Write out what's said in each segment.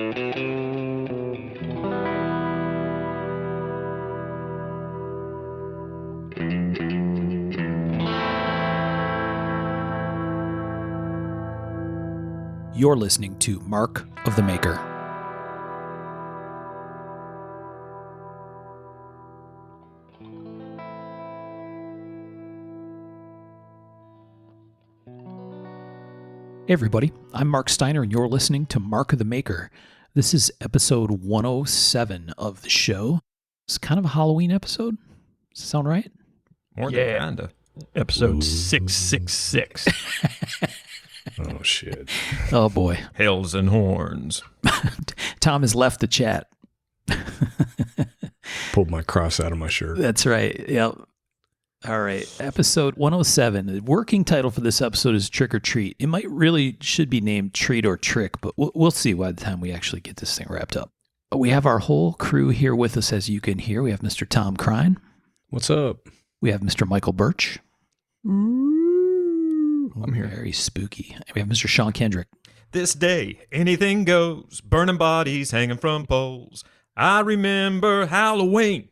You're listening to Mark of the Maker. Hey everybody, I'm Mark Steiner and you're listening to Mark of the Maker. This is episode 107 of the show. It's kind of a Halloween episode. Does that sound right? More than kinda. Episode 666. Oh, shit. Oh boy. Hells and horns. Tom has left the chat. Pulled my cross out of my shirt. That's right. Yep. All right. Episode 107. The working title for this episode is Trick or Treat. It should be named Treat or Trick, but we'll see by the time we actually get this thing wrapped up. We have our whole crew here with us, as you can hear. We have Mr. Tom Krein. What's up? We have Mr. Michael Birch. I'm here. Very spooky. And we have Mr. Sean Kendrick. This day, anything goes. Burning bodies hanging from poles. I remember Halloween.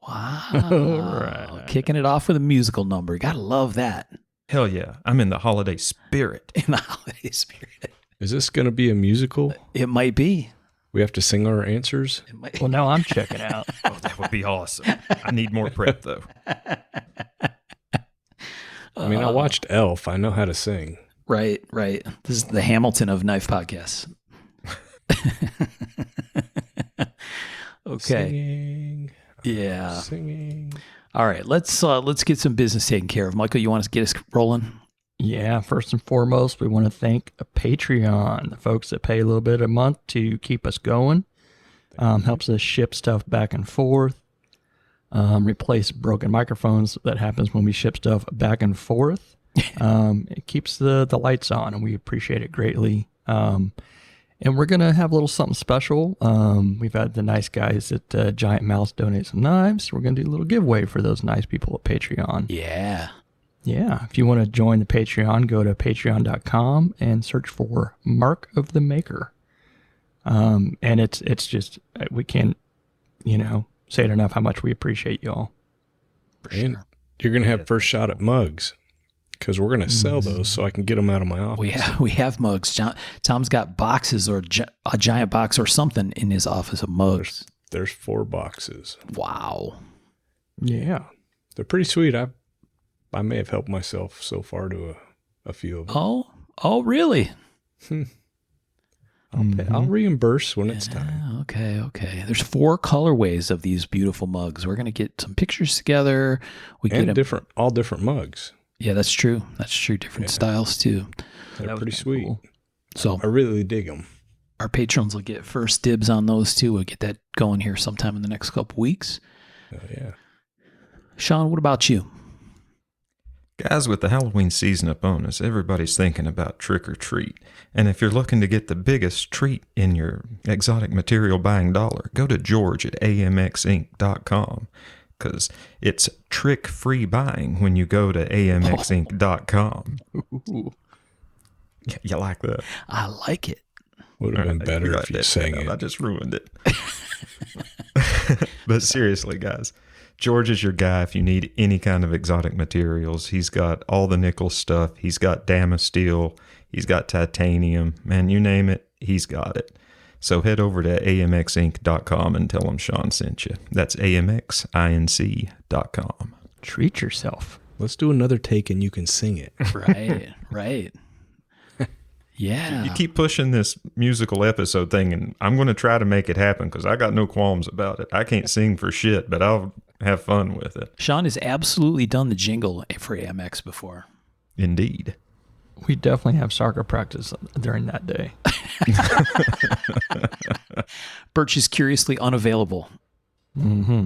Wow. All right. Kicking it off with a musical number. You gotta love that. Hell yeah, I'm in the holiday spirit. In the holiday spirit. Is this going to be a musical? It might be. We have to sing our answers? It might. Well, now I'm checking out. Oh, that would be awesome. I need more prep, though. I mean, I watched Elf. I know how to sing. Right. This is the Hamilton of knife podcasts. Okay. Singing. Yeah. Singing. All right. Let's get some business taken care of. Michael, you want to get us rolling? Yeah, first and foremost, we want to thank Patreon, the folks that pay a little bit a month to keep us going. Helps us ship stuff back and forth. Replace broken microphones that happens when we ship stuff back and forth. It keeps the lights on, and we appreciate it greatly. And we're going to have a little something special. We've had the nice guys at Giant Mouse donate some knives. We're going to do a little giveaway for those nice people at Patreon. Yeah. Yeah, if you want to join the Patreon, go to patreon.com and search for Mark of the Maker. And it's just, we can't, say it enough how much we appreciate y'all. For And sure. you're going to have first shot at mugs because we're going to sell those so I can get them out of my office. We have mugs. Tom's got boxes or a giant box or something in his office of mugs. There's 4 boxes. Wow. Yeah. They're pretty sweet. I may have helped myself so far to a few of them. Oh, really? I'll reimburse when it's time. Okay. There's 4 colorways of these beautiful mugs. We're going to get some pictures together. And all different mugs. Yeah, that's true. Different styles too. They're pretty sweet. Cool. So I really dig them. our patrons will get first dibs on those too. We'll get that going here sometime in the next couple weeks. Oh, yeah. Sean, what about you? Guys, with the Halloween season upon us, everybody's thinking about trick or treat. And if you're looking to get the biggest treat in your exotic material buying dollar, go to George at amxinc.com because it's trick-free buying when you go to amxinc.com. Ooh. You like that? I like it. Would have been better if you sang it. I just ruined it. But seriously, guys, George is your guy if you need any kind of exotic materials. He's got all the nickel stuff. He's got Damasteel. He's got titanium. Man, you name it, he's got it. So head over to amxinc.com and tell him Sean sent you. That's amxinc.com. Treat yourself. Let's do another take and you can sing it. Right. Yeah. You keep pushing this musical episode thing, and I'm going to try to make it happen because I got no qualms about it. I can't sing for shit, but I'll have fun with it. Sean has absolutely done the jingle for AMX before. Indeed. We definitely have soccer practice during that day. Birch is curiously unavailable. Mm-hmm.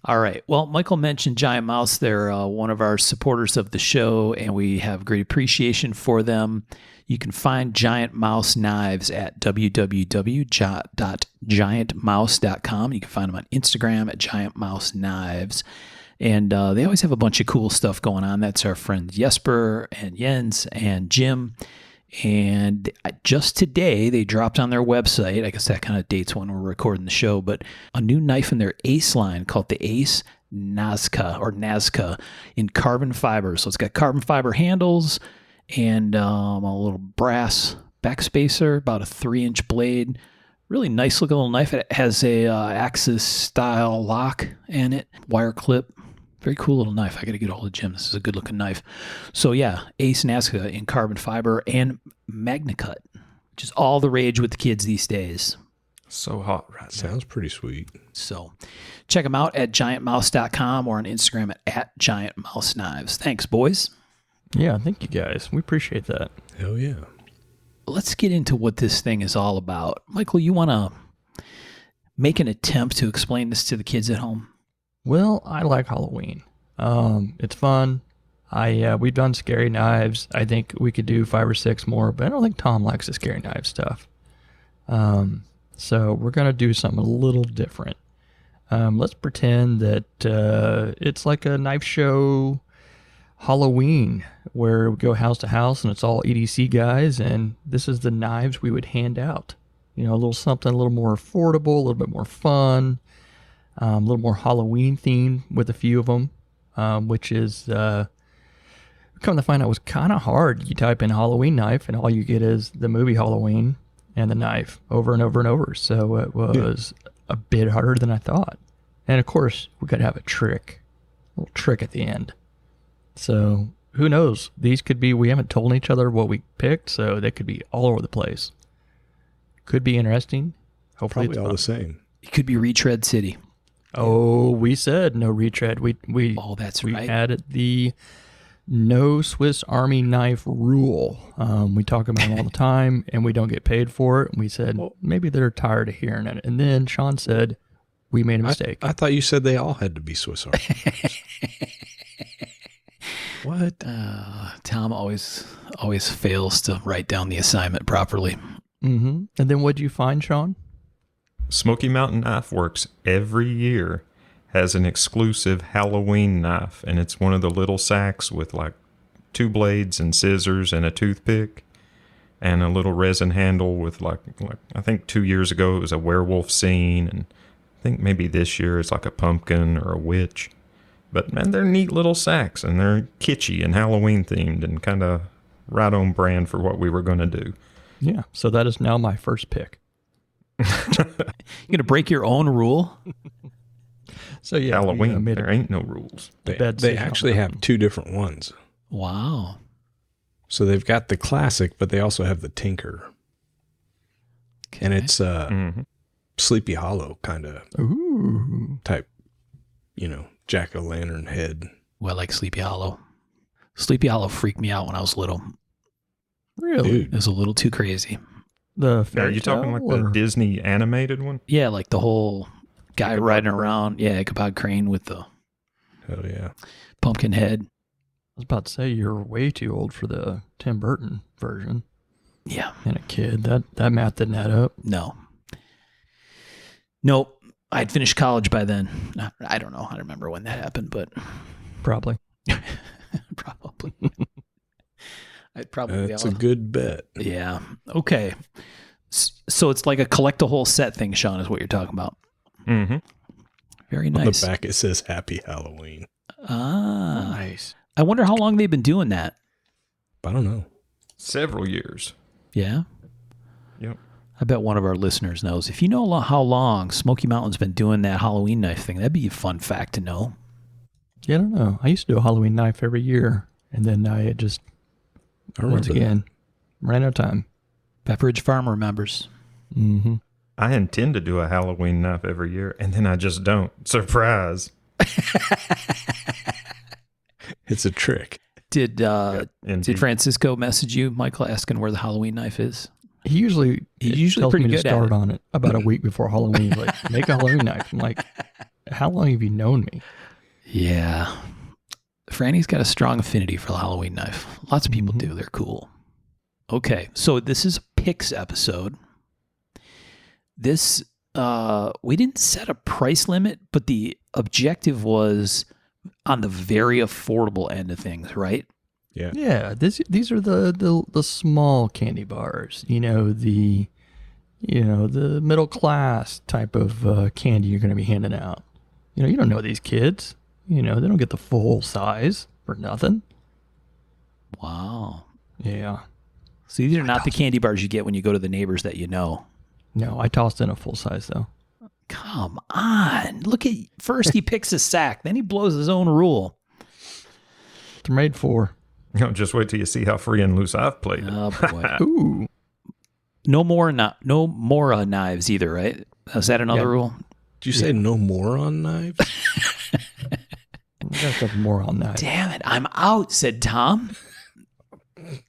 All right. Well, Michael mentioned Giant Mouse. They're one of our supporters of the show, and we have great appreciation for them. You can find Giant Mouse knives at www.giantmouse.com. You can find them on Instagram at Giant Mouse Knives. And they always have a bunch of cool stuff going on. That's our friends Jesper and Jens and Jim. And just today, they dropped on their website, I guess that kind of dates when we're recording the show, but a new knife in their Ace line called the Ace Nazca in carbon fiber. So it's got carbon fiber handles and a little brass backspacer, about a 3-inch blade. Really nice looking little knife. It has a Axis style lock in it, wire clip. Very cool little knife. I got to get a hold of Jim. This is a good looking knife. So yeah, Ace Nazca in carbon fiber and MagnaCut, which is all the rage with the kids these days. So hot right now. Sounds pretty sweet. So check them out at giantmouse.com or on Instagram at giantmouseknives. Thanks, boys. Yeah, thank you guys. We appreciate that. Hell yeah. Let's get into what this thing is all about. Michael, you want to make an attempt to explain this to the kids at home? Well, I like Halloween. It's fun. We've done scary knives. I think we could do 5 or 6 more, but I don't think Tom likes the scary knife stuff. So we're going to do something a little different. Let's pretend that it's like a knife show Halloween where we go house to house and it's all EDC guys, and this is the knives we would hand out. You know, a little something a little more affordable, a little bit more fun, a little more Halloween themed with a few of them, which is, come to find out, was kind of hard. You type in Halloween knife and all you get is the movie Halloween and the knife over and over and over. So it was a bit harder than I thought. And of course, we got to have a little trick at the end. So who knows? These could be, we haven't told each other what we picked, so they could be all over the place. Could be interesting. Hopefully Probably all the same. It could be Retread City. Oh, we said no retread. That's we right. added the no Swiss Army knife rule. We talk about it all the time, and we don't get paid for it. We said maybe they're tired of hearing it. And then Sean said we made a mistake. I thought you said they all had to be Swiss Army. What? Tom always fails to write down the assignment properly. Mm-hmm. And then what'd you find, Sean? Smoky Mountain Knife Works every year has an exclusive Halloween knife, and it's one of the little sacks with like 2 blades and scissors and a toothpick and a little resin handle with like I think 2 years ago it was a werewolf scene, and I think maybe this year it's like a pumpkin or a witch. But man, they're neat little sacks, and they're kitschy and Halloween themed and kind of right on brand for what we were going to do. Yeah, so that is now my first pick. You're going to break your own rule? So yeah, Halloween, there ain't no rules. They actually have 2 different ones. Wow. So they've got the classic, but they also have the Tinker. Okay. And it's Sleepy Hollow kind of type, jack-o'-lantern head. Well, like Sleepy Hollow. Sleepy Hollow freaked me out when I was little. Really? Dude. It was a little too crazy. The Are you talking like the Disney animated one? Yeah, like the whole guy riding around. Yeah, Ichabod Crane with the Hell yeah. pumpkin head. I was about to say you're way too old for the Tim Burton version. Yeah. And a kid. That math didn't add up. No. Nope. I'd finished college by then. I don't know. I don't remember when that happened, but Probably. probably. I'd probably That's a good bet. Yeah. Okay. So it's like a collect a whole set thing, Sean, is what you're talking about. Mm-hmm. Very On nice. the back it says Happy Halloween. Ah. Nice. I wonder how long they've been doing that. I don't know. Several years. Yeah. Yep. I bet one of our listeners knows. If you know how long Smoky Mountain's been doing that Halloween knife thing, that'd be a fun fact to know. Yeah, I don't know. I used to do a Halloween knife every year, and then I just once again ran out of time. Pepperidge Farm remembers. Mm-hmm. I intend to do a Halloween knife every year, and then I just don't. Surprise. It's a trick. Did Indeed. Francisco message you, Michael, asking where the Halloween knife is? He usually usually tells pretty me to good at start it. on it about a week before Halloween. He's like, make a Halloween knife. I'm like, how long have you known me? Yeah. Franny's got a strong affinity for the Halloween knife. Lots of people do. They're cool. Okay, so this is a picks episode. This, we didn't set a price limit, but the objective was on the very affordable end of things, right? Yeah. Yeah, these are the small candy bars. The middle class type of candy you're going to be handing out. You don't know these kids. They don't get the full size for nothing. Wow. Yeah. So these are not the candy bars you get when you go to the neighbors that you know. No, I tossed in a full size though. Come on. Look at first he picks a sack, then he blows his own rule. They're made for. Just wait till you see how free and loose I've played. Oh boy. Ooh. No more knives either, right? Is that another rule? Did you say no more on knives? We got something more on that. Damn it, I'm out, said Tom. I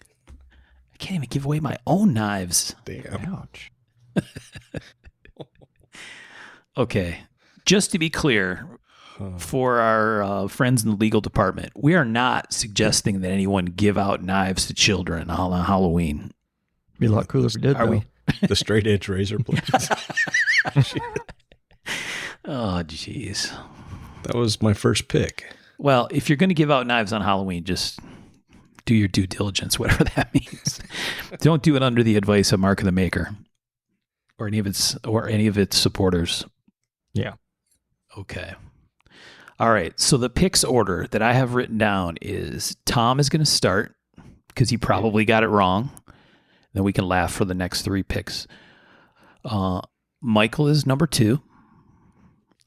can't even give away my own knives. Damn. Ouch. Okay. Just to be clear, for our friends in the legal department, we are not suggesting that anyone give out knives to children on Halloween. Be a lot cooler if we did, Are though. we? The straight edge razor blades. Oh, jeez. That was my first pick. Well, if you're going to give out knives on Halloween, just do your due diligence, whatever that means. Don't do it under the advice of Mark of the Maker or any of its supporters. Yeah. Okay. All right. So the picks order that I have written down is Tom is going to start because he probably got it wrong. Then we can laugh for the next three picks. Michael is number 2.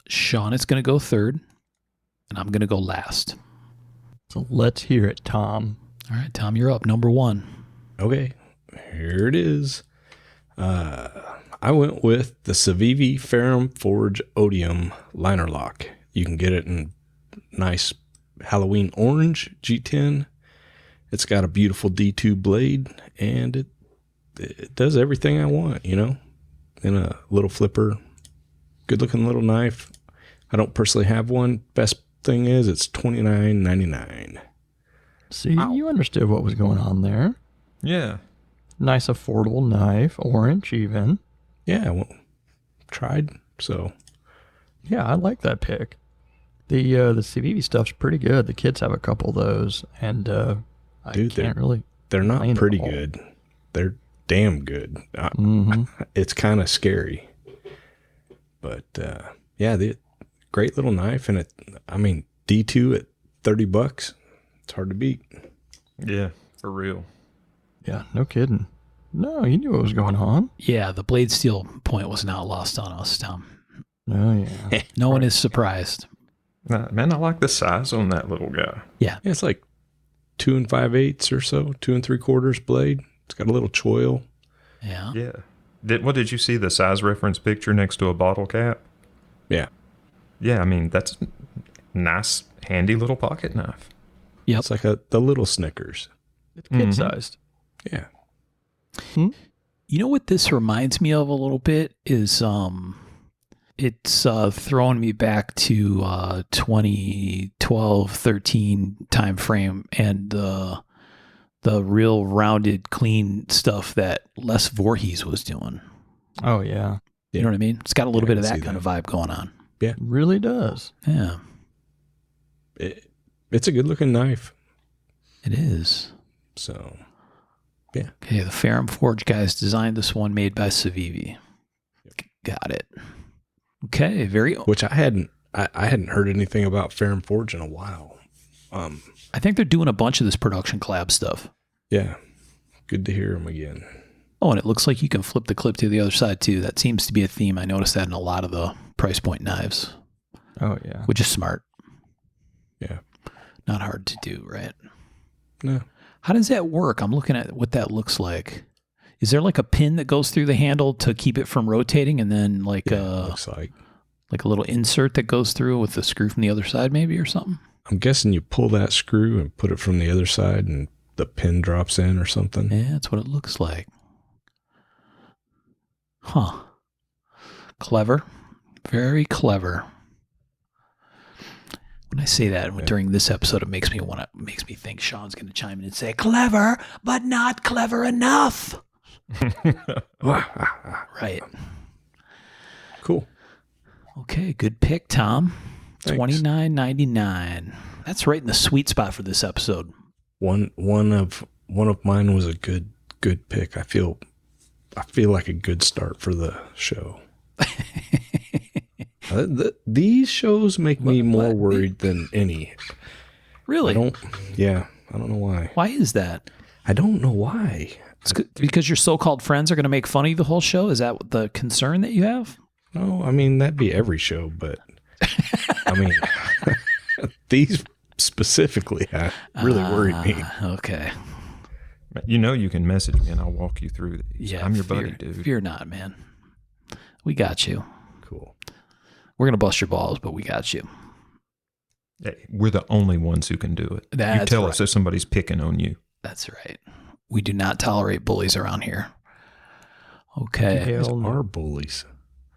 Sean is going to go 3rd. And I'm going to go last. So let's hear it, Tom. All right, Tom, you're up. Number 1. Okay, here it is. I went with the Civivi Ferrum Forge Odium liner lock. You can get it in nice Halloween orange G10. It's got a beautiful D2 blade, and it does everything I want, in a little flipper. Good looking little knife. I don't personally have one. Best thing is it's $29.99. See, you understood what was going on there. Yeah. Nice, affordable knife, orange even. Yeah, well, tried. So Yeah, I like that pick. The Civivi stuff's pretty good. The kids have a couple of those, and I Dude, can't really. they're not Plain pretty old. good. They're damn good. Mm-hmm. It's kind of scary, but yeah, the great little knife, and D2 at $30. It's hard to beat. Yeah, for real. Yeah, no kidding. No, you knew what was going on. Yeah, the blade steel point was not lost on us, Tom. Oh yeah. No one is surprised. Man, I like the size on that little guy. Yeah. Yeah, it's like 2 5/8 or so, 2 3/4 blade. It's got a little choil. Yeah. Yeah. What did you see the size reference picture next to a bottle cap? Yeah, Yeah, that's a nice, handy little pocket knife. Yep. it's like the little Snickers. It's kid sized. Yeah, You know what this reminds me of a little bit is it's throwing me back to 2012, 13 time frame and the real rounded, clean stuff that Les Voorhees was doing. Oh yeah, You know what I mean? It's got a little bit of I that can see kind of vibe going on. it really does. Yeah, it's a good looking knife. it is. So Okay, the Ferrum Forge guys designed this one made by Civivi. Got it. Okay, which I hadn't heard anything about Ferrum Forge in a while. I think they're doing a bunch of this production collab stuff. Yeah, good to hear them again. Oh, and it looks like you can flip the clip to the other side too. That seems to be a theme. I noticed that in a lot of the price point knives, Oh yeah. which is smart. Yeah, Not hard to do, right? no, How does that work? I'm looking at what that looks like. Is there like a pin that goes through the handle to keep it from rotating, and then like looks like. a little insert that goes through with the screw from the other side, maybe, or something? I'm guessing you pull that screw and put it from the other side, and the pin drops in or something. Yeah, that's what it looks like. Huh. Clever. Very clever. When I say that during this episode, it makes me think Sean's going to chime in and say, clever, but not clever enough. Right. Cool. Okay, good pick, Tom. Thanks. $29.99. That's right in the sweet spot for this episode. One of mine was a good pick. I feel like a good start for the show. These shows make me more worried than any. Really? I don't know why. Why is that? I don't know why. It's because your so-called friends are going to make fun of you the whole show? Is that the concern that you have? No, I mean, that'd be every show, but I mean, these specifically really worried me. Okay. You can message me and I'll walk you through these. Yeah, I'm your buddy, dude. Fear not, man. We got you. Cool. We're going to bust your balls, but we got you. Hey, we're the only ones who can do it. You That's tell right. us if somebody's picking on you. That's right. We do not tolerate bullies around here. Okay. Hell These no. are bullies.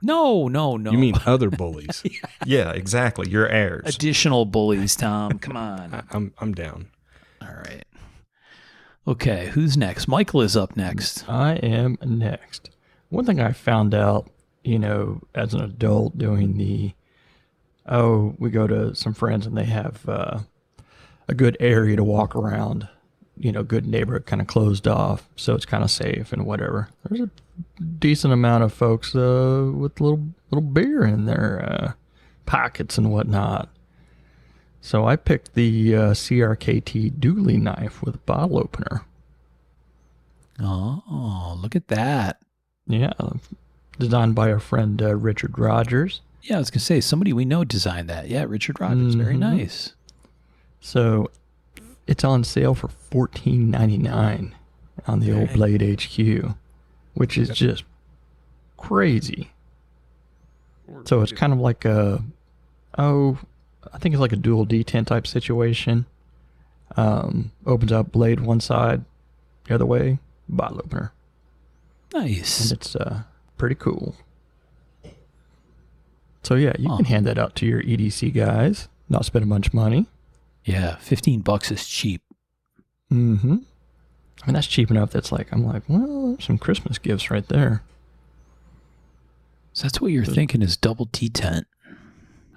No. You mean other bullies? Yeah, exactly. Your heirs. Additional bullies, Tom. Come on. I'm down. All right. Okay, who's next? Michael is up next. I am next. One thing I found out, as an adult doing we go to some friends and they have a good area to walk around, good neighborhood, kind of closed off, so it's kind of safe and whatever. There's a decent amount of folks with little beer in their pockets and whatnot. So I picked the CRKT Dooley knife with bottle opener. Oh, look at that. Yeah, designed by our friend Richard Rogers. Yeah, I was going to say, somebody we know designed that. Yeah, Richard Rogers. Very nice. So it's on sale for $14.99 on the old Blade HQ, which is just crazy. So it's kind of like I think it's like a dual detent type situation. Opens up blade one side, the other way, bottle opener. Nice. And it's pretty cool. So yeah, you can hand that out to your EDC guys, not spend a bunch of money. Yeah, $15 is cheap. Mm-hmm. I mean, that's cheap enough. I'm like, well, some Christmas gifts right there. So that's what you're thinking is double detent.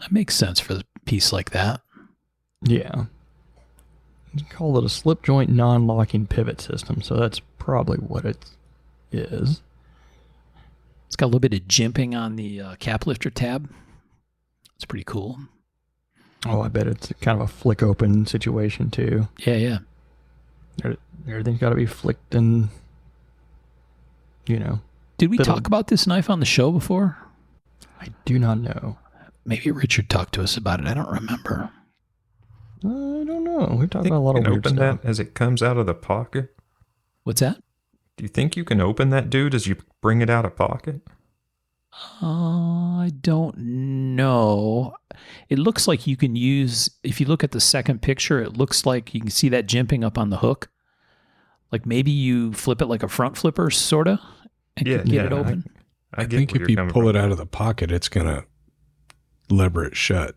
That makes sense for a piece like that. Yeah. You call it a slip joint non-locking pivot system, so that's probably what it is. It's got a little bit of jimping on the cap lifter tab. It's pretty cool. Oh, I bet it's kind of a flick open situation too. Yeah. Everything's got to be flicked and, Did we talk about this knife on the show before? I do not know. Maybe Richard talked to us about it. I don't remember. I don't know. We talked Think about a lot you of can weird open stuff. that as it comes out of the pocket? What's that? Do you think you can open that, dude, as you bring it out of pocket? I don't know. It looks like you can use, if you look at the second picture, it looks like you can see that jimping up on the hook. Like maybe you flip it like a front flipper, sort of, and get it open. I think if you pull it out of the pocket, it's going to lever it shut.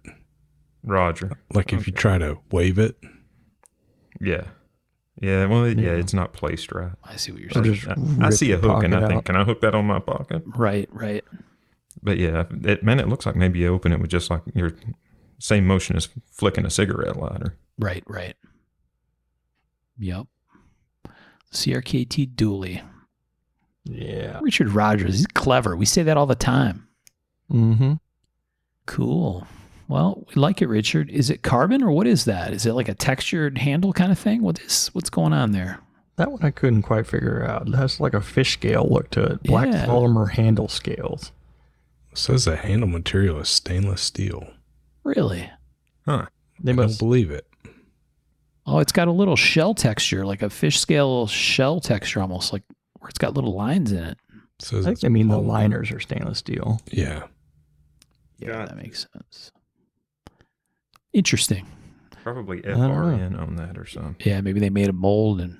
Roger. Like if you try to wave it. Yeah. Yeah, well, yeah, it's not placed right. I see what you're Or saying. just I see a rip the hook and I pocket think, out. can I hook that on my pocket? Right. But yeah, it looks like maybe you open it with just like your same motion as flicking a cigarette lighter. Right. Yep. CRKT Dooley. Yeah. Richard Rogers. He's clever. We say that all the time. Mm-hmm. Cool. Well, we like it, Richard. Is it carbon or what is that? Is it like a textured handle kind of thing? What's going on there? That one I couldn't quite figure out. It has like a fish scale look to it. Black Yeah. polymer handle scales. It says the handle material is stainless steel. Really? Huh. They I don't must. believe it. Oh, it's got a little shell texture, like a fish scale shell texture almost, like where it's got little lines in it. It says I think it's they mean the polymer. liners are stainless steel. Yeah. Yeah, that makes sense. Interesting. Probably don't know. FRN on that or something. Yeah, maybe they made a mold and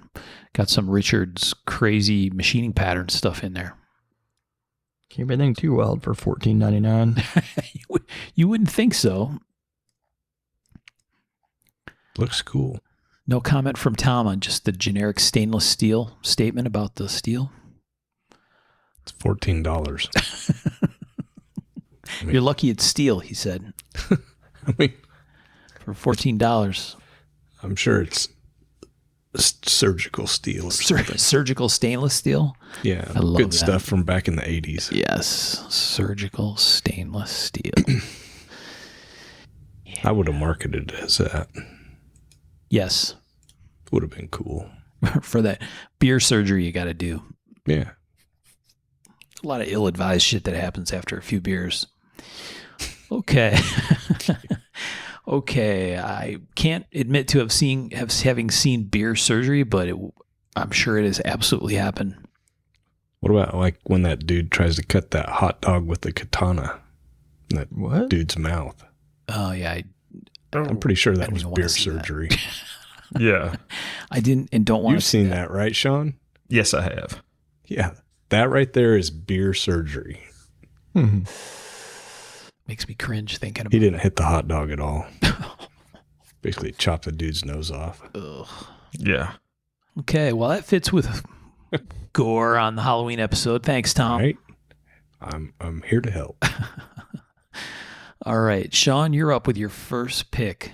got some Richard's crazy machining pattern stuff in there. Can't be anything too wild for $14.99. You wouldn't think so. Looks cool. No comment from Tom on just the generic stainless steel statement about the steel. It's $14. You're lucky it's steel, he said, I mean, for $14. I'm sure it's surgical steel or something. Surgical stainless steel. Yeah, I love good that. stuff from back in the 80s. Yes, surgical stainless steel. I would have marketed it as that. Yes, Would have been cool. for that beer surgery you got to do. Yeah. A lot of ill-advised shit that happens after a few beers. Okay. Okay, I can't admit to having seen beer surgery, but I'm sure it has absolutely happened. What about like when that dude tries to cut that hot dog with the katana in that What? dude's mouth? Oh yeah, I'm pretty sure I that don't was even wanna beer see that. surgery. Yeah. I didn't and don't want You've to seen that, right, Sean? Yes, I have. Yeah. That right there is beer surgery. Hmm. Makes me cringe thinking about He didn't hit the hot dog at all. Basically chopped the dude's nose off. it. Ugh. Yeah. Okay, well that fits with gore on the Halloween episode. Thanks, Tom. Right? I'm here to help. All right, Sean, you're up with your first pick.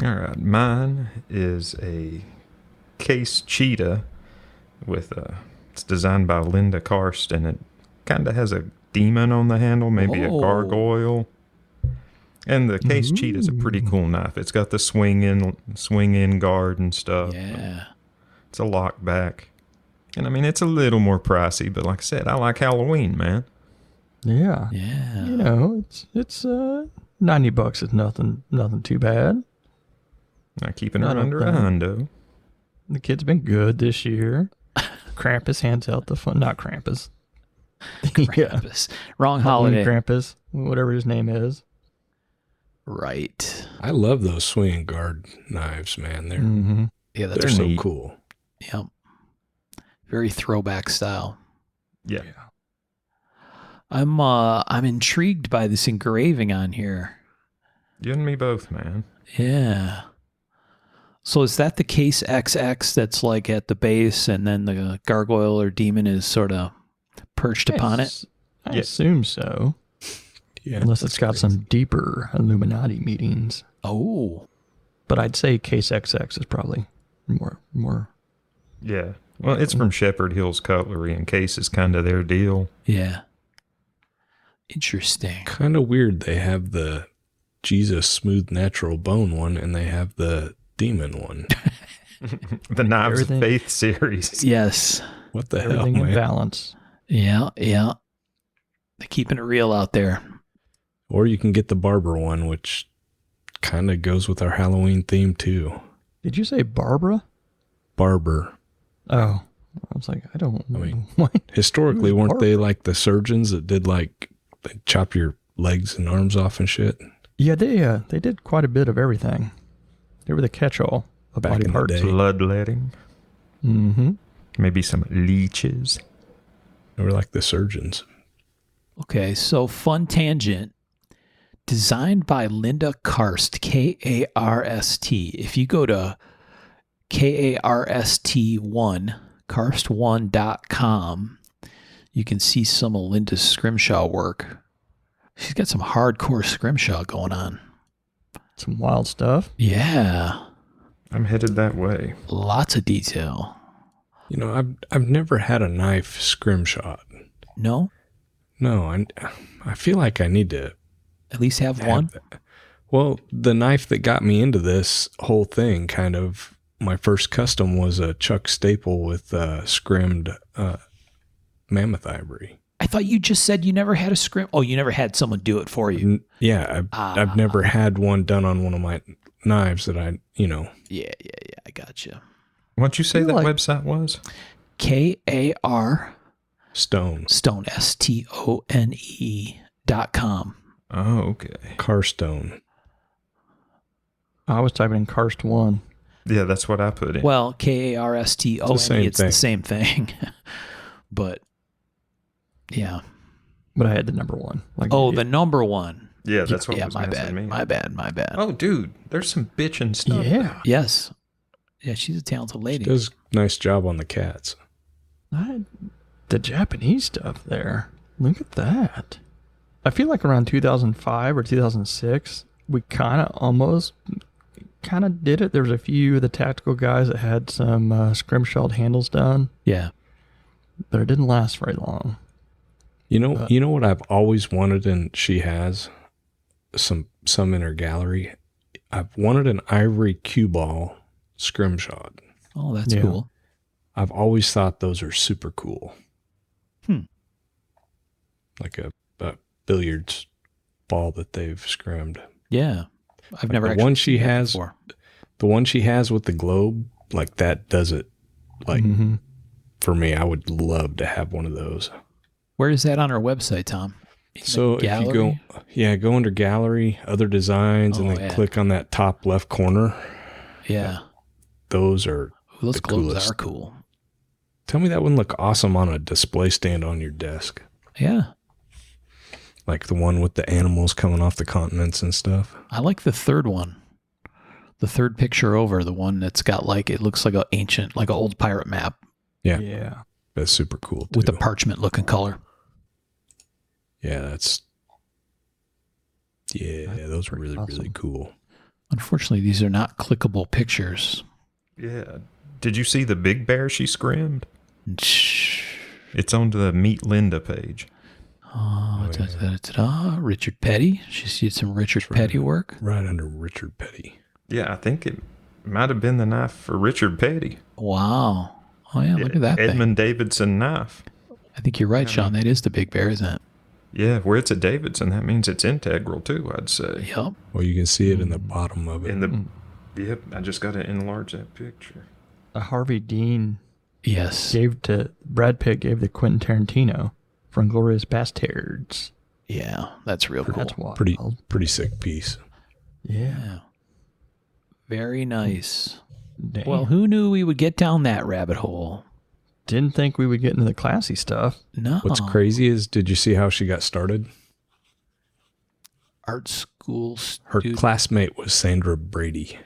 All right. Mine is a Case Cheetah with it's designed by Linda Karst, and it kind of has a demon on the handle, maybe a Oh. gargoyle. And the Case Cheetah is a pretty cool knife. It's got the swing in guard and stuff. Yeah. It's a lock back. And I mean, it's a little more pricey, but like I said, I like Halloween, man. Yeah. Yeah. You know, it's $90 is nothing too bad. Not keeping it I don't under a think- hundo. The kid's been good this year. Krampus hands out the fun. Not Krampus. Yeah. Krampus. Wrong Halloween holiday. Krampus, whatever his name is. Right. I love those swinging guard knives, man. They're Mm-hmm. Yeah, they're that's so neat. cool. Yep. Very throwback style. Yeah. I'm intrigued by this engraving on here. You and me both, man. Yeah. So is that the Case XX that's like at the base and then the gargoyle or demon is sort of perched upon it? I Yeah. assume so. Yeah. Unless it's that's got great. some deeper Illuminati meetings. Oh. But I'd say Case XX is probably more. Yeah. Well, it's from Shepherd Hills Cutlery, and Case is kind of their deal. Yeah. Interesting. Kind of weird. They have the Jesus Smooth Natural Bone one, and they have the demon one. The Knives Everything- of Faith series. Yes. What the hell, Everything in man? balance. Yeah. Yeah. They're keeping it real out there. Or you can get the Barber one, which kind of goes with our Halloween theme too. Did you say Barbara? Barber. Oh, I was like, I don't know. mean- What? Historically, Who's weren't Barber? they like the surgeons that did like they chop your legs and arms off and shit? Yeah, they did quite a bit of everything. They were the catch-all of Back body in the parts. day. Bloodletting. Mm-hmm. Maybe some leeches. They were like the surgeons. Okay, so fun tangent. Designed by Linda Karst, K-A-R-S-T. If you go to Karst1, karst1.com, you can see some of Linda's scrimshaw work. She's got some hardcore scrimshaw going on. Some wild stuff. Yeah, I'm headed that way. lots of detail. You know, I've never had a knife scrimshot. No? No, I feel like I need to At least have have one? that. Well, the knife that got me into this whole thing, kind of, my first custom was a Chuck Staple with scrimmed mammoth ivory. I thought you just said you never had a scrim. Oh, you never had someone do it for you. Yeah, I've never had one done on one of my knives that I. Yeah, I got you. What'd you say Feel that like- website was? K-A-R Stone, Stone, STONE.com. Oh, okay. Carstone. I was typing in Karst 1. Yeah, that's what I put in. Well, Karstone, It's the same it's the thing. same thing. But, yeah. But I had the number 1. Like, Oh, the number one. yeah, that's what Yeah, was my messing bad. me. My bad. Oh, dude, there's some bitchin' stuff. yeah. Yes. Yeah, she's a talented lady. Does a nice job on the cats. The Japanese stuff there. Look at that. I feel like around 2005 or 2006, we kind of almost kind of did it. There was a few of the tactical guys that had some scrimshelled handles done, Yeah. but it didn't last very long. You know what I've always wanted, and she has some in her gallery. I've wanted an ivory cue ball scrimshot. Oh, that's Yeah. cool. I've always thought those are super cool. Like a billiards ball that they've scrimmed. Yeah. I've never the actually one she seen that has- before. The one she has with the globe, like that does it. Like Mhm. for me, I would love to have one of those. Where is that on our website, Tom? In the So if you gallery? go under gallery, other designs, and Oh, then yeah. click on that top left corner. Yeah. Those are, Ooh, those the globes coolest. are cool. tell me that wouldn't look awesome on a display stand on your desk. Yeah. Like the one with the animals coming off the continents and stuff. I like the third one. The third picture over, the one that's got like, it looks like an ancient, like an old pirate map Yeah. Yeah. That's super cool too. with the parchment looking color. Yeah, those are pretty really, really awesome. cool. Unfortunately, these are not clickable pictures. Yeah. Did you see the big bear she scrimmed? Shh. It's on the Meet Linda page. Oh, Richard Petty. She did some Richard Petty work. Right under Richard Petty. Yeah, I think it might have been the knife for Richard Petty. Wow. Oh, yeah, look at that thing. Edmund Davidson knife. I think you're right, Sean. That is the big bear, isn't it? Yeah, where it's a Davidson, that means it's integral too, I'd say. Yep. Well, you can see it in the bottom of it. In the Yep, I just got to enlarge that picture. Harvey Dean Yes. Brad Pitt gave to Quentin Tarantino for Inglourious Bastards. Yeah, that's real cool. That's wild. Pretty sick piece. Yeah. Yeah. Very nice. Damn. Well, who knew we would get down that rabbit hole? Didn't think we would get into the classy stuff. No. What's crazy is, did you see how she got started? Art school Her student. classmate was Sandra Brady,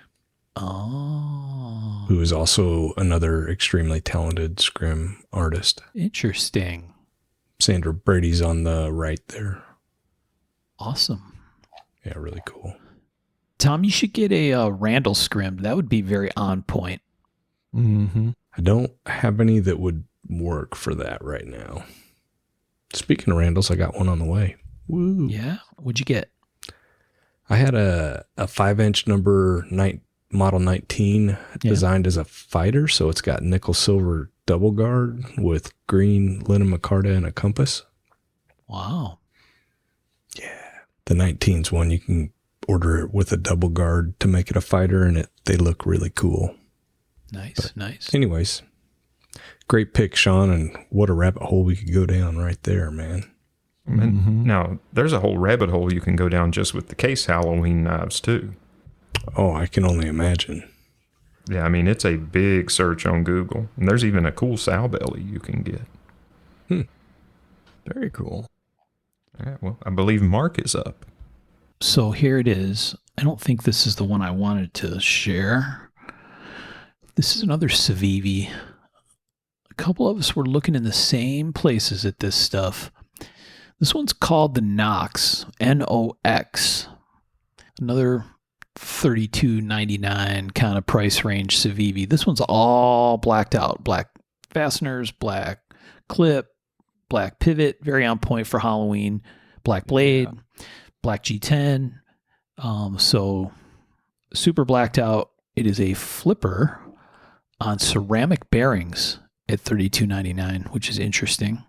Oh, who is also another extremely talented scrim artist. interesting. Sandra Brady's on the right there. Awesome. Yeah, really cool. Tom, you should get a Randall scrim. That would be very on point. Mm-hmm. I don't have any that would work for that right now. Speaking of Randalls, I got one on the way. Woo. Yeah. What'd you get? I had a 5-inch model 19 designed as a fighter. So it's got nickel silver double guard with green linen micarta and a compass. Wow. The 19's one, you can order it with a double guard to make it a fighter, and they look really cool. Nice. Nice. Anyways, great pick, Sean, and what a rabbit hole we could go down right there, man. And now, there's a whole rabbit hole you can go down just with the case Halloween knives, too. Oh, I can only imagine. Yeah, I mean, it's a big search on Google. And there's even a cool sow belly you can get. Very cool. All right, well, I believe Mark is up. So here it is. I don't think this is the one I wanted to share. This is another Civivi. A couple of us were looking in the same places at this stuff. This one's called the Nox, N-O-X. Another $32.99 kind of price range Civivi. This one's all blacked out. Black fasteners, black clip, black pivot, very on point for Halloween. Black blade, black G10. So super blacked out. It is a flipper on ceramic bearings at $32.99, which is interesting.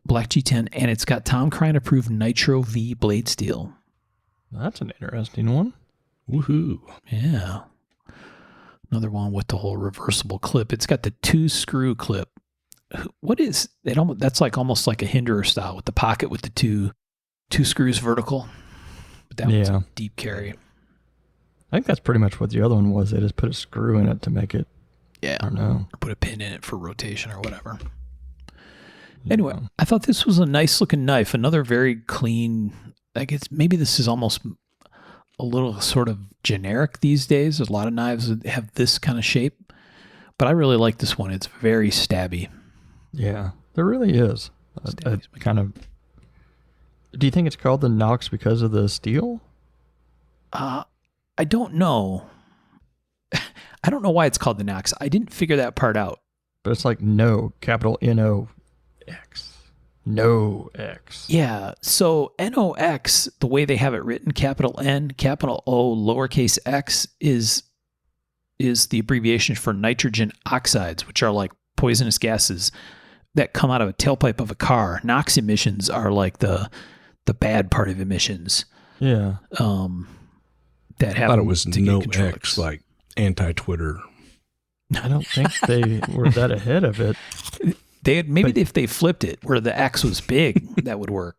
Black G10, and it's got Tom Crine approved Nitro V blade steel. That's an interesting one. Woohoo. Yeah. Another one with the whole reversible clip. It's got the 2-screw clip. What is it? That's like almost like a Hinderer style with the pocket with the two screws vertical. But that one's a deep carry. I think that's pretty much what the other one was. They just put a screw in it to make it, Yeah. I don't know. Or put a pin in it for rotation or whatever. Anyway, I thought this was a nice looking knife. Another very clean, I guess maybe this is almost a little sort of generic these days. There's a lot of knives that have this kind of shape, but I really like this one. It's very stabby. Yeah, there really is. A kind of. Do you think it's called the Nox because of the steel? I don't know. I don't know why it's called the Nox. I didn't figure that part out. But it's like no, capital N-O-X. No X. Yeah. So NOx, the way they have it written, capital N, capital O, lowercase x, is the abbreviation for nitrogen oxides, which are like poisonous gases that come out of a tailpipe of a car. NOx emissions are like the bad part of emissions. Yeah. That I happen thought it was to get no control X, like anti-Twitter. I don't think they were that ahead of it. If they flipped it where the X was big, that would work.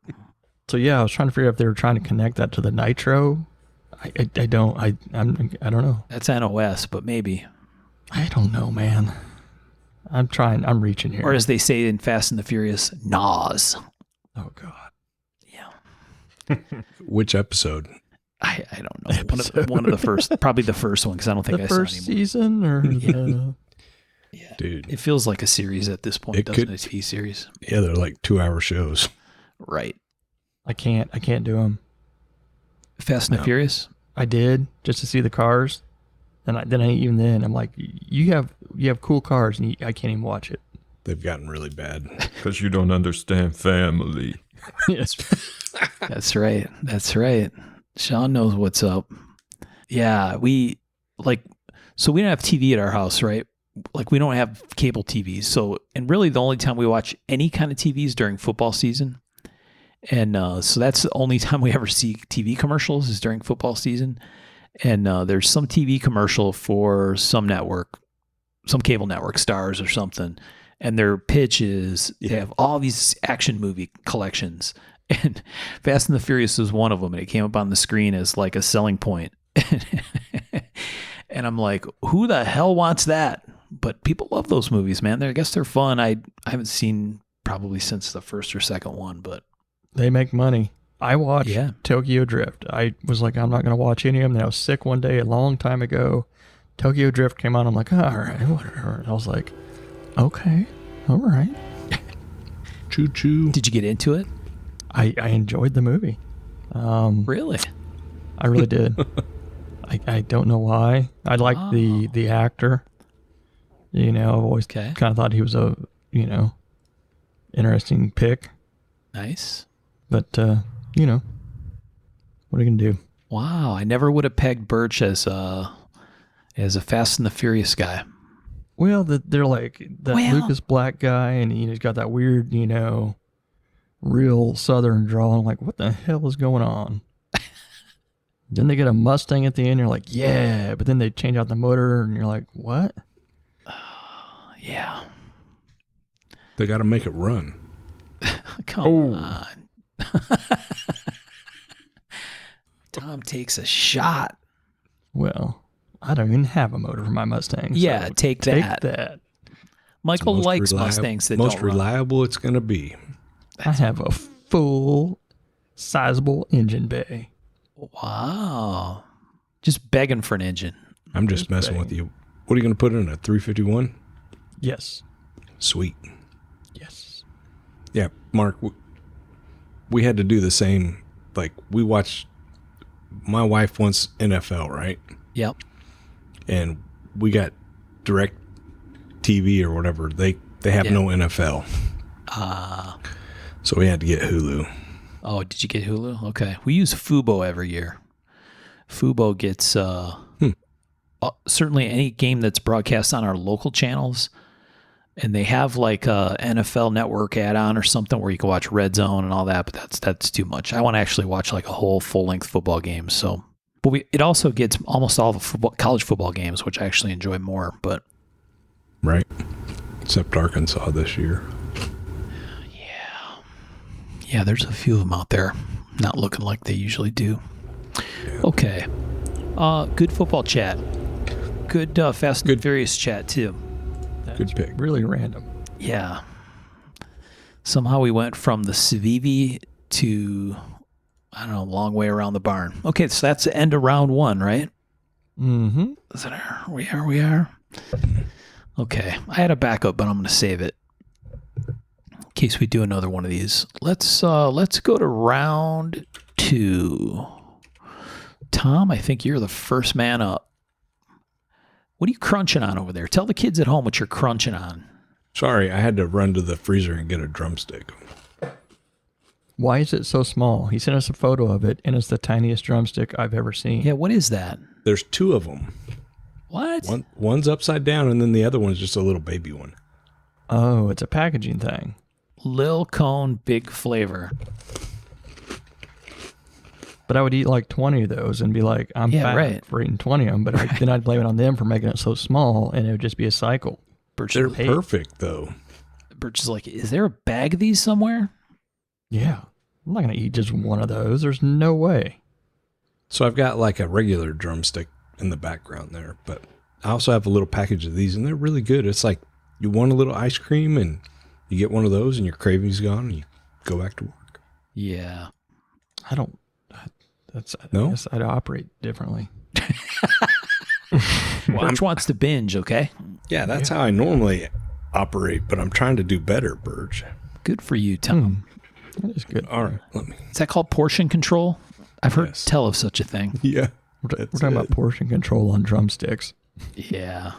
So yeah, I was trying to figure out if they were trying to connect that to the nitro. I don't know. That's NOS, but maybe. I don't know, man. I'm reaching here. Or as they say in Fast and the Furious, NOS. Oh God. Yeah. Which episode? I don't know. One of the first, probably the first one, because I don't think The I saw first anymore. season or the Yeah, Dude. it feels like a series at this point, It doesn't could- it? A TV series, Yeah, they're like 2-hour shows. right? I can't do them. Fast and the No. Furious. I did just to see the cars, and then I'm like, you have cool cars, and I can't even watch it. They've gotten really bad. Because you don't understand family. Yes. That's right. That's right. Sean knows what's up. Yeah, we don't have TV at our house, right? Like we don't have cable TVs. So, and really the only time we watch any kind of TV is during football season. And so that's the only time we ever see TV commercials is during football season. And there's some TV commercial for some network, some cable network, Stars or something. And their pitch is they have all these action movie collections. And Fast and the Furious was one of them. And it came up on the screen as like a selling point. And I'm like, who the hell wants that? But people love those movies, man. I guess they're fun. I haven't seen probably since the first or second one, but They make money. I watched Yeah. Tokyo Drift. I was like, I'm not going to watch any of them. Then I was sick one day a long time ago. Tokyo Drift came on. I'm like, all right, whatever. I was like, okay, all right. Choo choo. did you get into it? I enjoyed the movie. Really? I really did. I don't know why. I like the actor. You know, I've always Okay. kind of thought he was a, interesting pick. Nice. But, what are you going to do? Wow. I never would have pegged Birch as a Fast and the Furious guy. Well, they're like that Well- Lucas Black guy, and he's got that weird, real Southern drawl. I'm like, what the hell is going on? Then they get a Mustang at the end. You're like, yeah, but then they change out the motor, and you're like, what? Yeah. They got to make it run. Come on. Tom takes a shot. Well, I don't even have a motor for my Mustang. Yeah, so take take that. that. Michael Most likes reliable- Mustangs that most don't run. reliable it's going to be. I have a full, sizable engine bay. Wow. Just begging for an engine. I'm just messing with you. What are you going to put in a 351? Yes. Sweet. Yes. Yeah, Mark, we had to do the same. Like, we watched, my wife wants NFL, right? Yep. And we got direct TV or whatever. They have Yeah. no NFL. So we had to get Hulu. Oh, did you get Hulu? Okay. We use Fubo every year. Fubo gets certainly any game that's broadcast on our local channels. And they have like a NFL Network add-on or something where you can watch Red Zone and all that, but that's too much. I want to actually watch like a whole full-length football game. So, but it also gets almost all the college football games, which I actually enjoy more. But Right. Except Arkansas this year. yeah, there's a few of them out there not looking like they usually do. Okay. Good football chat. Good Fast and Furious chat too. Good pick. Really random. Yeah. Somehow we went from the Civivi to, I don't know, a long way around the barn. Okay, so that's the end of round one, right? Mm-hmm. Is it we are? Okay. I had a backup, but I'm going to save it in case we do another one of these. Let's go to round two. Tom, I think you're the first man up. What are you crunching on over there? Tell the kids at home what you're crunching on. Sorry, I had to run to the freezer and get a drumstick. Why is it so small? He sent us a photo of it, and it's the tiniest drumstick I've ever seen. Yeah, what is that? There's 2 of them. What? One's upside down, and then the other one's just a little baby one. Oh, it's a packaging thing. Lil Cone Big Flavor. But I would eat like 20 of those and be like, I'm Yeah, fat right. for eating 20 of them. But then I'd blame it on them for making it so small, and it would just be a cycle. Birch, They're Hey. perfect, though. Birch is like, is there a bag of these somewhere? Yeah. I'm not going to eat just one of those. There's no way. So I've got like a regular drumstick in the background there, but I also have a little package of these, and they're really good. It's like you want a little ice cream, and you get one of those, and your craving's gone, and you go back to work. Yeah. I don't. That's No? I guess I'd operate differently. Birch wants to binge, okay? Yeah, that's how I normally operate, but I'm trying to do better, Birch. Good for you, Tom. That is good. All right, let me. Is that called portion control? I've heard Yes. tell of such a thing. Yeah, We're talking about portion control on drumsticks. Yeah.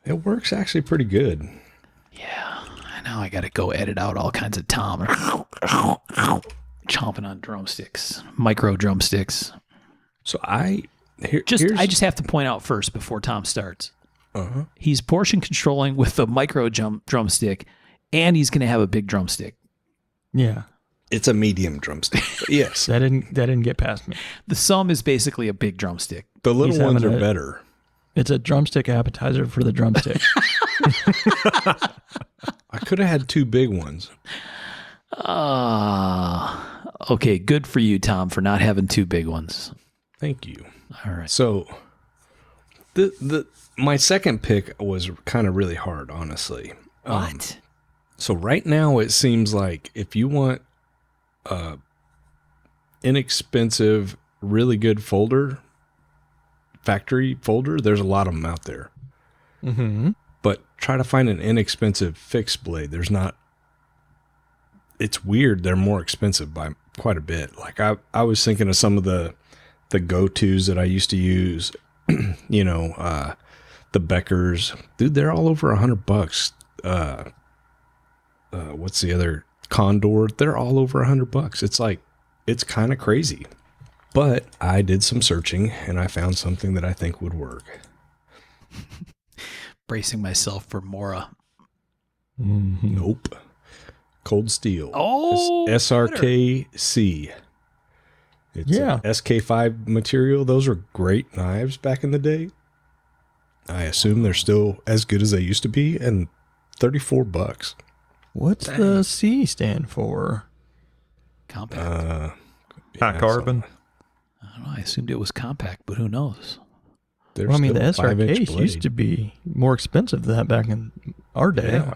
it works actually pretty good. Yeah. I know I got to go edit out all kinds of Tom. Chomping on drumsticks, micro drumsticks. So I I just have to point out first before Tom starts. Uh-huh. He's portion controlling with the micro drumstick, and he's going to have a big drumstick. Yeah. It's a medium drumstick. But yes, That didn't get past me. The sum is basically a big drumstick. the little He's ones having are a- better. It's a drumstick appetizer for the drumstick. I could have had 2 big ones. Okay, good for you, Tom, for not having 2 big ones. Thank you. All right. So my second pick was kind of really hard, honestly. What? So right now it seems like if you want a inexpensive, really good factory folder, there's a lot of them out there. Mm-hmm. But try to find an inexpensive fixed blade. There's not. It's weird. They're more expensive by quite a bit. Like I was thinking of some of the go-tos that I used to use. The Beckers, dude, they're all over $100. What's the other? Condor, they're all over $100. It's like, it's kind of crazy. But I did some searching and I found something that I think would work. Bracing myself for Mora. Mm-hmm. Nope. Cold Steel. Oh, It's SRKC. It's Yeah. a SK5 material. Those are great knives back in the day. I assume they're still as good as they used to be, and $34. What's the C stand for? compact. High carbon. I don't know. I assumed it was compact, but who knows? They're Well, I mean, the still 5-inch SRKs used to be more expensive than that back in our day. Yeah.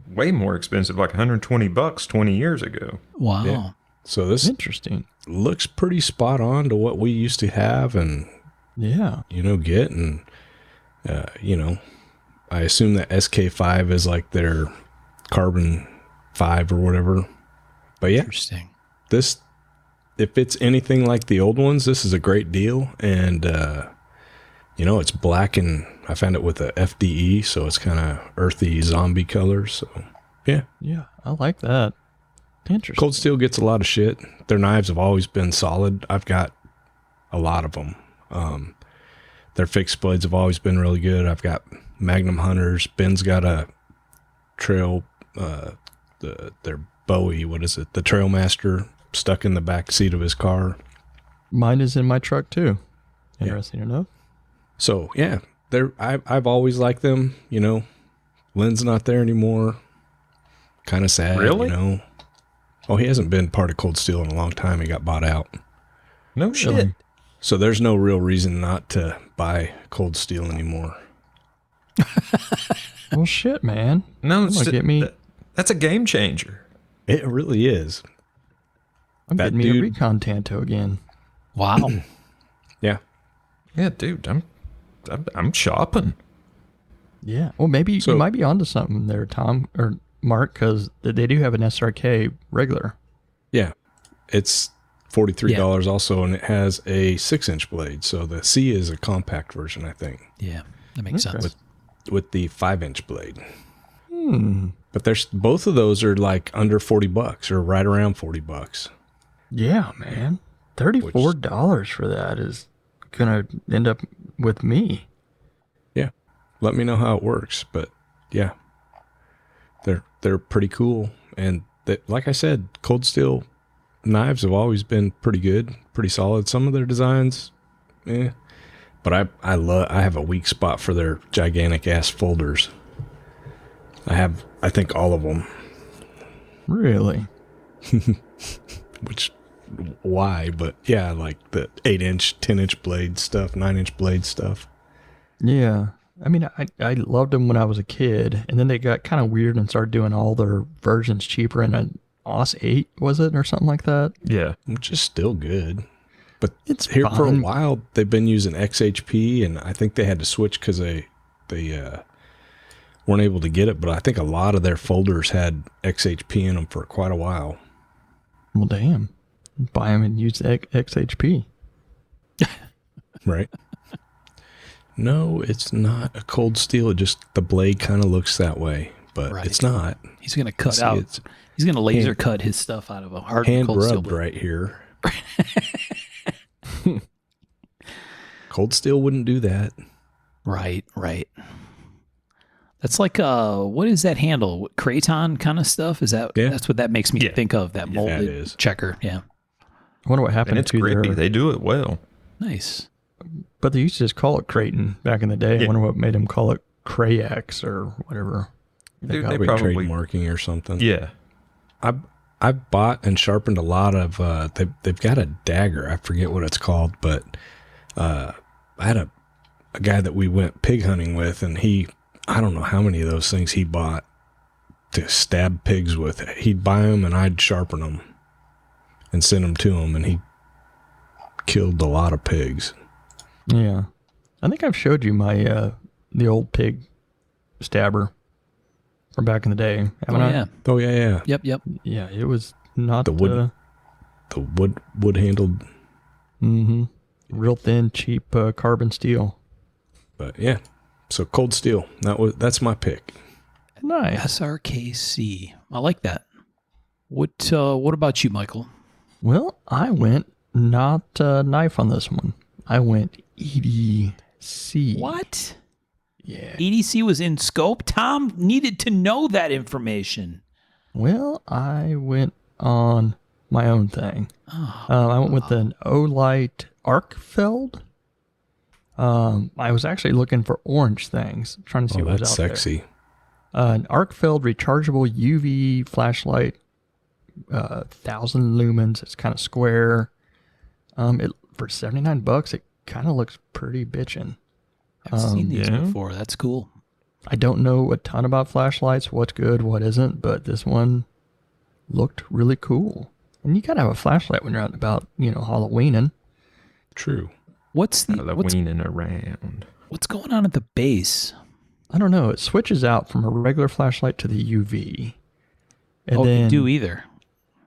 Way more expensive, like $120 20 years ago. Wow. Yeah. So this Interesting. looks pretty spot on to what we used to have and, Yeah. get. And, I assume that SK5 is like their carbon 5 or whatever. But yeah, Interesting. this, if it's anything like the old ones, this is a great deal. And, it's black, and I found it with a FDE, so it's kind of earthy zombie color. So yeah, Yeah. I like that. Interesting. Cold Steel gets a lot of shit. Their knives have always been solid. I've got a lot of them. Their fixed blades have always been really good. I've got Magnum Hunters. Ben's got a Trail, their Bowie, what is it? The Trailmaster stuck in the back seat of his car. Mine is in my truck too. Interesting enough. So yeah, I've always liked them. Lynn's not there anymore. Kind of sad. Really? Oh, he hasn't been part of Cold Steel in a long time. He got bought out. No shit. So there's no real reason not to buy Cold Steel anymore. Well, shit, man. No, Come on, get me. That's a game changer. It really is. I'm that getting me a dude- Recon Tanto again. Wow. Yeah. Yeah, dude, I'm shopping. Yeah. Well, maybe So- you might be onto something there, Tom or Mark, because they do have an SRK regular. Yeah. It's $43 also, and it has a 6-inch blade. So the C is a compact version, I think. Yeah. That makes Okay. sense. with the 5-inch blade. Hmm. But there's both of those are like under $40 or right around $40. Yeah, man. $34 for that is gonna end up with me. Yeah. Let me know how it works. But yeah, they're pretty cool. And like I said, Cold Steel knives have always been pretty good, pretty solid. Some of their designs, but I have a weak spot for their gigantic ass folders. I think all of them. Really? Which, why? But yeah, like the 8-inch, 10-inch blade stuff, 9-inch blade stuff. Yeah. I mean, I loved them when I was a kid, and then they got kind of weird and started doing all their versions cheaper in an OS 8, was it, or something like that? Yeah. Which is still good. But It's here for a fine. while, they've been using XHP, and I think they had to switch because they weren't able to get it. But I think a lot of their folders had XHP in them for quite a while. Well, damn. Buy them and use XHP. Right? No, it's not a Cold Steel. It just, the blade kind of looks that way, but Right. it's not. He's going to cut See, out. it's He's going to laser hand- cut his stuff out of a hard hand cold steel rubbed blade. right here. Cold Steel wouldn't do that. Right. That's like what is that handle? Craton kind of stuff? Is that Yeah. that's what that makes me Yeah. think of, that Yeah, molded it is. checker. Yeah. I wonder what happened And it's to grippy. their... They do it well. Nice. But they used to just call it Creighton back in the day. I Yeah. wonder what made them call it Crayax or whatever. They got. Probably probably- trademarking or something. Yeah. I've bought and sharpened a lot of they've got a dagger, I forget what it's called, but I had a guy that we went pig hunting with, and I don't know how many of those things he bought to stab pigs with. He'd buy them and I'd sharpen them and send them to him, and he killed a lot of pigs. Yeah. I think I've showed you my the old pig stabber from back in the day. Oh, Haven't I? yeah. Oh yeah. Yep. Yeah, it was not The wood- the wood handled, real thin, cheap carbon steel. but yeah. So Cold Steel, that's my pick. Nice. SRKC. I like that. What about you, Michael? Well, I went not knife on this one. I went EDC. What? Yeah. EDC was in scope? Tom needed to know that information. Well, I went on my own thing. Oh, I went with an Olight Arkfeld. I was actually looking for orange things, trying to see Oh, what was that's out sexy. there. An Arkfeld rechargeable UV flashlight, 1,000 lumens. It's kind of square. For $79, it kind of looks pretty bitchin'. I've seen these yeah. before. That's cool. I don't know a ton about flashlights, what's good, what isn't, but this one looked really cool. And you gotta have a flashlight when you're out and about, Halloweening. True. What's Halloweening around. what's going on at the base? I don't know. It switches out from a regular flashlight to the UV. And Oh, then, you do either.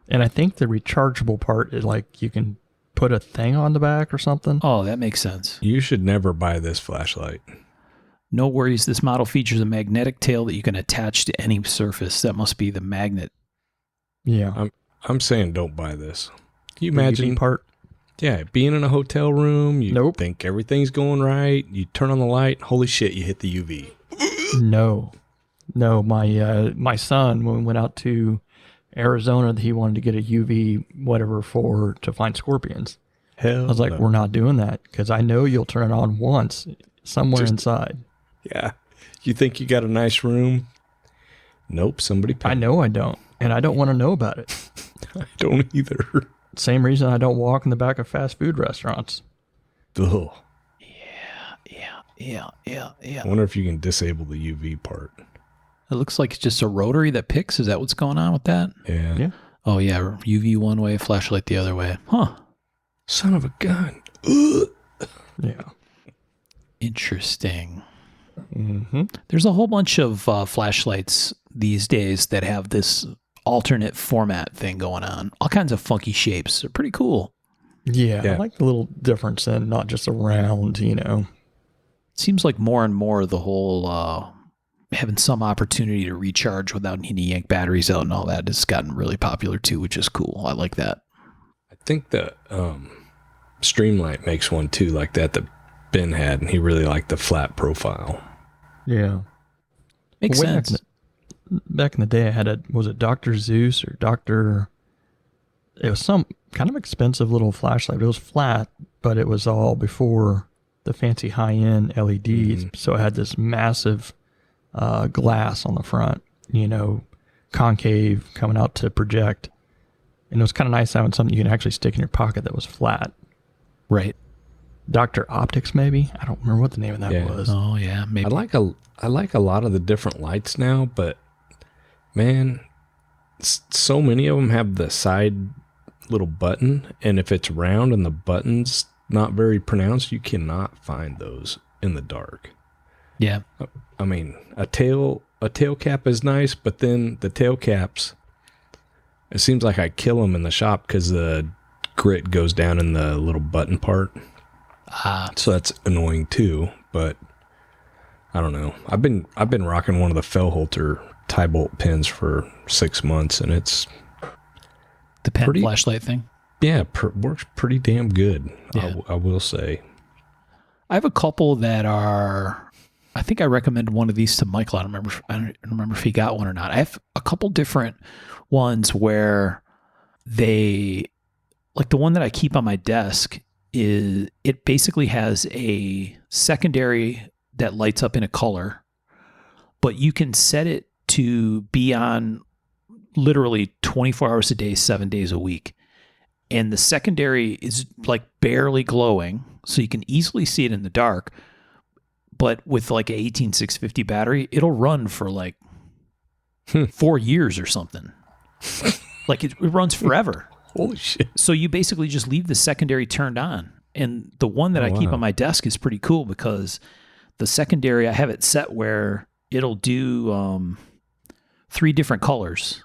And I think the rechargeable part is like you can put a thing on the back or something. Oh, that makes sense. You should never buy this flashlight. No worries. This model features a magnetic tail that you can attach to any surface. That must be the magnet. Yeah. I'm saying don't buy this. Can you The UV imagine part? Yeah, being in a hotel room, you Nope. think everything's going right, you turn on the light, holy shit, you hit the UV. No. My son, when we went out to Arizona, he wanted to get a UV whatever to find scorpions. Hell I was like, no. we're not doing that because I know you'll turn it on once somewhere Just- inside. Yeah. You think you got a nice room? Nope, somebody paid. I know I don't, and I don't want to know about it. I don't either. Same reason I don't walk in the back of fast food restaurants. Ugh. Yeah. I wonder if you can disable the UV part. It looks like it's just a rotary that picks. Is that what's going on with that? Yeah. Yeah. Oh, yeah. UV one way, flashlight the other way. Huh. Son of a gun. Ugh. Yeah. Interesting. Mm-hmm. There's a whole bunch of flashlights these days that have this alternate format thing going on. All kinds of funky shapes. They're pretty cool. Yeah. Yeah. I like the little difference in not just a round, seems like more and more the whole having some opportunity to recharge without needing to yank batteries out and all that has gotten really popular too, which is cool. I like that. I think the Streamlight makes one too like that Ben had, and he really liked the flat profile. Yeah. Makes Way sense. Back in the day, I had was it Dr. Zeus or it was some kind of expensive little flashlight. It was flat, but it was all before the fancy high-end LEDs. So it had this massive glass on the front, concave coming out to project. And it was kind of nice having something you can actually stick in your pocket that was flat. Right. Dr. Optics, maybe? I don't remember what the name of that Yeah. was. Oh yeah, maybe. I like a lot of the different lights now, but man, so many of them have the side little button, and if it's round and the button's not very pronounced, you cannot find those in the dark. Yeah. I mean, a tail cap is nice, but then the tail caps, it seems like I kill them in the shop because the grit goes down in the little button part. So that's annoying too, but I don't know. I've been rocking one of the Fellholter tie bolt pins for 6 months, and it's The pen flashlight thing. works pretty damn good. Yeah. I will say. I have a couple that are. I think I recommended one of these to Michael. I don't remember if he got one or not. I have a couple different ones where they, like the one that I keep on my desk, it basically has a secondary that lights up in a color, but you can set it to be on literally 24 hours a day, 7 days a week. And the secondary is like barely glowing, so you can easily see it in the dark. But with like an 18650 battery, it'll run for like 4 years or something. Like it runs forever. Holy shit. So you basically just leave the secondary turned on. And the one that I keep on my desk is pretty cool because the secondary, I have it set where it'll do 3 different colors,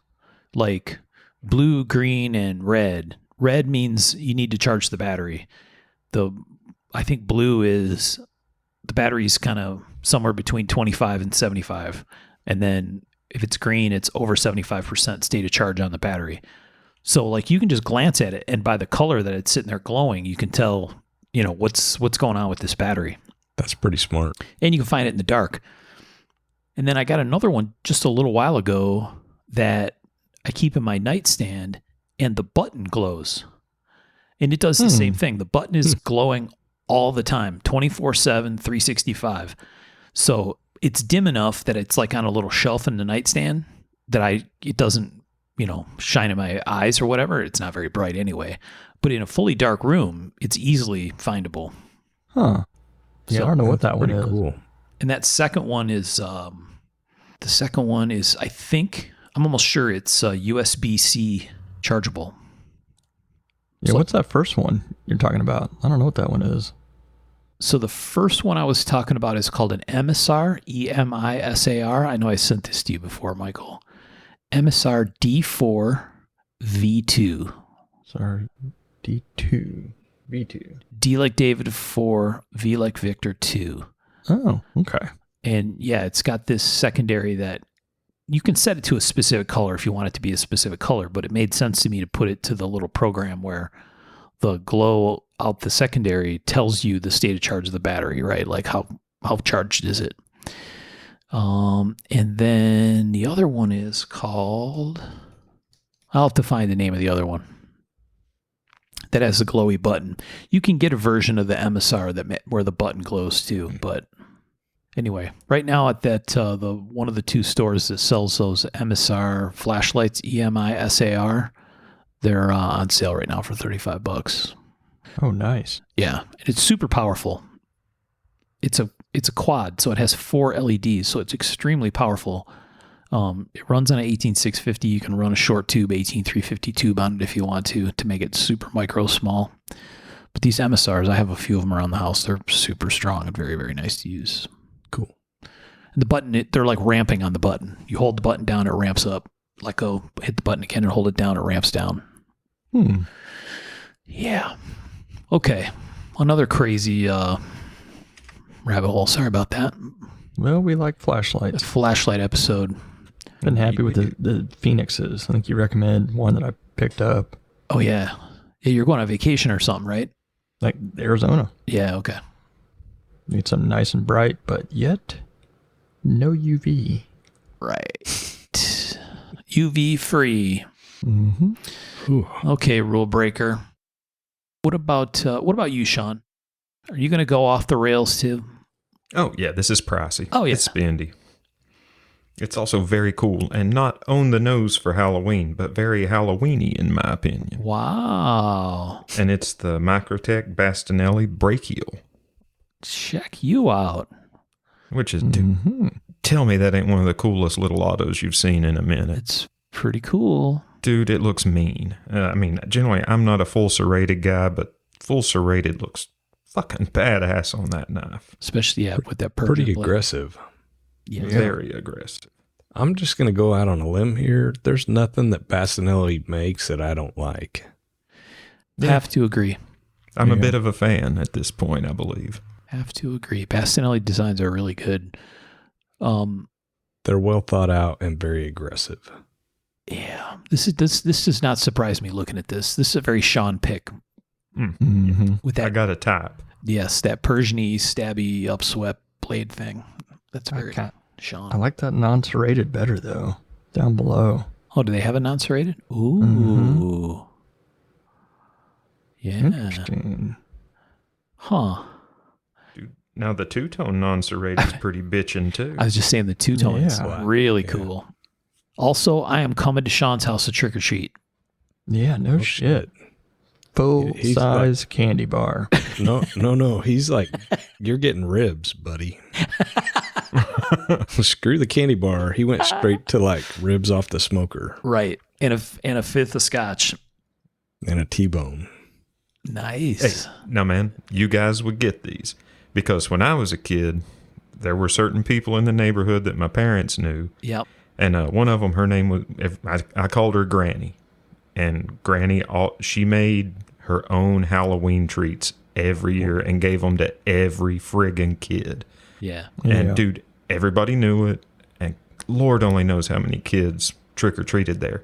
like blue, green, and red. Red means you need to charge the battery. I think blue is the battery's kind of somewhere between 25 and 75. And then if it's green, it's over 75% state of charge on the battery. So like you can just glance at it, and by the color that it's sitting there glowing, you can tell, what's going on with this battery. That's pretty smart. And you can find it in the dark. And then I got another one just a little while ago that I keep in my nightstand, and the button glows. And it does the same thing. The button is glowing all the time, 24/7, 365. So it's dim enough that it's like on a little shelf in the nightstand that it doesn't, shine in my eyes or whatever. It's not very bright anyway. But in a fully dark room, it's easily findable. Huh. Yeah, So I don't know what that one Pretty is. cool. And that second one is, I think, I'm almost sure it's USB-C chargeable. Yeah, So- what's that first one you're talking about? I don't know what that one is. So the first one I was talking about is called an Emisar, EMISAR. I know I sent this to you before, Michael. Emisar D4 V2. Sorry, D2. V2. D like David 4, V like Victor 2. Oh, okay. And yeah, it's got this secondary that you can set it to a specific color if you want it to be a specific color, but it made sense to me to put it to the little program where the glow out the secondary tells you the state of charge of the battery, right? Like how charged is it? And then the other one is called, I'll have to find the name of the other one that has a glowy button. You can get a version of the Emisar where the button glows too, but anyway, right now at that the one of the 2 stores that sells those Emisar flashlights, EMISAR, they're on sale right now for $35. Oh, nice. Yeah, and it's super powerful. It's a quad, so it has 4 LEDs, so it's extremely powerful. It runs on an 18650. You can run a short tube 18350 tube on it if you want to make it super micro small. But these Emisars, I have a few of them around the house. They're super strong and very, very nice to use. Cool. And the button, they're like ramping on the button. You hold the button down, it ramps up. Let go, hit the button again and hold it down, it ramps down. Hmm. Yeah. Okay. Another crazy rabbit hole. Sorry about that. Well, we like A flashlights. flashlight episode. Been happy with the Phoenixes. I think you recommended one that I picked up, Oh, yeah. Yeah, you're going on vacation or something, right? like Arizona. Yeah, okay. Need something nice and bright, but yet no UV. Right. UV free. Mm-hmm. Ooh. Okay, rule breaker. What about you, Sean? Are you going to go off the rails too? Oh, yeah, this is pricey. Oh, yeah. It's spendy. It's also very cool and not on the nose for Halloween, but very Halloweeny in my opinion. Wow. And it's the Microtech Bastinelli Brachial, Check you out. which is, dude, Mm-hmm. tell me that ain't one of the coolest little autos you've seen in a minute. It's pretty cool. Dude, it looks mean. I mean, generally, I'm not a full serrated guy, but full serrated looks fucking badass on that knife. Especially with that Pretty permanent blade. aggressive. Yeah. Very aggressive. I'm just going to go out on a limb here. There's nothing that Bastinelli makes that I don't like. Have to agree. I'm a Yeah. bit of a fan at this point, I believe. Have to agree. Bastinelli designs are really good. They're well thought out and very aggressive. Yeah. This does not surprise me looking at this. This is a very Sean pick Mm-hmm. with I that. got a type. Yes, that Persian-y, stabby, upswept blade thing. That's very I Sean. like that non-serrated better though. Down below. Oh, do they have a non-serrated? Ooh. Mhm. Yeah. Interesting. Huh. Dude, now the two-tone non-serrated is pretty bitchin' too. I was just saying the two-tone is Yeah. really Yeah. cool. Also, I am coming to Sean's house to trick or treat. Yeah, no shit. Full He's size candy bar. No. He's like, you're getting ribs, buddy. Screw the candy bar. He went straight to like ribs off the smoker Right. And a fifth of scotch. and a T-bone. Nice. Hey, now, man, you guys would get these because when I was a kid, there were certain people in the neighborhood that my parents knew, Yep. and one of them, her name was I called her Granny, and Granny, she made her own Halloween treats every year and gave them to every friggin' kid. Yeah. Yeah. And dude, everybody knew it, and Lord only knows how many kids trick or treated there.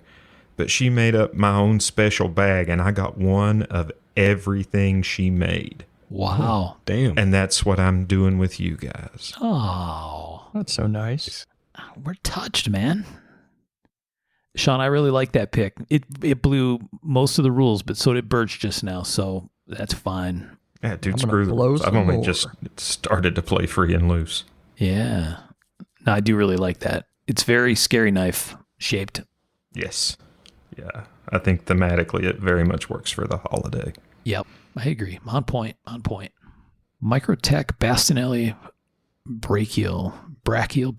But she made up my own special bag, and I got one of everything she made. Wow. Damn. And that's what I'm doing with you guys. Oh, That's so nice. we're touched, man. Sean, I really like that pick. It blew most of the rules, but so did Birch just now, so that's fine. Yeah, dude, I'm gonna screw blow the. I've some only more. just started to play free and loose. Yeah. No, I do really like that. It's very scary knife shaped. Yes. Yeah. I think thematically it very much works for the holiday. Yep. I agree. On point. On point. Microtech Bastinelli Brachial. Brachial,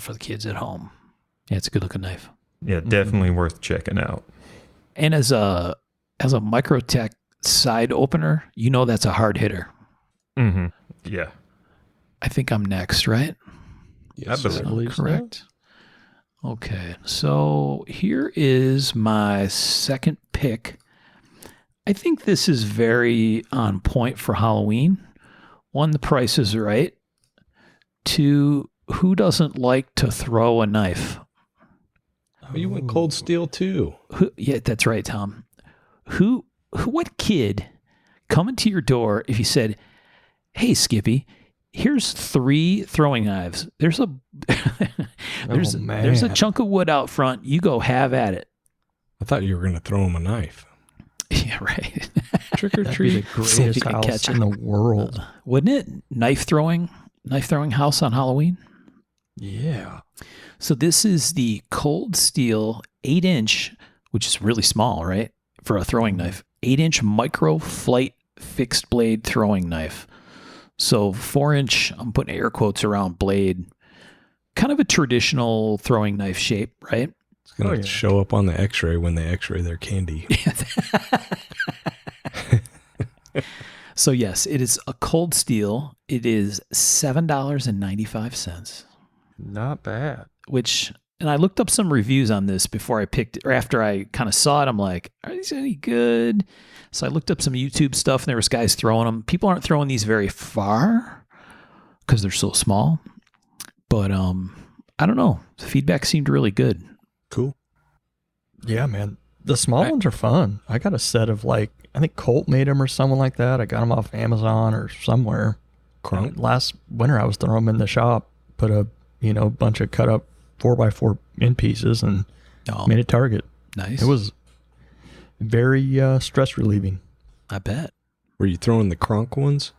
for the kids at home. Yeah, it's a good looking knife. Yeah, definitely worth checking out. And as a Microtech side opener, you know that's a hard hitter. Mm-hmm. Yeah. I think I'm next, right? I believe I believe so. Correct. Okay, so here is my second pick. I think this is very on point for Halloween. One, the price is right. Two, who doesn't like to throw a knife? Oh, you went cold steel too. Yeah, that's right, Tom. What kid coming to your door if you said, "Hey, Skippy, here's 3 throwing knives. There's a there's a man. chunk of wood out front. You go have at it." I thought you were going to throw him a knife. Yeah, right. Trick or That'd be the treat. See if you greatest can house catch in the world. Wouldn't it? Knife throwing house on Halloween. Yeah. So this is the Cold Steel 8-inch, which is really small, right? For a throwing knife. 8-inch micro flight fixed blade throwing knife. So 4-inch, I'm putting air quotes around blade. Kind of a traditional throwing knife shape, right? It's going to Oh, yeah. show up on the x-ray when they x-ray their candy. So yes, it is a Cold Steel. It is $7.95, Not bad. which And I looked up some reviews on this before I picked it, or after I kind of saw it. I'm like, are these any good? So I looked up some YouTube stuff, and there was guys throwing them. People aren't throwing these very far because they're so small. But I don't know. The feedback seemed really good. Cool. Yeah, man. The small ones are fun. I got a set of I think Colt made them or someone like that. I got them off Amazon or somewhere. Crunk. Last winter, I was throwing them in the shop, put a bunch of cut up 4x4 end pieces and made a target. Nice. It was very stress relieving. I bet. Were you throwing the Kronk ones?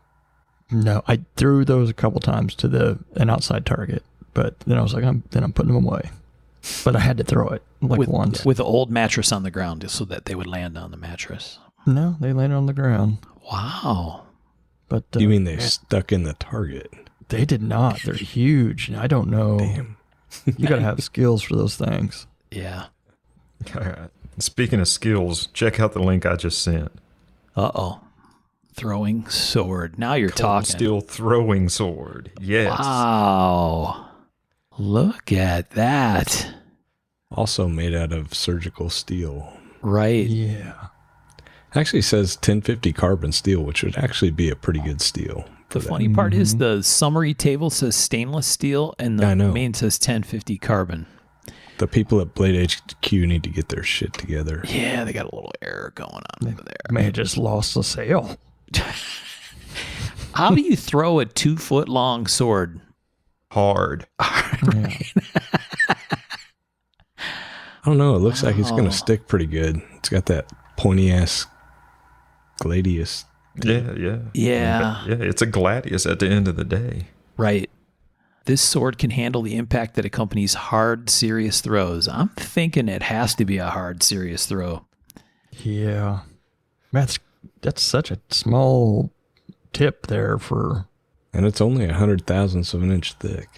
No, I threw those a couple times to an outside target, but then I was like, I'm putting them away. But I had to throw it once. With the old mattress on the ground just so that they would land on the mattress. No, they landed on the ground. Wow. But You mean they stuck in the target? They did not. They're huge. I don't know. Damn. You got to have skills for those things. Yeah. All right. Speaking of skills, check out the link I just sent. Uh-oh. Throwing sword. Now you're Cold talking. steel throwing sword. Yes. Wow. Look at that. Also made out of surgical steel. Right. Yeah. Actually says 1050 carbon steel, which would actually be a pretty good steel. The for that. funny part is the summary table says stainless steel and the I know. main says 1050 carbon. The people at Blade HQ need to get their shit together. Yeah, they got a little error going on over there. May have just lost the sale. How do you throw a 2-foot long sword? Hard. Yeah. I don't know. It looks like it's going to stick pretty good. It's got that pointy ass gladius. Yeah. Yeah. Yeah, it's a gladius at the end of the day. Right. This sword can handle the impact that accompanies hard, serious throws. I'm thinking it has to be a hard, serious throw. Yeah. Man, that's such a small tip there for... And it's only 100,000ths of an inch thick.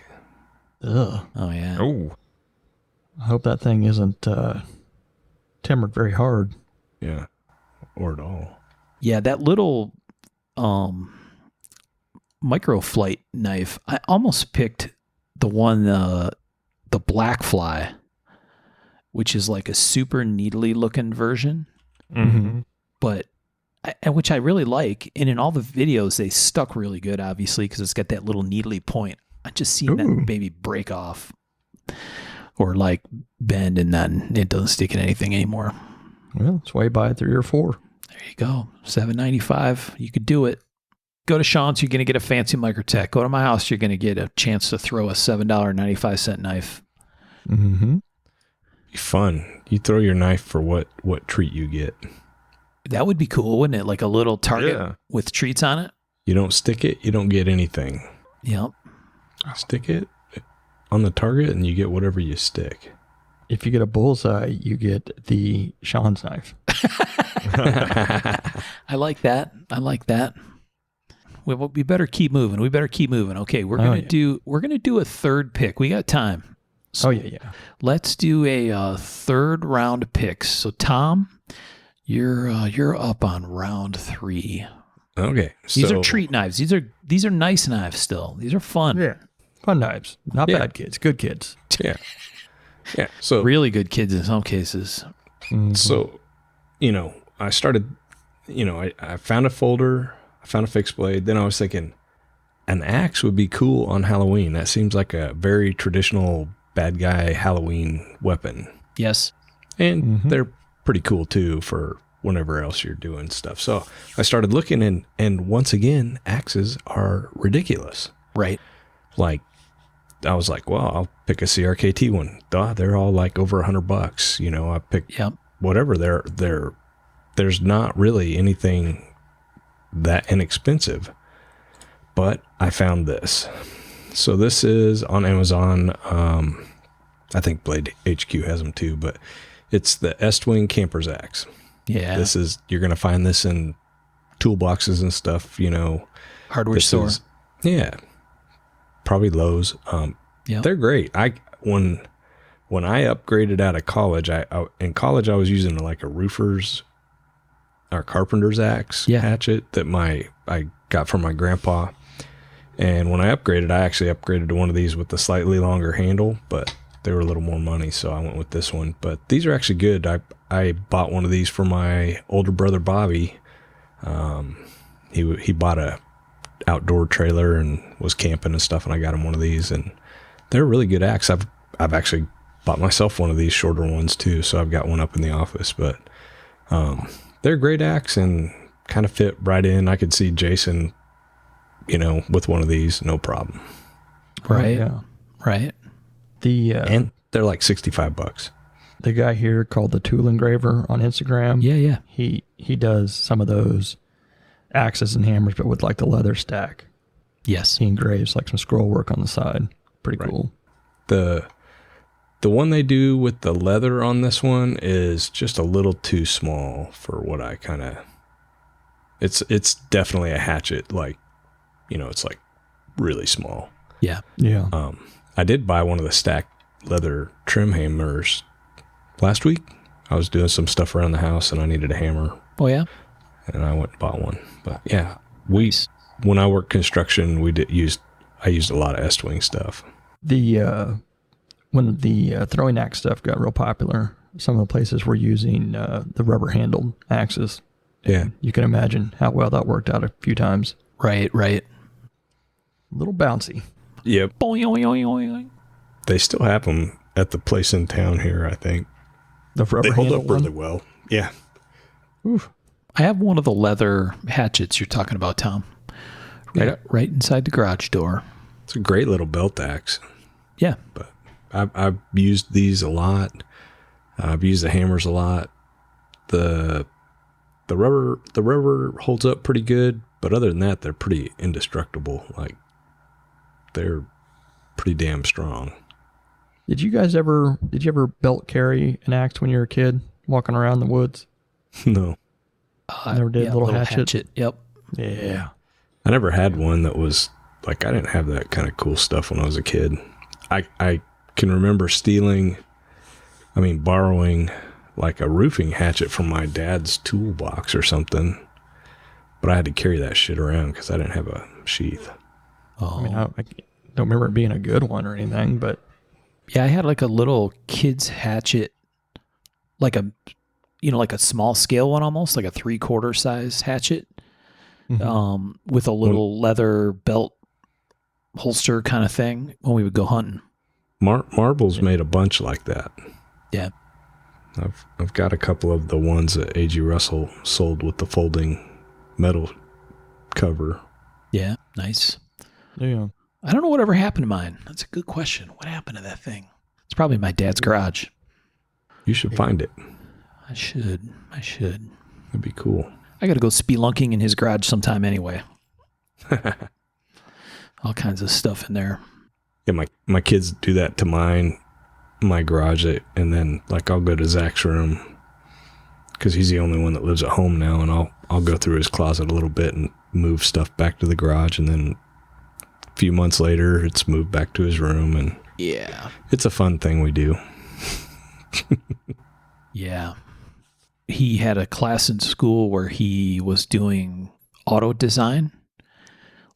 Ugh. Oh, yeah. Oh, I hope that thing isn't timbered very hard. Yeah. Or at all. Yeah, that little microflight knife, I almost picked the one, the Black Fly, which is like a super needly looking version, mm-hmm. but which I really like. And in all the videos, they stuck really good, obviously, because it's got that little needly point. I just seen that baby break off or like bend, and then it doesn't stick in anything anymore. Well, it's way by 3 or 4. There you go. $7.95. You could do it. Go to Sean's, you're going to get a fancy Microtech. Go to my house, you're going to get a chance to throw a $7.95 knife. Mm-hmm. Be fun. You throw your knife for what treat you get. That would be cool, wouldn't it? Like a little target with treats on it. You don't stick it, you don't get anything. Yep. Stick it on the target and you get whatever you stick. If you get a bullseye, you get the Sean's knife. I like that. I like that. We better keep moving. Okay, we're gonna do a third pick. We got time. So yeah. let's do a third round picks. So Tom, you're up on round 3. Okay. These are treat knives. These are nice knives still. These are fun. Yeah. Fun knives. Not bad kids. Good kids. Yeah. Yeah. So Really good kids in some cases. So, I started, I found a folder, I found a fixed blade. Then I was thinking an axe would be cool on Halloween. That seems like a very traditional bad guy Halloween weapon. Yes. And they're pretty cool too for whenever else you're doing stuff. So I started looking and once again, axes are ridiculous. Right. Like, I was like, well, I'll pick a CRKT one. Duh, they're all like over $100. I picked whatever. There's not really anything that inexpensive. But I found this. So this is on Amazon. I think Blade HQ has them too, but it's the Estwing Camper's Axe. Yeah. You're going to find this in toolboxes and stuff, Hardware store. Probably Lowe's. They're great. When I upgraded out of college, in college I was using like a roofer's or carpenter's axe hatchet that I got from my grandpa. And when I upgraded, I actually upgraded to one of these with the slightly longer handle, but they were a little more money, so I went with this one. But these are actually good. I bought one of these for my older brother Bobby. He bought a outdoor trailer and was camping and stuff, and I got him one of these, and they're a really good axe. I've actually bought myself one of these shorter ones too, so I've got one up in the office. But they're a great axe and kind of fit right in. I could see Jason, with one of these, no problem. Right. Yeah. Right. And they're like $65. The guy here called the Tool Engraver on Instagram. Yeah. He does some of those axes and hammers, but with like the leather stack. Yes. He engraves like some scroll work on the side. Pretty cool. The one they do with the leather on this one is just a little too small for what I kind of. It's definitely a hatchet. Like, it's like really small. Yeah. Yeah. I did buy one of the stacked leather trim hammers last week. I was doing some stuff around the house and I needed a hammer. Oh yeah. And I went and bought one. But yeah, when I worked construction, I used a lot of Estwing stuff. When the throwing axe stuff got real popular, some of the places were using the rubber handled axes. Yeah. You can imagine how well that worked out a few times. Right. A little bouncy. Yep. Boing, oing, oing, oing. They still have them at the place in town here, I think. The rubber They hold handled up really one? well. Yeah. Oof. I have one of the leather hatchets you're talking about, Tom. Right inside the garage door. It's a great little belt axe. Yeah. But I've used these a lot. I've used the hammers a lot. The rubber holds up pretty good, but other than that, they're pretty indestructible. Like, they're pretty damn strong. Did you ever belt carry an axe when you were a kid walking around the woods? No. Never did. Yeah, little hatchet. Yep. Yeah. I never had one that was like, I didn't have that kind of cool stuff when I was a kid. I can remember borrowing like a roofing hatchet from my dad's toolbox or something, but I had to carry that shit around because I didn't have a sheath. Oh. I mean, I don't remember it being a good one or anything, but Yeah, I had like a little kid's hatchet, like a small scale one almost, like a 3/4 size hatchet, with a little leather belt holster kind of thing when we would go hunting. Marbles made a bunch like that. Yeah. I've got a couple of the ones that A.G. Russell sold with the folding metal cover. Yeah, nice. yeah. I don't know whatever happened to mine. That's a good question. What happened to that thing? It's probably my dad's garage. You should find it. I should. That'd be cool. I got to go spelunking in his garage sometime anyway. All kinds of stuff in there. Yeah, my kids do that to my garage, and then like I'll go to Zach's room because he's the only one that lives at home now, and I'll go through his closet a little bit and move stuff back to the garage, and then a few months later it's moved back to his room, and Yeah. it's a fun thing we do. Yeah. He had a class in school where he was doing auto design,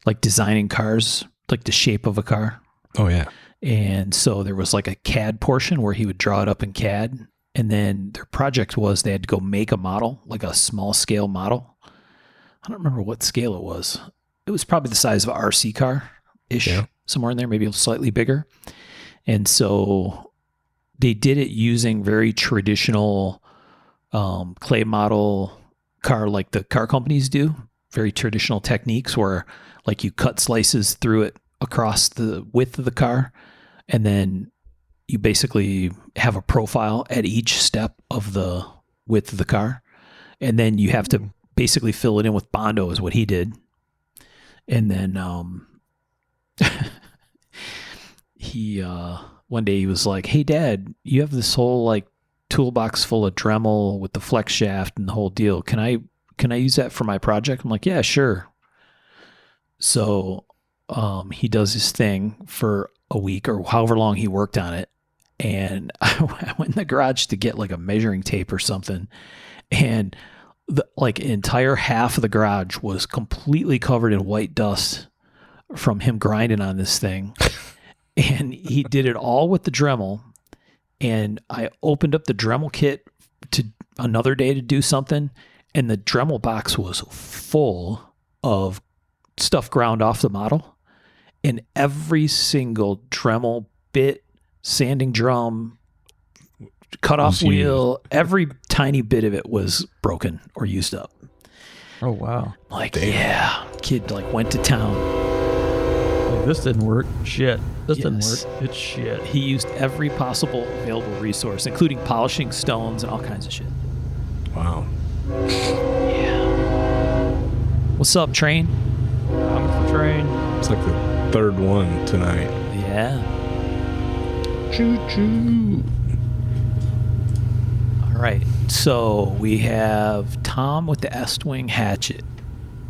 like designing cars, like the shape of a car. Oh yeah. And so there was like a CAD portion where he would draw it up in CAD. And then their project was they had to go make a model, like a small scale model. I don't remember what scale it was. It was probably the size of an RC car-ish, somewhere in there, maybe slightly bigger. And so they did it using very traditional clay model car, like the car companies do, very traditional techniques where like you cut slices through it across the width of the car, and then you basically have a profile at each step of the width of the car. And then you have to basically fill it in with Bondo is what he did. And then he one day he was like, "Hey Dad, you have this whole like toolbox full of Dremel with the flex shaft and the whole deal. Can I use that for my project?" I'm like, "Yeah, sure." So he does his thing for a week or however long he worked on it. And I went in the garage to get like a measuring tape or something. And the like entire half of the garage was completely covered in white dust from him grinding on this thing. And he did it all with the Dremel. and I opened up the Dremel kit to another day to do something, and the Dremel box was full of stuff ground off the model, and every single Dremel bit, sanding drum, cut off Was used. wheel, every tiny bit of it was broken or used up. Oh, wow. Like, Damn. yeah, kid like went to town. Like, this didn't work. Shit. This didn't Yes. work. It's shit. He used every possible available resource, including polishing stones and all kinds of shit. Wow. Yeah. What's up, Train? I'm the train. It's like the third one tonight. Yeah. Choo choo. All right. So we have Tom with the S-Wing hatchet.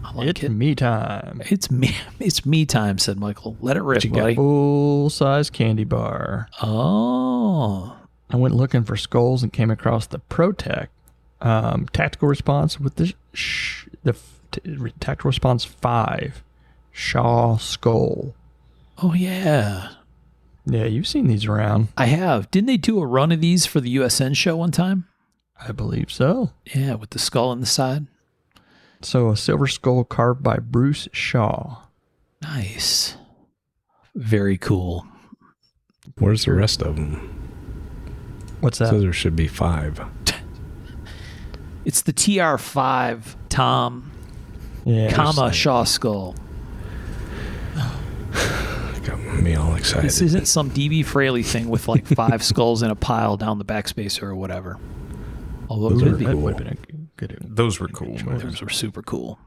I like It's it. me time. It's me. It's me time, said Michael. Let it rip, you got? buddy. Full size candy bar. Oh. I went looking for skulls and came across the ProTech tactical response with the tactical response 5 Shaw skull. Oh, yeah. Yeah, you've seen these around. I have. Didn't they do a run of these for the USN show one time? I believe so. Yeah, with the skull on the side. So a silver skull carved by Bruce Shaw. Nice. Very cool. Where's the rest of them? What's that? So there should be 5. It's the TR5 Tom, Yeah. comma Shaw skull. Got me all excited. This isn't some DB Fraley thing with like 5 skulls in a pile down the backspacer or whatever. Although it Those could are be. That cool. would have been a good. Those were cool, man. Those were super cool.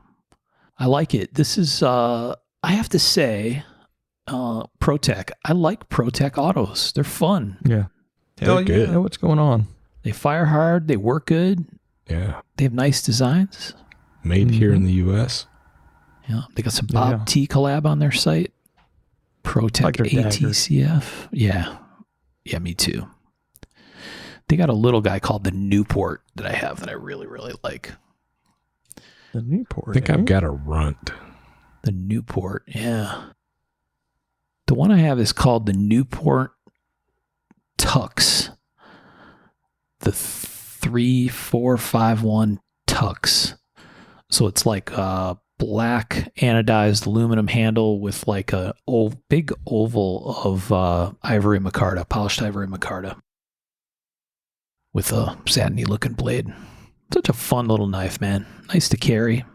I like it. This is, I have to say, ProTech. I like ProTech autos. They're fun. Yeah. Hell They're good. I know what's going on. They fire hard. They work good. Yeah. They have nice designs. Made here in the U.S. Yeah, they got some Yeah. Bob T collab on their site. ProTech Like their daggers. ATCF. Yeah. Yeah, me too. They got a little guy called the Newport that I have that I really, really like. The Newport. I think eh? I've got a runt. The Newport, yeah. The one I have is called the Newport Tux. The 3451 Tux. So it's like a black anodized aluminum handle with like a big oval of ivory micarta, polished ivory micarta, with a satiny looking blade. Such a fun little knife, man. Nice to carry.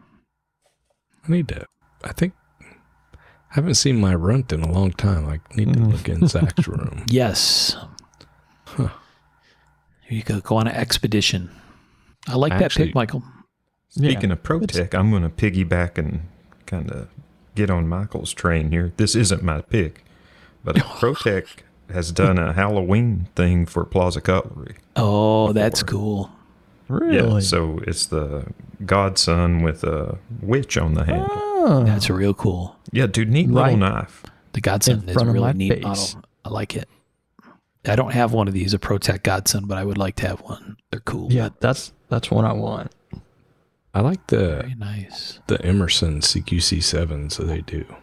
I need to. I think I haven't seen my runt in a long time. I need to look in Zach's room. Yes. Huh. Here you go on an expedition. I like that Actually- pick, Michael. Speaking Yeah. of ProTech, I'm going to piggyback and kind of get on Michael's train here. This isn't my pick, but ProTech has done a Halloween thing for Plaza Cutlery. Oh, that's cool. Really? Yeah, so it's the godson with a witch on the handle. Oh. That's real cool. Yeah, dude, neat Right. little knife. The Godson In is front a of really my neat face. model. I like it. I don't have one of these, a ProTech Godson, but I would like to have one. They're cool. Yeah, that's one I want. I like Very nice. the Emerson CQC7s that they do with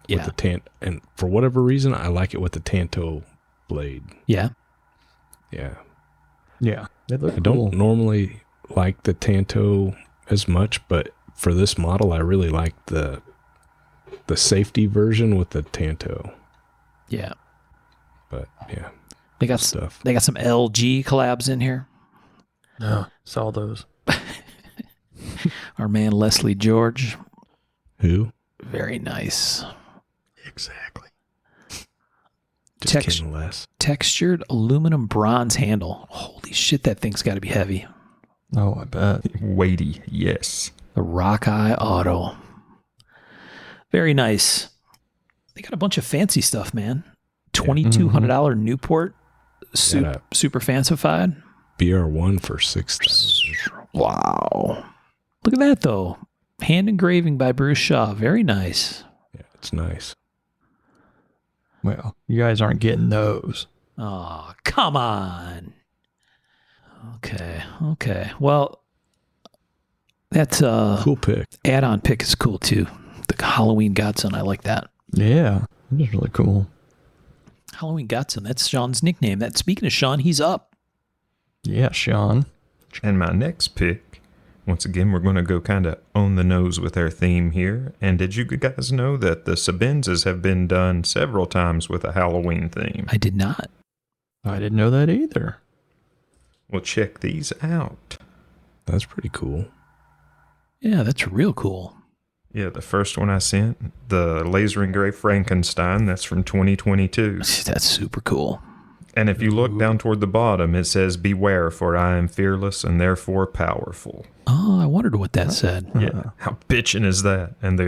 Yeah. the and for whatever reason, I like it with the Tanto blade. Yeah. Yeah. Yeah. They look I don't cool. normally like the Tanto as much, but for this model, I really like the safety version with the Tanto. Yeah. But yeah, They got stuff. they got some LG collabs in here. No, saw those. Our man Leslie George. Who? Very nice. Exactly. Just Text- kidding, Les. Textured aluminum bronze handle. Holy shit, that thing's got to be heavy. Oh, I bet. Weighty, yes. The Rockeye Auto. Very nice. They got a bunch of fancy stuff, man. $2,200 Newport, Yeah. super fancified. BR1 for $6,000. Wow. Look at that, though. Hand engraving by Bruce Shaw. Very nice. Yeah, it's nice. Well, you guys aren't getting those. Oh, come on. Okay. Well, that's Cool pick. add-on pick is cool, too. The Halloween Godson. I like that. Yeah, it is really cool. Halloween Godson. That's Sean's nickname. That speaking of Sean, he's up. Yeah, Sean. And my next pick, once again, we're going to go kind of on the nose with our theme here. And did you guys know that the Sabenzas have been done several times with a Halloween theme? I did not. I didn't know that either. Well, check these out. That's pretty cool. Yeah, that's real cool. Yeah, the first one I sent, the laser engraved Frankenstein, that's from 2022. That's super cool. And if you look down toward the bottom, it says, "Beware, for I am fearless and therefore powerful." Oh, I wondered what that said. Yeah, how bitchin' is that? And the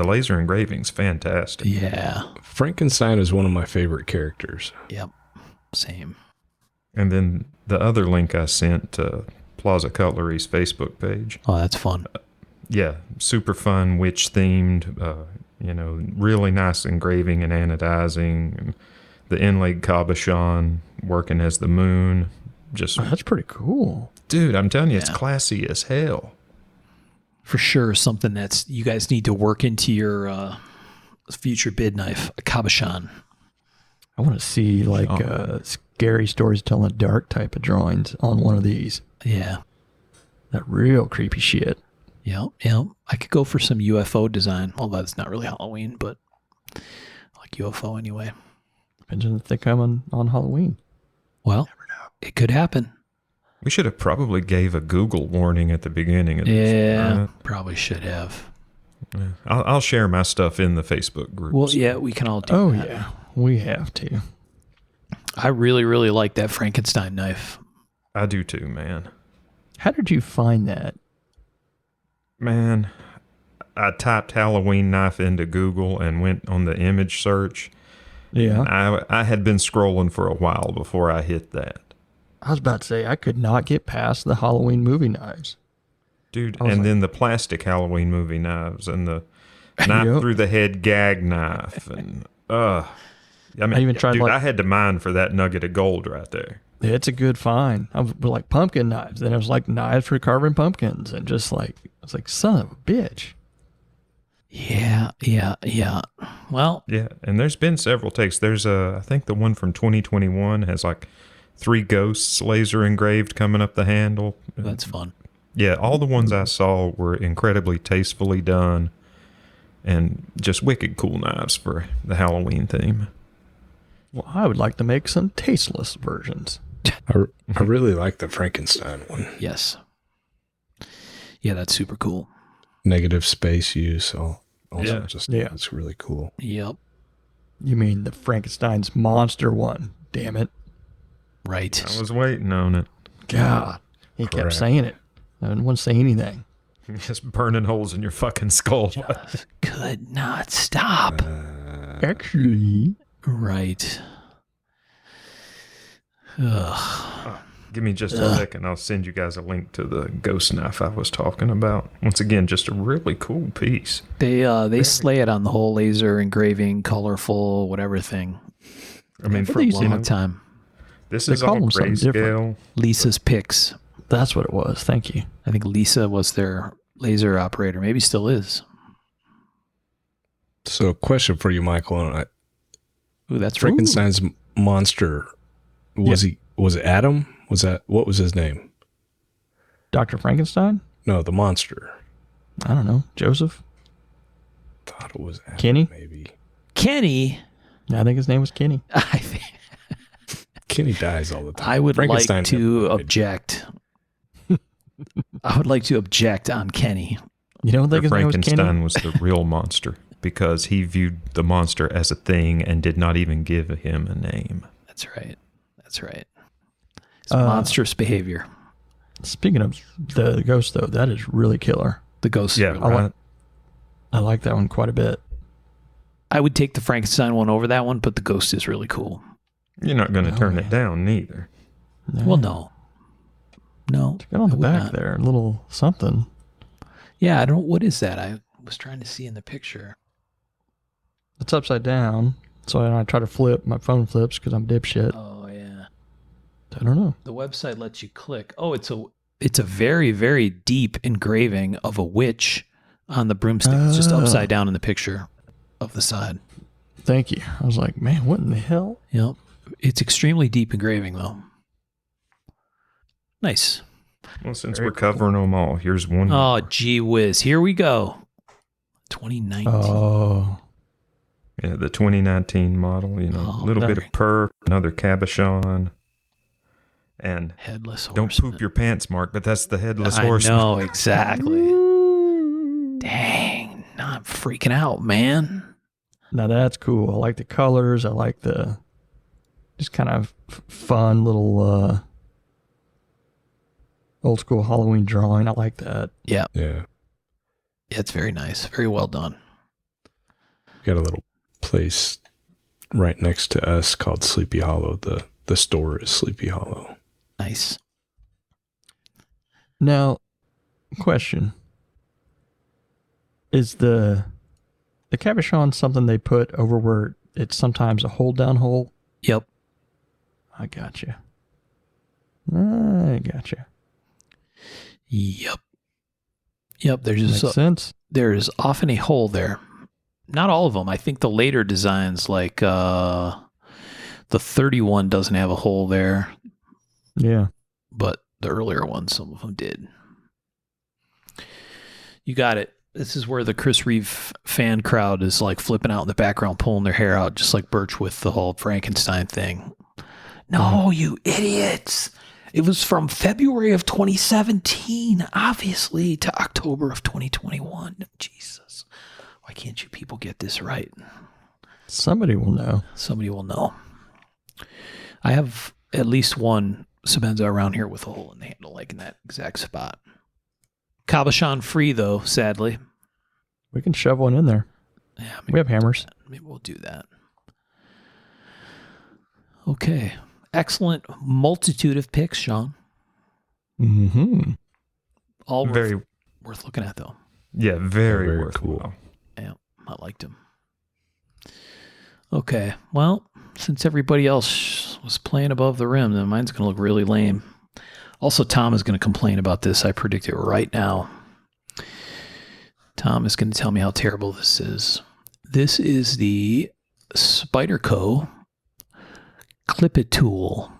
laser engraving's fantastic. Yeah. Frankenstein is one of my favorite characters. Yep. Same. And then the other link I sent to Plaza Cutlery's Facebook page. Oh, that's fun. Yeah, super fun, witch themed, really nice engraving and anodizing. And the inlaid cabochon working as the moon. Just, That's pretty cool. dude, I'm telling you, it's Yeah. classy as hell. For sure, something that's you guys need to work into your future bid knife, a cabochon. I want to see like scary stories telling the dark type of drawings on one of these. Yeah. That real creepy shit. Yep. I could go for some UFO design, although it's not really Halloween, but I like UFO anyway. Depends on if they come on Halloween. Well, it could happen. We should have probably gave a Google warning at the beginning of this. Yeah, probably should have. Yeah. I'll share my stuff in the Facebook group. Well, yeah, we can all do Oh, that. yeah. We have to. I really, really like that Frankenstein knife. I do too, man. How did you find that? Man, I typed Halloween knife into Google and went on the image search. Yeah. I had been scrolling for a while before I hit that. I was about to say, I could not get past the Halloween movie knives. Dude, I was and like- then the plastic Halloween movie knives and the knife Yep. through the head gag knife. And, I even tried, dude, like- I had to mine for that nugget of gold right there. It's a good find. I was like pumpkin knives. Then it was like knives for carving pumpkins. And just like, I was like, son of a bitch. Yeah. Well, Yeah, and there's been several takes. There's I think the one from 2021 has like 3 ghosts laser engraved coming up the handle. that's fun. Yeah, all the ones I saw were incredibly tastefully done and just wicked cool knives for the Halloween theme. Well, I would like to make some tasteless versions. I really like the Frankenstein one. Yes. Yeah, that's super cool. Negative space use. Also, Yeah. it's really cool. Yep. You mean the Frankenstein's monster one? Damn it. Right. I was waiting on it. God. He kept Correct. saying it. I didn't want to say anything. Just burning holes in your fucking skull. Could not stop. Actually, Right. Ugh. Give me just a second. I'll send you guys a link to the ghost knife I was talking about. Once again, just a really cool piece. They slay it on the whole laser engraving, colorful, whatever thing I mean, but for a they used to- long time. this They is call all them something different. grayscale. Lisa's Picks. that's what it was. Thank you. I think Lisa was their laser operator. Maybe still is. So, a question for you, Michael. Ooh, that's Frankenstein's monster was it Adam? What was his name? Dr. Frankenstein? No, the monster. I don't know. Joseph? Thought it was Adam, Kenny? maybe. Kenny. I think his name was Kenny. I think Kenny dies all the time. I would like Frankenstein to never died. object. I would like to object on Kenny. You don't think his name was Kenny? Frankenstein was the real monster because he viewed the monster as a thing and did not even give him a name. That's right. That's right. It's monstrous behavior. Speaking of the ghost, though, that is really killer. The ghost. Yeah, Is really- right. I like that one quite a bit. I would take the Frankenstein one over that one, but the ghost is really cool. You're not going to turn yeah. it down neither. Well, no. No. Get on the I would back not. there, a little something. Yeah, I don't. What is that? I was trying to see in the picture. It's upside down. So when I try to flip, my phone flips because I'm a dipshit. Oh yeah. I don't know. The website lets you click. Oh, it's a very, very deep engraving of a witch on the broomstick. It's just Oh. upside down in the picture of the side. Thank you. I was like, man, what in the hell? Yep. It's extremely deep engraving, though. Nice. Well, since Very we're covering them all, here's one. Oh, gee whiz. Here we go. 2019. Oh, Yeah, the 2019 model. You know, Oh, a little bit very- of perk, another cabochon, and Headless don't horseman. poop your pants, Mark. But that's the headless I horseman. know, exactly. Dang. Now I'm freaking out, man. now that's cool. I like the colors. I like the just kind of fun little old school Halloween drawing. I like that. Yeah. Yeah. It's very nice. Very well done. Got a little place right next to us called Sleepy Hollow. The store is Sleepy Hollow. Nice. Now, question: is the cabochon something they put over where it's sometimes a hold down hole? Yep. I gotcha. I gotcha. Yep. Yep. Makes sense. There's often a hole there. Not all of them. I think the later designs, like the 31, doesn't have a hole there, Yeah. but the earlier ones, some of them did. You got it. This is where the Chris Reeve fan crowd is like flipping out in the background, pulling their hair out, just like Birch with the whole Frankenstein thing. No, you idiots. It was from February of 2017, obviously, to October of 2021. Jesus. Why can't you people get this right? Somebody will know. Somebody will know. I have at least one Sebenza around here with a hole in the handle, like in that exact spot. Cabochon free, though, sadly. We can shove one in there. Yeah, We have hammers. Maybe we'll do that. Okay. Excellent multitude of picks, Sean. Mm-hmm. All Very, worth looking at, though. yeah, very, Very worthwhile. cool. Yeah, I liked him. Okay, well, since everybody else was playing above the rim, then mine's going to look really lame. Also, Tom is going to complain about this. I predict it right now. Tom is going to tell me how terrible this is. This is the Spyderco Clip It tool.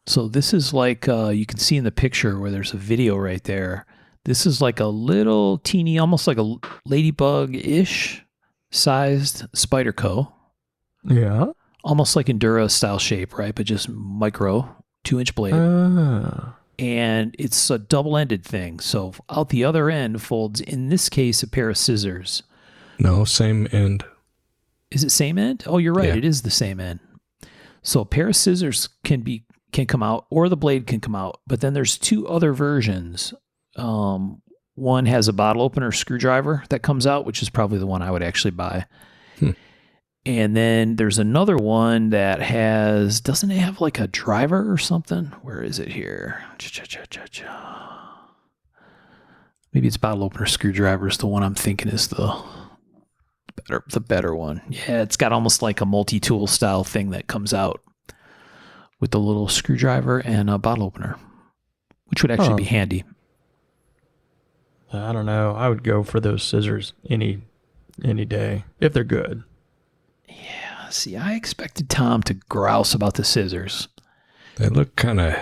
So this is like, you can see in the picture where there's a video right there. This is like a little teeny, almost like a ladybug-ish sized Spyderco. Yeah. Almost like Endura style shape, right? But just micro, 2-inch blade. And it's a double-ended thing. So out the other end folds, in this case, a pair of scissors. No, same end. Is it same end? Oh, you're right. Yeah. It is the same end. So a pair of scissors can come out, or the blade can come out. But then there's two other versions. One has a bottle opener screwdriver that comes out, which is probably the one I would actually buy. And then there's another one that doesn't it have like a driver or something? Where is it here? Maybe it's bottle opener screwdriver is the one I'm thinking is the better one. Yeah, it's got almost like a multi-tool style thing that comes out with the little screwdriver and a bottle opener, which would actually be handy. I don't know. I would go for those scissors any day if they're good. Yeah, see, I expected Tom to grouse about the scissors. They look kind of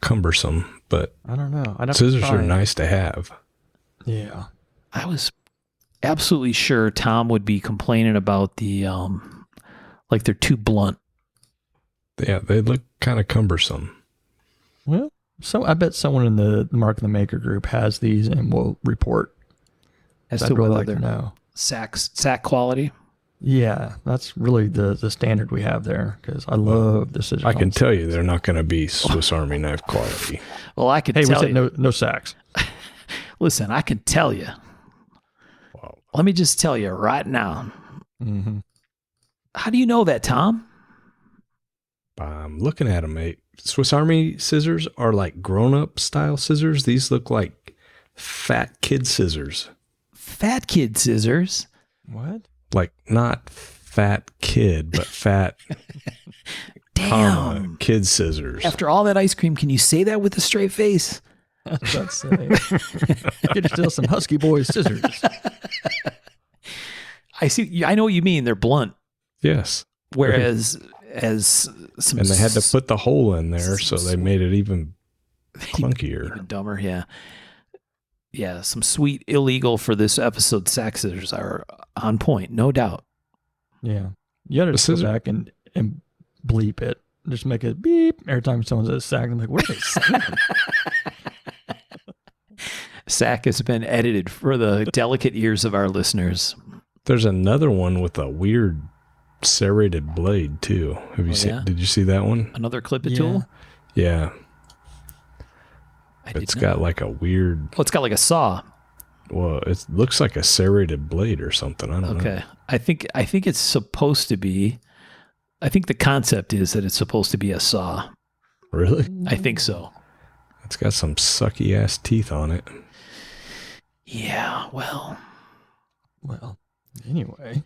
cumbersome, but I don't know. I'd have to scissors try are it. nice to have. Yeah. I was absolutely sure Tom would be complaining about the like they're too blunt. Yeah, they look kind of cumbersome. Well, so I bet someone in the Mark of the Maker group has these and will report. As I'd to really whether like to they're know. sack quality. Yeah, that's really the standard we have there because I love the scissors. I can tell you they're not going to be Swiss Army knife quality. Well, I can Hey, we tell said you. no sacks. Listen, I can tell you. Wow. Let me just tell you right now. Mm-hmm. How do you know that, Tom? I'm looking at them. Swiss Army scissors are like grown-up style scissors. These look like fat kid scissors. Fat kid scissors. What? Like not fat kid, but fat Damn. kid scissors. After all that ice cream, can you say that with a straight face? I was about to say. Get yourself some Husky Boys scissors. I see. I know what you mean. They're blunt. Yes. Whereas as some And they had to put the hole in there, so they made it even clunkier. even dumber. Yeah. Yeah. Some sweet illegal for this episode sack scissors are on point, no doubt. Yeah. You gotta The just go scissor- back and bleep it. Just make it beep every time someone says sack. I'm like, what are they saying? Sack has been edited for the delicate ears of our listeners. There's another one with a weird serrated blade too. Have you seen? yeah? Did you see that one? Another clip-it Yeah. tool. Yeah, I did it's not- got like a weird. Oh, it's got like a saw. Well, it looks like a serrated blade or something. I don't know. Okay. I think it's supposed to be. I think the concept is that it's supposed to be a saw. Really? I think so. It's got some sucky ass teeth on it. Yeah. Well, Well, anyway.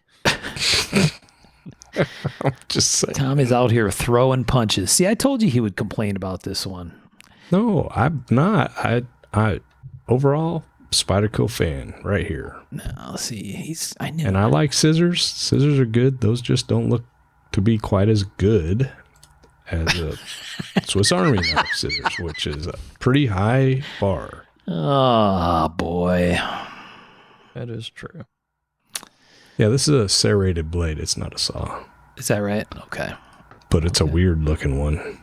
Just saying. Tom is out here throwing punches. See, I told you he would complain about this one. No, I'm not. I overall Spyderco fan right here. No, see, I knew. And I like scissors. Scissors are good. Those just don't look to be quite as good as a Swiss Army knife scissors, which is a pretty high bar. Oh boy. That is true. Yeah, this is a serrated blade. It's not a saw, Is that right? Okay. but it's a weird looking one.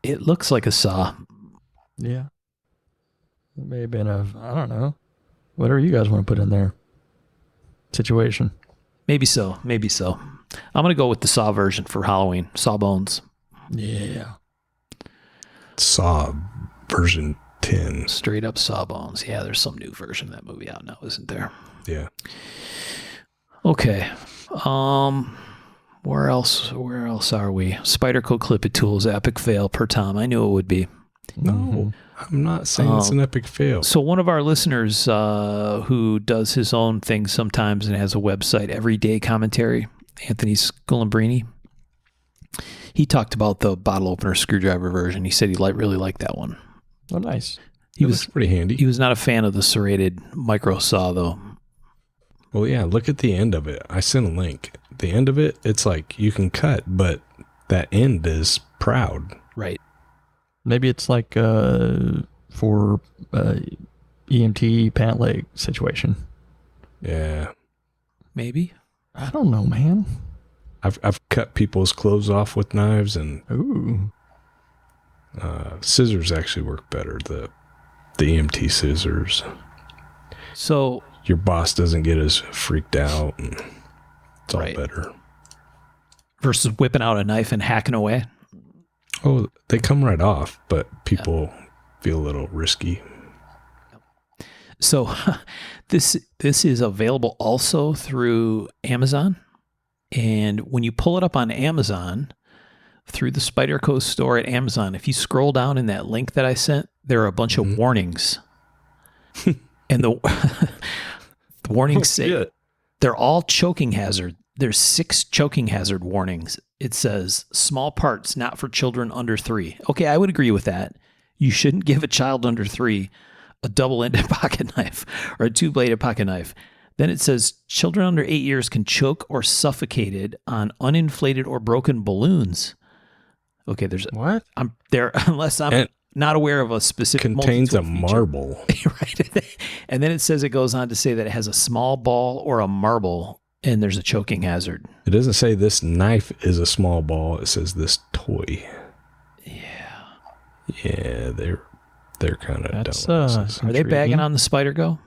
It looks like a saw. Yeah. It may have been I don't know. Whatever you guys want to put in there. Situation. Maybe so. Maybe so. I'm going to go with the saw version for Halloween. Sawbones. Yeah. Saw version 10. Straight up Sawbones. Yeah, there's some new version of that movie out now, isn't there? Yeah. Okay. Where else are we? Spyderco Clip-It Tools, epic fail per Tom. I knew it would be. No, I'm not saying it's an epic fail. So one of our listeners who does his own thing sometimes and has a website, Everyday Commentary, Anthony Scolambrini, he talked about the bottle opener screwdriver version. He said he really liked that one. Oh, nice. He It was looks pretty handy. he was not a fan of the serrated micro saw though. Well, yeah, look at the end of it. I sent a link. The end of it, it's like you can cut, but that end is proud. Right. Maybe it's like for EMT pant leg situation. Yeah. Maybe. I don't know, man. I've cut people's clothes off with knives, and Ooh. scissors actually work better. The EMT scissors. So Your boss doesn't get as freaked out, and it's all Right. better. versus whipping out a knife and hacking away. Oh, they come right off, but people feel a little risky. So this is available also through Amazon. And when you pull it up on Amazon through the Spyderco store at Amazon, if you scroll down in that link that I sent, there are a bunch of warnings. And the warnings say they're all choking hazard. There's 6 choking hazard warnings. It says small parts not for children under 3. Okay, I would agree with that. You shouldn't give a child under 3 a double-ended pocket knife or a 2-bladed pocket knife. Then it says children under 8 years can choke or suffocated on uninflated or broken balloons. Okay, there's What? I'm there unless I'm And not aware of a specific Contains a multi-tool feature. marble. Right. And then it says it goes on to say that it has a small ball or a marble and there's a choking hazard. It doesn't say this knife is a small ball. It says this toy. Yeah. Yeah, they're kind of That's, dumbasses. Are they bagging Intriguing. on the Spyderco?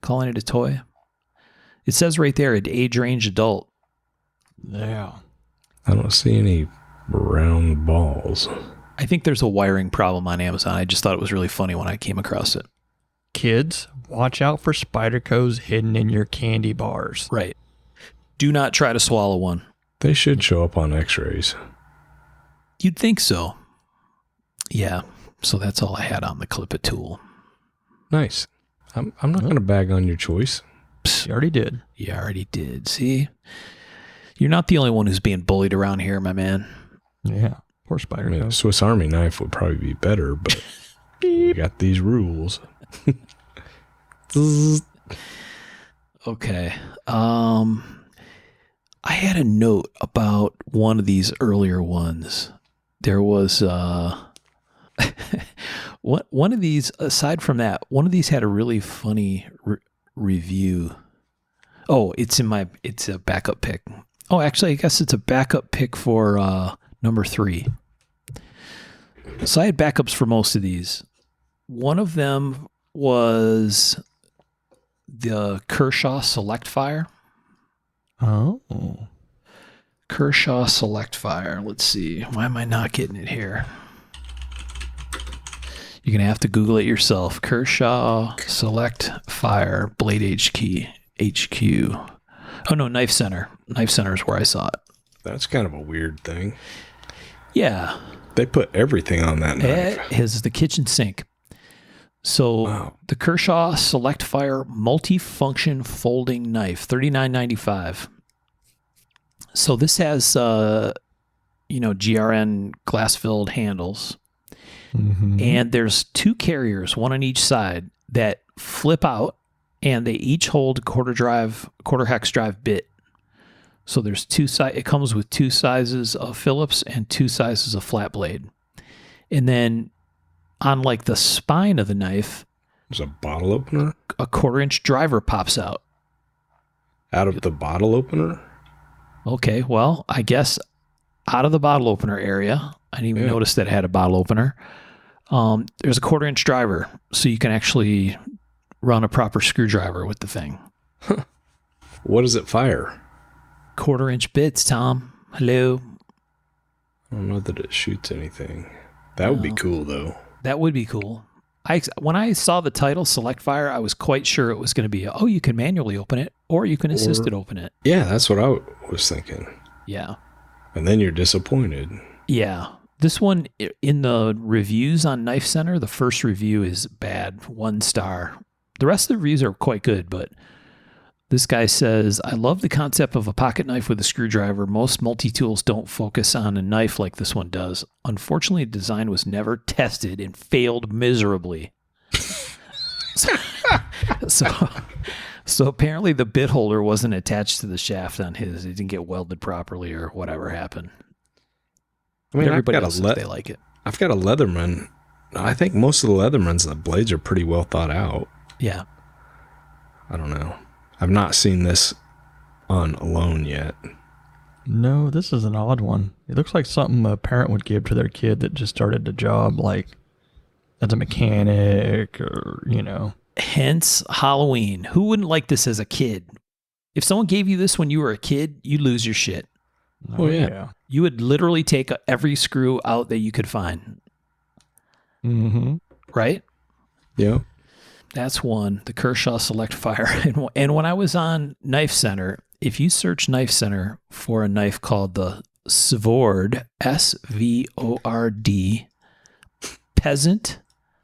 Calling it a toy? It says right there, an age range adult. Yeah. I don't see any round balls. I think there's a wiring problem on Amazon. I just thought it was really funny when I came across it. Kids, watch out for Spydercos hidden in your candy bars. Right. Do not try to swallow one. They should show up on x-rays. You'd think so. Yeah. So that's all I had on the Clip-It tool. Nice. I'm not going to bag on your choice. You already did. You already did. See? You're not the only one who's being bullied around here, my man. Yeah. Poor I mean, a Spyderco. Swiss Army knife would probably be better, but we got these rules. Okay. I had a note about one of these earlier ones. There was one of these. Aside from that, one of these had a really funny review. Oh, it's a backup pick. Oh, actually, I guess it's a backup pick for number 3. So I had backups for most of these. One of them was the Kershaw Select Fire. Oh. Kershaw Select Fire. Let's see. Why am I not getting it here? You're going to have to Google it yourself. Kershaw Select Fire Blade HQ. Oh, no, Knife Center. Knife Center is where I saw it. That's kind of a weird thing. Yeah. They put everything on that knife. It is the kitchen sink. So Wow. the Kershaw Select Fire multifunction folding knife, $39.95. So this has, GRN glass-filled handles. Mm-hmm. And there's 2 carriers, one on each side, that flip out, and they each hold quarter hex drive bit. So there's 2 sides. It comes with 2 sizes of Phillips and 2 sizes of flat blade. And then on like the spine of the knife, There's a bottle opener a 1/4-inch driver pops out. out of the bottle opener. Okay, well, I guess out of the bottle opener area, I didn't even Yeah. notice that it had a bottle opener. There's a 1/4-inch driver, so you can actually run a proper screwdriver with the thing. What does it fire? 1/4-inch bits, Tom. Hello. I don't know that it shoots anything. That would be cool though. That would be cool. When I saw the title Select Fire, I was quite sure it was going to be, you can manually open it, or you can assist it open it. Yeah, that's what I was thinking. Yeah. And then you're disappointed. Yeah. This one, in the reviews on Knife Center, the first review is bad, 1 star. The rest of the reviews are quite good, but this guy says, I love the concept of a pocket knife with a screwdriver. Most multi-tools don't focus on a knife like this one does. Unfortunately, the design was never tested and failed miserably. So apparently the bit holder wasn't attached to the shaft on his. It didn't get welded properly or whatever happened. I mean, Everybody I've else got says they like it. I've got a Leatherman. I think most of the Leathermans, the blades are pretty well thought out. Yeah. I don't know. I've not seen this on Alone yet. No, this is an odd one. It looks like something a parent would give to their kid that just started the job, like as a mechanic or, Hence Halloween. Who wouldn't like this as a kid? If someone gave you this when you were a kid, you'd lose your shit. Oh, yeah. You would literally take every screw out that you could find, Mm-hmm. right? Yeah. That's one, the Kershaw Select Fire. And when I was on Knife Center, if you search Knife Center for a knife called the Svord, Svord, Peasant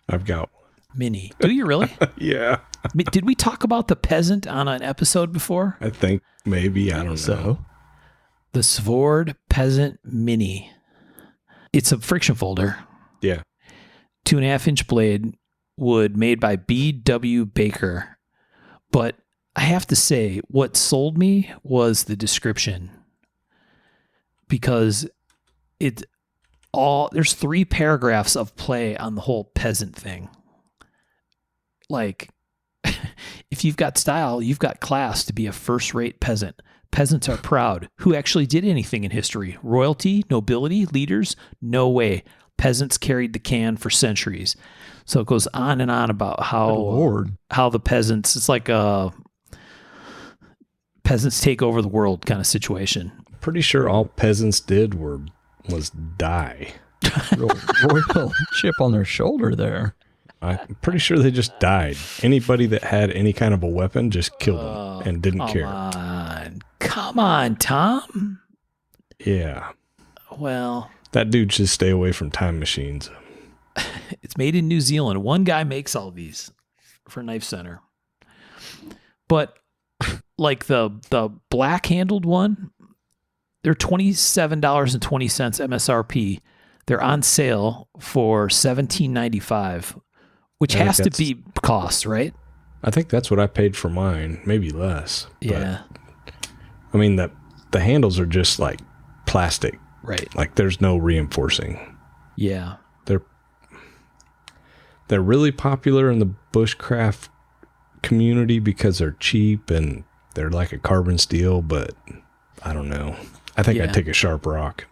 I've got one. Mini. Do you really? Yeah. Did we talk about the Peasant on an episode before? I think maybe. I don't know. So, The Svord Peasant Mini. It's a friction folder. Yeah. 2.5-inch blade, wood, made by B.W. Baker. But I have to say, what sold me was the description, because there's 3 paragraphs of play on the whole peasant thing. Like, if you've got style, you've got class to be a first-rate peasant. Peasants are proud. Who actually did anything in history? Royalty, nobility, leaders? No way. Peasants carried the can for centuries. So it goes on and on about good Lord. how the peasants, it's like a peasants take over the world kind of situation. Pretty sure all peasants did was die. Royal chip on their shoulder there. I'm pretty sure they just died. Anybody that had any kind of a weapon just killed them and didn't care. Come on, Tom. Yeah. Well, That dude should stay away from time machines. it's made in New Zealand. One guy makes all these for Knife Center. But like the black handled one, they're $27.20 MSRP. They're on sale for $17.95, which I think has to that's- be cost, right? I think that's what I paid for mine, maybe less. Yeah. But, I mean, the handles are just like plastic. Right. Like there's no reinforcing. Yeah. They're really popular in the bushcraft community because they're cheap and they're like a carbon steel, but I don't know. I think I'd take a sharp rock.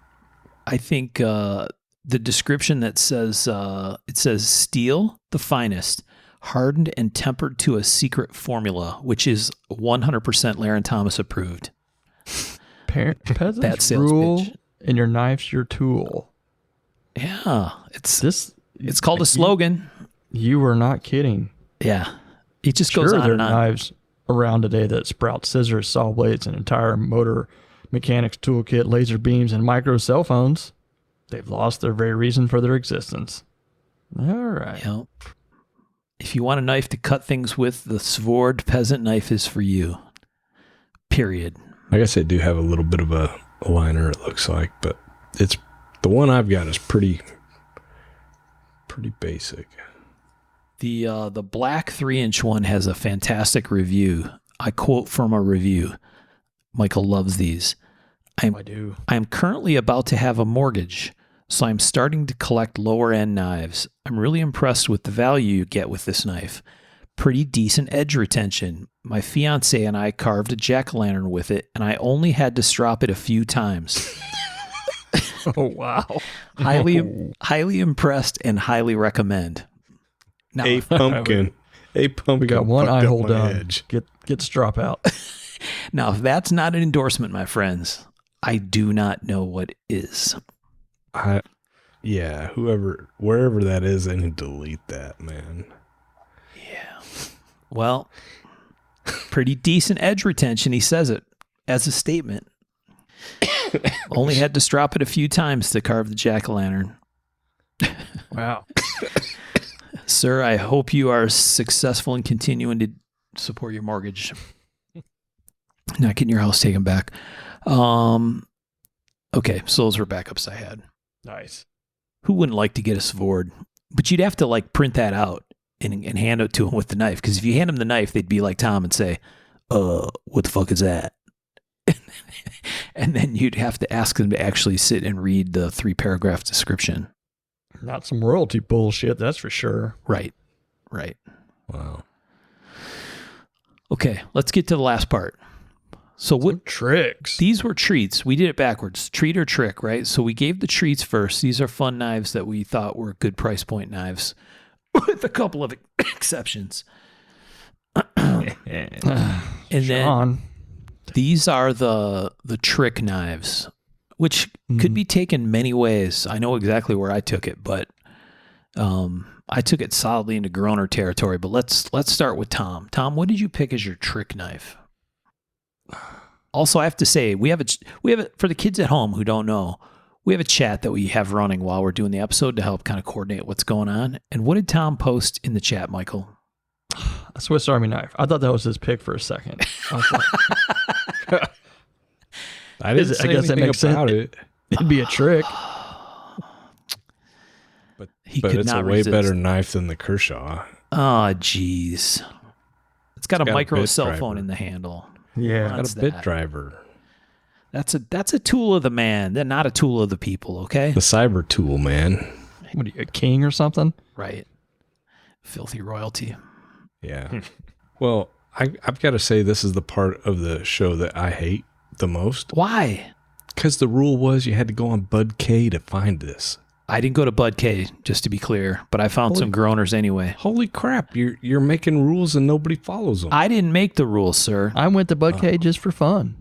I think the description that says, it says steel, the finest, hardened and tempered to a secret formula, which is 100% Laren Thomas approved. That Peasants sales rule, pitch. and your knife's your tool. Yeah. It's called a you- slogan. You were not kidding. Yeah. It just Sure, goes on there are and on. knives around today that sprout scissors, saw blades, an entire motor mechanics toolkit, laser beams, and micro cell phones. They've lost their very reason for their existence. All right. You know, if you want a knife to cut things with, the Svord peasant knife is for you. Period. I guess they do have a little bit of a liner, it looks like, but it's the one I've got is pretty basic. The black 3-inch one has a fantastic review. I quote from a review. Michael loves these. I do. I am currently about to have a mortgage, so I'm starting to collect lower end knives. I'm really impressed with the value you get with this knife. Pretty decent edge retention. My fiance and I carved a jack-o'-lantern with it, and I only had to strop it a few times. Oh, wow. Highly impressed and highly recommend. Now, A pumpkin. We got one fucked eye up hole my done. edge. Get the strop out. now, if that's not an endorsement, my friends, I do not know what is. Yeah, wherever that is, they need to delete that, man. Yeah. Well, pretty decent edge retention. He says it as a statement. Only had to strop it a few times to carve the jack-o'-lantern. Wow. Sir, I hope you are successful in continuing to support your mortgage. Not getting your house taken back. Okay, so those were backups I had. Nice. Who wouldn't like to get a Svord? But you'd have to like print that out and hand it to him with the knife. Because if you hand him the knife, they'd be like Tom and say, what the fuck is that? And then you'd have to ask them to actually sit and read the 3-paragraph description. Not some royalty bullshit, that's for sure. Right. Wow. Okay, let's get to the last part. So what Tricks. these were treats. We did it backwards. Treat or trick, right? So we gave the treats first. These are fun knives that we thought were good price point knives with a couple of exceptions. And then Sean. these are the trick knives, which could be taken many ways. I know exactly where I took it, but I took it solidly into groaner territory. But let's start with Tom. Tom, what did you pick as your trick knife? Also, I have to say, we have a for the kids at home who don't know, we have a chat that we have running while we're doing the episode to help kind of coordinate what's going on. And what did Tom post in the chat, Michael? A Swiss Army knife. I thought that was his pick for a second. I was like, I didn't say I guess that anything makes about sense. it, it'd be a trick. but could it's not a way resist. better knife than the Kershaw. Oh, jeez. It's got a got a micro bit cell driver. phone in the handle. Yeah. Got What's a bit that? driver. That's a tool of the man. They're not a tool of the people, okay? The cyber tool, man. What are you, a king or something? Right. Filthy royalty. Yeah. Well, I've got to say this is the part of the show that I hate the most. Why? Because the rule was you had to go on Bud K to find this. I didn't go to Bud K, just to be clear, but I found some groaners anyway. Holy crap, you're making rules and nobody follows them. I didn't make the rules, sir. I went to Bud K just for fun.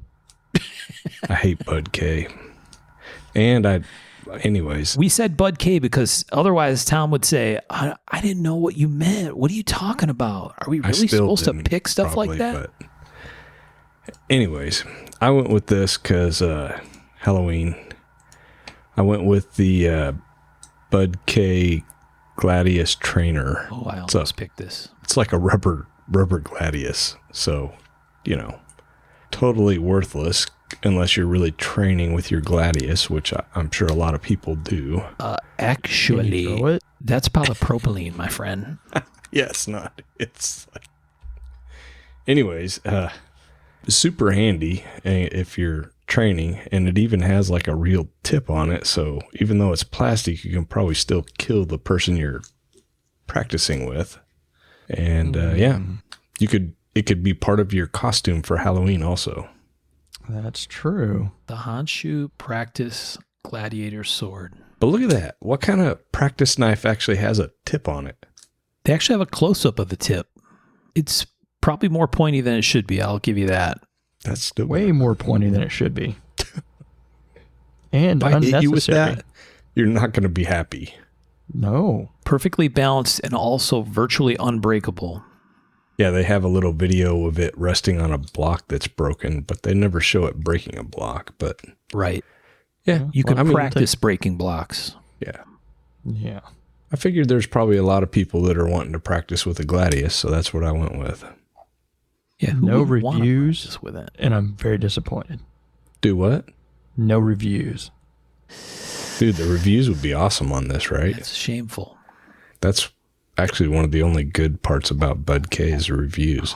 I hate Bud K. And anyways, We said Bud K because otherwise Tom would say, I didn't know what you meant. What are you talking about? Are we I really still supposed to didn't, pick stuff probably, like that? But anyways, I went with this because Halloween. I went with the Bud K Gladius Trainer. Oh, I So- almost picked this. It's like a rubber Gladius. So, totally worthless unless you're really training with your Gladius, which I'm sure a lot of people do. Can you Actually, throw it? that's polypropylene, my friend. Yes, it's like Anyways, super handy if you're training, and it even has like a real tip on it. So even though it's plastic, you can probably still kill the person you're practicing with. And it could be part of your costume for Halloween also. That's true. The Honshu Practice Gladiator Sword. But look at that. What kind of practice knife actually has a tip on it? They actually have a close-up of the tip. It's probably more pointy than it should be. I'll give you that. That's still Way more pointy than it should be. And If I hit you with unnecessary. that, you're not going to be happy. No. Perfectly balanced and also virtually unbreakable. Yeah, they have a little video of it resting on a block that's broken, but they never show it breaking a block. But Right. yeah, You can I mean, practice breaking blocks. Yeah. Yeah. I figured there's probably a lot of people that are wanting to practice with a Gladius, so that's what I went with. Yeah, who No wouldn't wanna reviews. practice with it? And I'm very disappointed. Do what? No reviews. Dude, the reviews would be awesome on this, right? It's shameful. That's actually one of the only good parts about Bud K's reviews.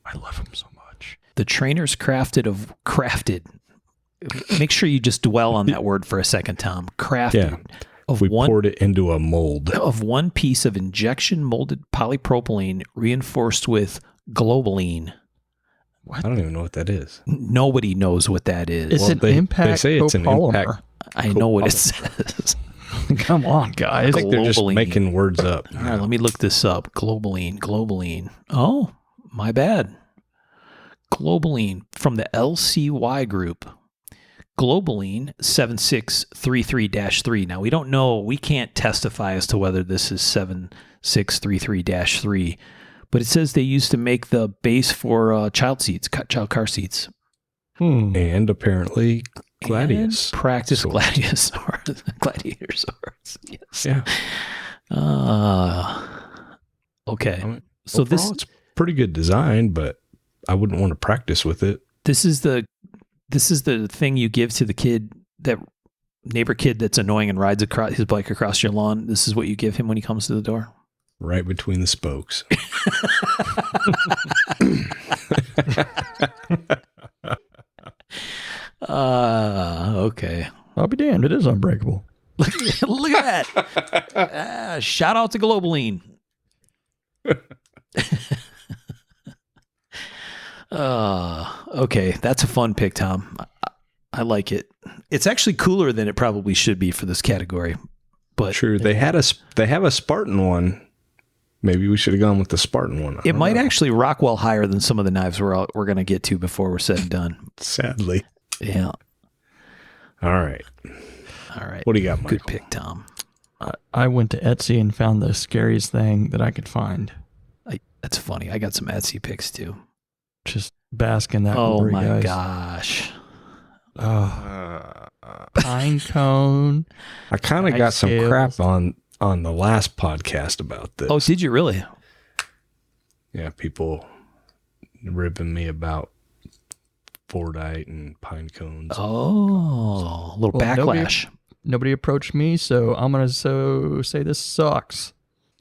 I love him so much. The trainers crafted. Make sure you just dwell on that word for a second, Tom. Crafted Yeah. of We one poured it into a mold. of one piece of injection molded polypropylene reinforced with globaline. I don't even know what that is. Nobody knows what that is. It's Well, an they impact say it's an copolymer. impact. I know what it copolymer. says. Come on, I guys. think they're just Globaline. making words up. All right, let me look this up. Globaline. Oh, my bad. Globaline from the LCY group. Globaline 7633-3. Now, we don't know, we can't testify as to whether this is 7633-3, but it says they used to make the base for child car seats. And apparently Gladius. And practice swords. gladiator swords. Yes. Yeah. Okay. I mean, So overall, it's pretty good design, but I wouldn't want to practice with it. this is the thing you give to the kid, that neighbor kid that's annoying and rides his bike across your lawn. This is what you give him when he comes to the door. Right between the spokes. Okay. I'll be damned. It is unbreakable. Look at that. Shout out to Globaline. Okay. That's a fun pick, Tom. I like it. It's actually cooler than it probably should be for this category. But True. They have a Spartan one. Maybe we should have gone with the Spartan one. it might actually rock well higher than some of the knives we're going to get to before we're said and done. Sadly. Yeah. All right. All right. What do you got, Michael? Good pick, Tom. I went to Etsy and found the scariest thing that I could find. That's funny. I got some Etsy picks too. Just bask in that Oh glory, my guys. gosh. Oh, pine cone. I kind of Nice got some scales. crap on the last podcast about this. Oh, did you really? Yeah, people ribbing me about Fordite and pine cones. Oh, a little Well, nobody- backlash. Nobody approached me, so I'm gonna say this sucks.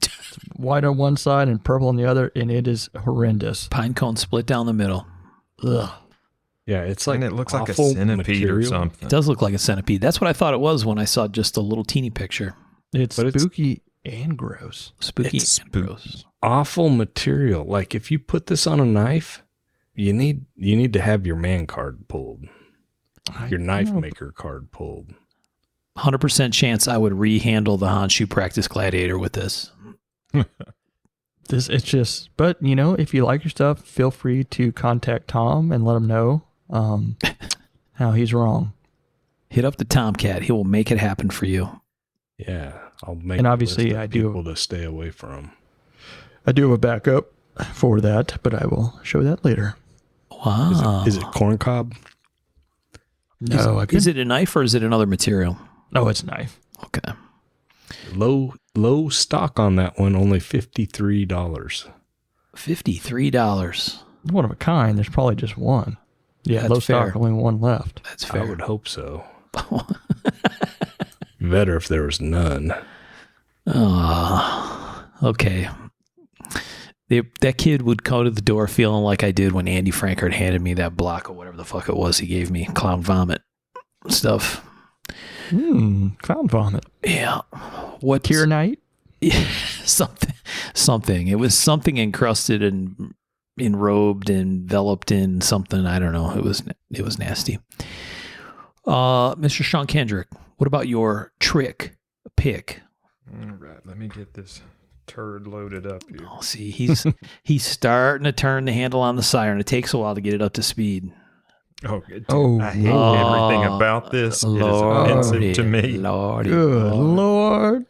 It's white on one side and purple on the other, and it is horrendous. Pine cone split down the middle. Ugh. Yeah, it's like and it looks like a awful centipede or material. something. It does look like a centipede. That's what I thought it was when I saw just a little teeny picture. It's But it's- spooky and gross. Spooky It's and spooky. gross. Awful material. Like if you put this on a knife, you need to have your man card pulled, your knife maker card pulled. 100% chance I would rehandle the Honshu Practice Gladiator with this. It's just, but if you like your stuff, feel free to contact Tom and let him know how he's wrong. Hit up the Tomcat. He will make it happen for you. Yeah, I'll make. And a obviously list of I do- people to stay away from. I do have a backup for that, but I will show that later. Wow. Is it corn cob? No, I Is it a knife or is it another material? No, it's a knife. Okay. Low stock on that one, only $53. $53. One of a kind. There's probably just one. Yeah, That's low stock, fair. only one left. That's I fair. would hope so. Better if there was none. Okay. That kid would come to the door feeling like I did when Andy Frankert handed me that block of whatever the fuck it was he gave me, clown vomit stuff. Clown vomit. Yeah. What Tier night? Yeah, something. It was something encrusted and enrobed, enveloped in something. I don't know. It was nasty. Mr. Sean Kendrick, what about your trick pick? All right, let me get this turd loaded up here. Oh, see, he's starting to turn the handle on the siren. It takes a while to get it up to speed. Oh, dude, Oh, I hate everything about this. It is offensive to me. Lordy, Good Lord.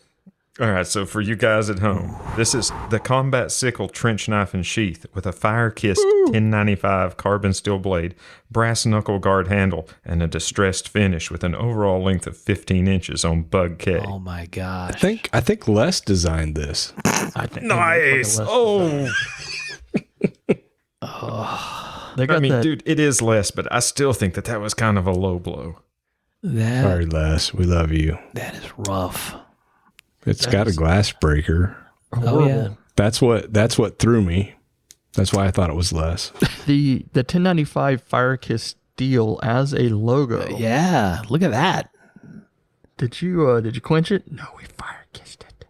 All right, so for you guys at home, this is the Combat Sickle Trench Knife and Sheath with a fire-kissed 1095 carbon steel blade, brass knuckle guard handle, and a distressed finish with an overall length of 15 inches on Bug K. Oh my gosh. I think Les designed this. I think Nice! Oh! They got I mean, that. dude, it is less, but I still think that was kind of a low blow. Sorry, Les. We love you. That is rough. It's got a glass breaker. Oh yeah. That's what threw me. That's why I thought it was Les. The 1095 Fire Kiss steel as a logo. Yeah, look at that. Did you quench it? No, we fire kissed it.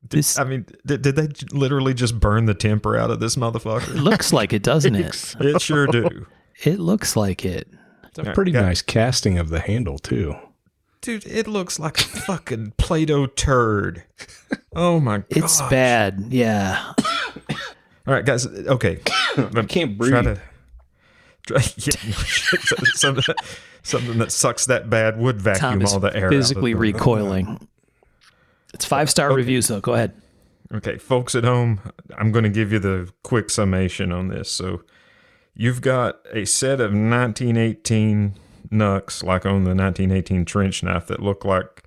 This I mean, did they literally just burn the temper out of this motherfucker? looks like it, doesn't it? It sure do. It looks like it. It's a pretty nice casting of the handle, too. Dude, it looks like a fucking Play-Doh turd. Oh my god. It's bad. Yeah. All right, guys. Okay. I can't breathe. Something that sucks that bad would vacuum Tom is all the air physically out of recoiling. It's 5-star reviews, though. Go ahead. Okay, folks at home, I'm going to give you the quick summation on this. So you've got a set of 1918 knucks, like on the 1918 trench knife, that look like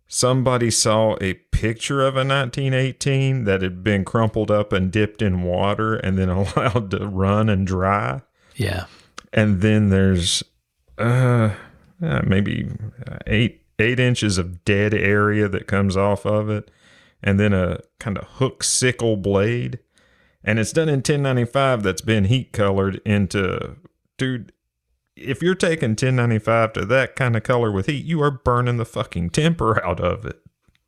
somebody saw a picture of a 1918 that had been crumpled up and dipped in water and then allowed to run and dry. Yeah. And then there's maybe 8 inches of dead area that comes off of it, and then a kind of hook sickle blade. And it's done in 1095 that's been heat colored into, dude, if you're taking 1095 to that kind of color with heat, you are burning the fucking temper out of it.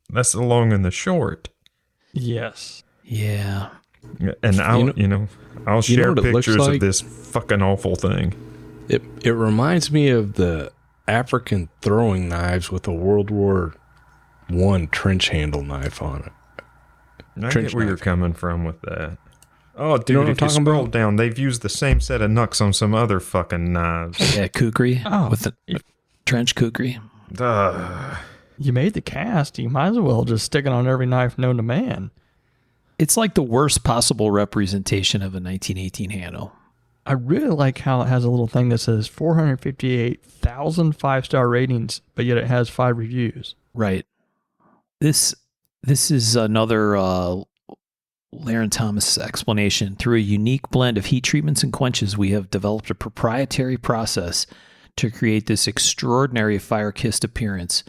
That's the long and the short. Yes. Yeah. And I'll share what it looks pictures like? of this fucking awful thing. It reminds me of the African throwing knives with a World War I trench handle knife on it. I Trench get where you're knife. coming from with that. Oh, dude, You know what I'm if you talking scroll about? down, they've used the same set of knucks on some other fucking knives. Yeah, kukri Oh. with the trench kukri. You made the cast. You might as well just stick it on every knife known to man. It's like the worst possible representation of a 1918 handle. I really like how it has a little thing that says 458,000 5-star ratings, but yet it has 5 reviews. Right. This is another Laren Thomas explanation. Through a unique blend of heat treatments and quenches, we have developed a proprietary process to create this extraordinary fire-kissed appearance.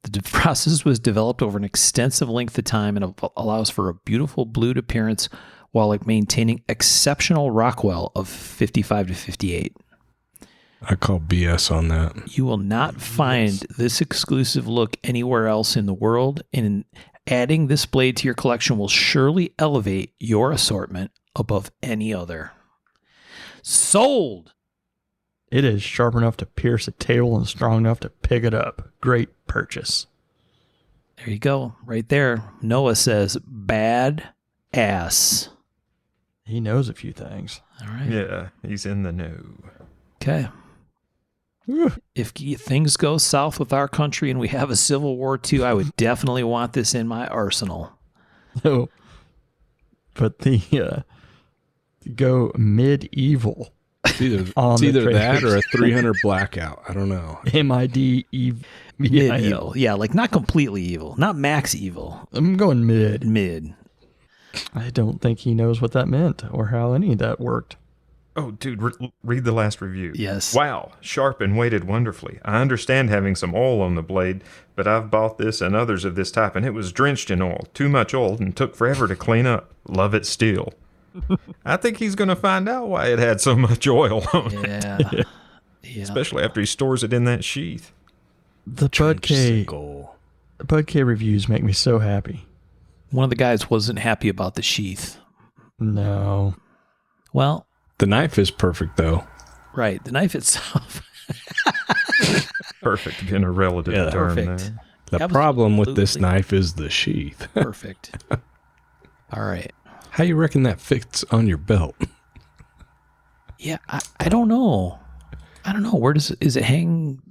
The process was developed over an extensive length of time and allows for a beautiful blued appearance while maintaining exceptional Rockwell of 55 to 58. I call BS on that. You will not find this exclusive look anywhere else in the world, and adding this blade to your collection will surely elevate your assortment above any other. Sold! It is sharp enough to pierce a table and strong enough to pick it up. Great purchase. There you go. Right there. Noah says, bad ass. He knows a few things. All right. Yeah, he's in the know. Okay. If things go south with our country and we have a civil war too, I would definitely want this in my arsenal. So, but the go medieval It's either, On it's the either that trailers. or a 300 blackout. I don't know. MIDEVIL. Mid-evil. Yeah, like not completely evil. Not max evil. I'm going mid. Mid. I don't think he knows what that meant or how any of that worked. Oh, dude, read the last review. Yes. Wow, sharp and weighted wonderfully. I understand having some oil on the blade, but I've bought this and others of this type, and it was drenched in oil. Too much oil and took forever to clean up. Love it still. I think he's going to find out why it had so much oil on it, Yeah. Yeah. especially after he stores it in that sheath. The Bud K Trenchsicle. reviews make me so happy. One of the guys wasn't happy about the sheath. No. Well, The knife is perfect though. right. The knife itself. Perfect being a relative Yeah, term perfect. there. The problem with this Absolutely. knife is the sheath. Perfect. All right. How you reckon that fits on your belt? Yeah, I don't know. I don't know. Where is it hang?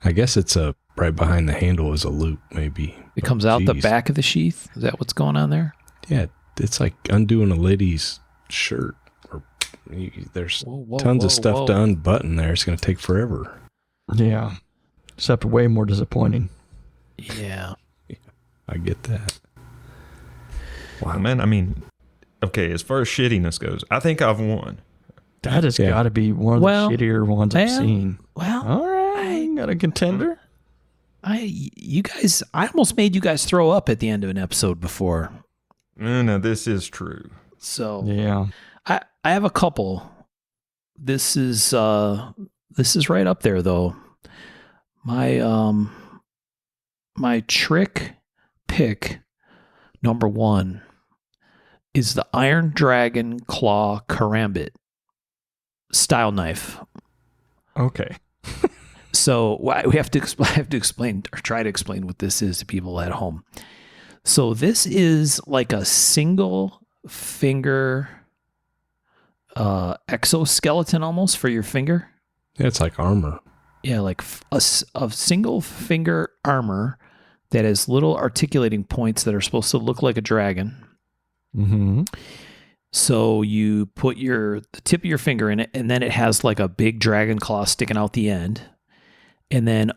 I guess it's right behind the handle is a loop, maybe. It comes out the Jeez. back of the sheath. Is that what's going on there? Yeah, it's like undoing a lady's shirt. Or there's tons of stuff to unbutton there. It's going to take forever. Yeah. Except way more disappointing. Yeah. I get that. Wow, man. I mean, okay, as far as shittiness goes, I think I've won. That has Yeah. got to be one of Well, the shittier ones I've well, seen. Well, All right. Got a contender? you guys, I almost made you guys throw up at the end of an episode before. No, this is true. So Yeah. I have a couple. This is right up there though. My trick pick number 1 is the Iron Dragon Claw Karambit style knife. Okay. So we have to explain or try to explain what this is to people at home. So this is like a single finger exoskeleton almost for your finger. Yeah, it's like armor. Yeah, like a single finger armor that has little articulating points that are supposed to look like a dragon. Mm-hmm. So you put the tip of your finger in it, and then it has like a big dragon claw sticking out the end. And then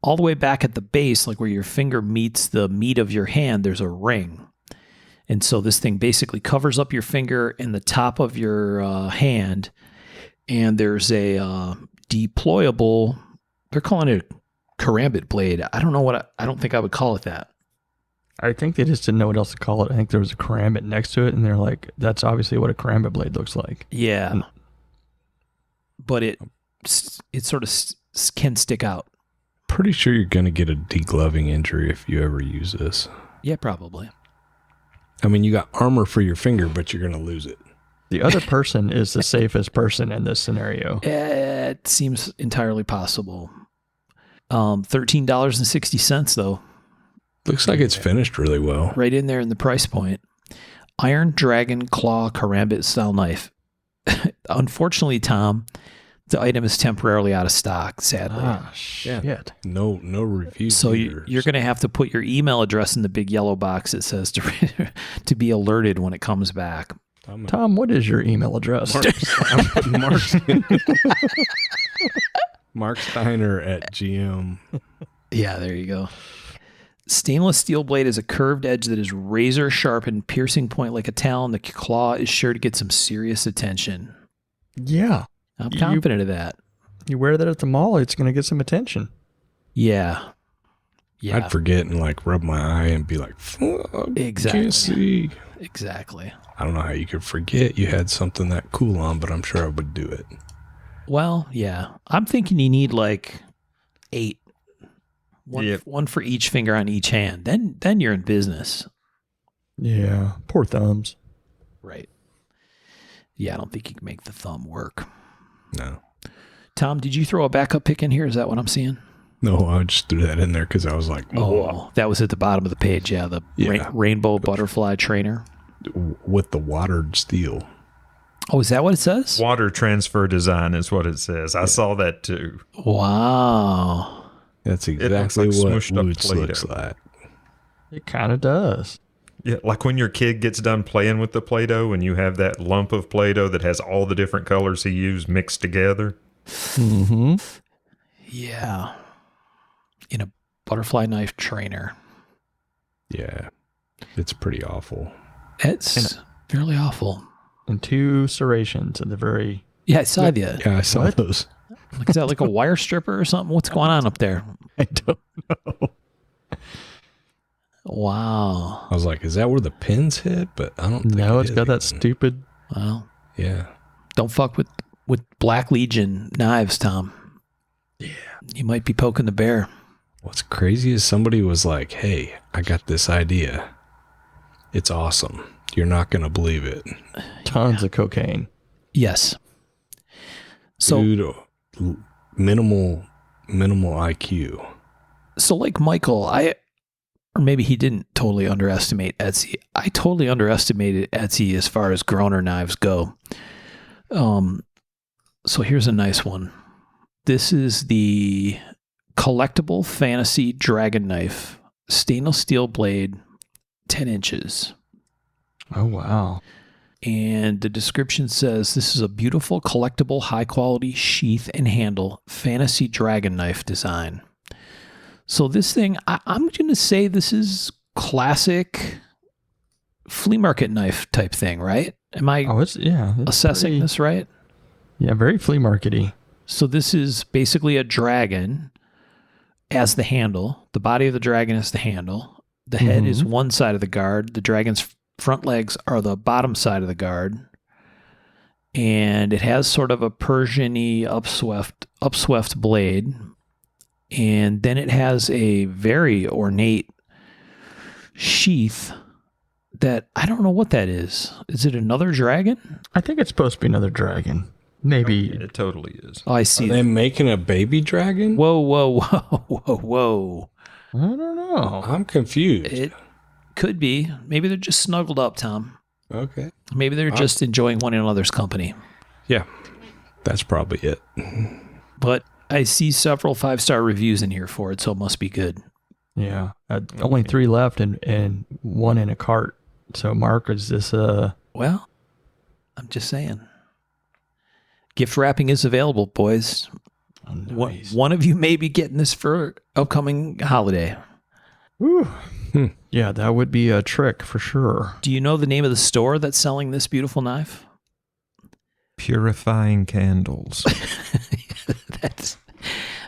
all the way back at the base, like where your finger meets the meat of your hand, there's a ring. And so this thing basically covers up your finger and the top of your hand. And there's a deployable, they're calling it a karambit blade. I don't know I don't think I would call it that. I think they just didn't know what else to call it. I think there was a karambit next to it, and they're like, that's obviously what a karambit blade looks like. Yeah. Mm. But it sort of can stick out. Pretty sure you're going to get a degloving injury if you ever use this. Yeah, probably. I mean, you got armor for your finger, but you're going to lose it. The other person is the safest person in this scenario. It seems entirely possible. $13.60 though. Looks like it's finished really well. Right in there in the price point. Iron Dragon Claw Karambit style knife. Unfortunately, Tom, the item is temporarily out of stock, sadly. Ah, shit. No reviews. So either. you're going to have to put your email address in the big yellow box that says to be alerted when it comes back. Tom, what is your email address? Mark Steiner at GM. Yeah, there you go. Stainless steel blade is a curved edge that is razor sharp and piercing point like a talon. The claw is sure to get some serious attention. Yeah. I'm confident of that. You wear that at the mall, it's going to get some attention. Yeah. Yeah. I'd forget and like rub my eye and be like, fuck, Exactly. can't see. Exactly. I don't know how you could forget you had something that cool on, but I'm sure I would do it. Well, yeah. I'm thinking you need like 8. Yep. One for each finger on each hand. Then you're in business. Yeah. Poor thumbs. Right. Yeah, I don't think you can make the thumb work. No. Tom, did you throw a backup pick in here? Is that what I'm seeing? No, I just threw that in there because I was like, Oh, that was at the bottom of the page. Yeah, the Yeah. rainbow butterfly trainer. with the watered steel. Oh, is that what it says? Water transfer design is what it says. I saw that too. Wow. That's looks exactly like what smushed up Woods Play-Doh. looks like. It kind of does. Yeah, like when your kid gets done playing with the Play-Doh and you have that lump of Play-Doh that has all the different colors he used mixed together. Mm-hmm. Yeah. In a butterfly knife trainer. Yeah. It's pretty awful. It's fairly awful. And 2 serrations at the very... Yeah, I saw that. Yeah, I saw What? those. Like, is that like a wire stripper or something? What's going on up there? I don't know. Wow. I was like, is that where the pins hit? But I don't think No, it it's is got that even. stupid Well, Yeah. don't fuck with Black Legion knives, Tom. Yeah. You might be poking the bear. What's crazy is somebody was like, hey, I got this idea. It's awesome. You're not going to believe it. Tons of cocaine. Yes. So, Dude, minimal IQ. so like Michael, or maybe he didn't totally underestimate Etsy. I totally underestimated Etsy as far as Groner knives go. So here's a nice one. This is the collectible fantasy dragon knife, stainless steel blade, 10 inches. Oh, wow. And the description says this is a beautiful, collectible, high quality sheath and handle fantasy dragon knife design. So this thing, I'm going to say this is classic flea market knife type thing, right? Am I Oh, it's assessing pretty- this right? Yeah, very flea markety. So this is basically a dragon as the handle. The body of the dragon is the handle. The head is one side of the guard. The dragon's front legs are the bottom side of the guard. And it has sort of a Persian-y upswept blade. And then it has a very ornate sheath that I don't know what that is. Is it another dragon? I think it's supposed to be another dragon. Maybe. It totally is. Oh, I Are see. they making a baby dragon? Whoa, whoa, whoa, whoa, whoa. I don't know. I'm confused. It could be. Maybe they're just snuggled up, Tom. Okay. Maybe they're just enjoying one another's company. Yeah. That's probably it. But I see several 5-star reviews in here for it, so it must be good. Yeah. Only 3 left and 1 in a cart. So, Mark, is this Well, I'm just saying. Gift wrapping is available, boys. nice. One of you may be getting this for upcoming holiday. Whew. Yeah, that would be a trick for sure. Do you know the name of the store that's selling this beautiful knife? Purifying candles.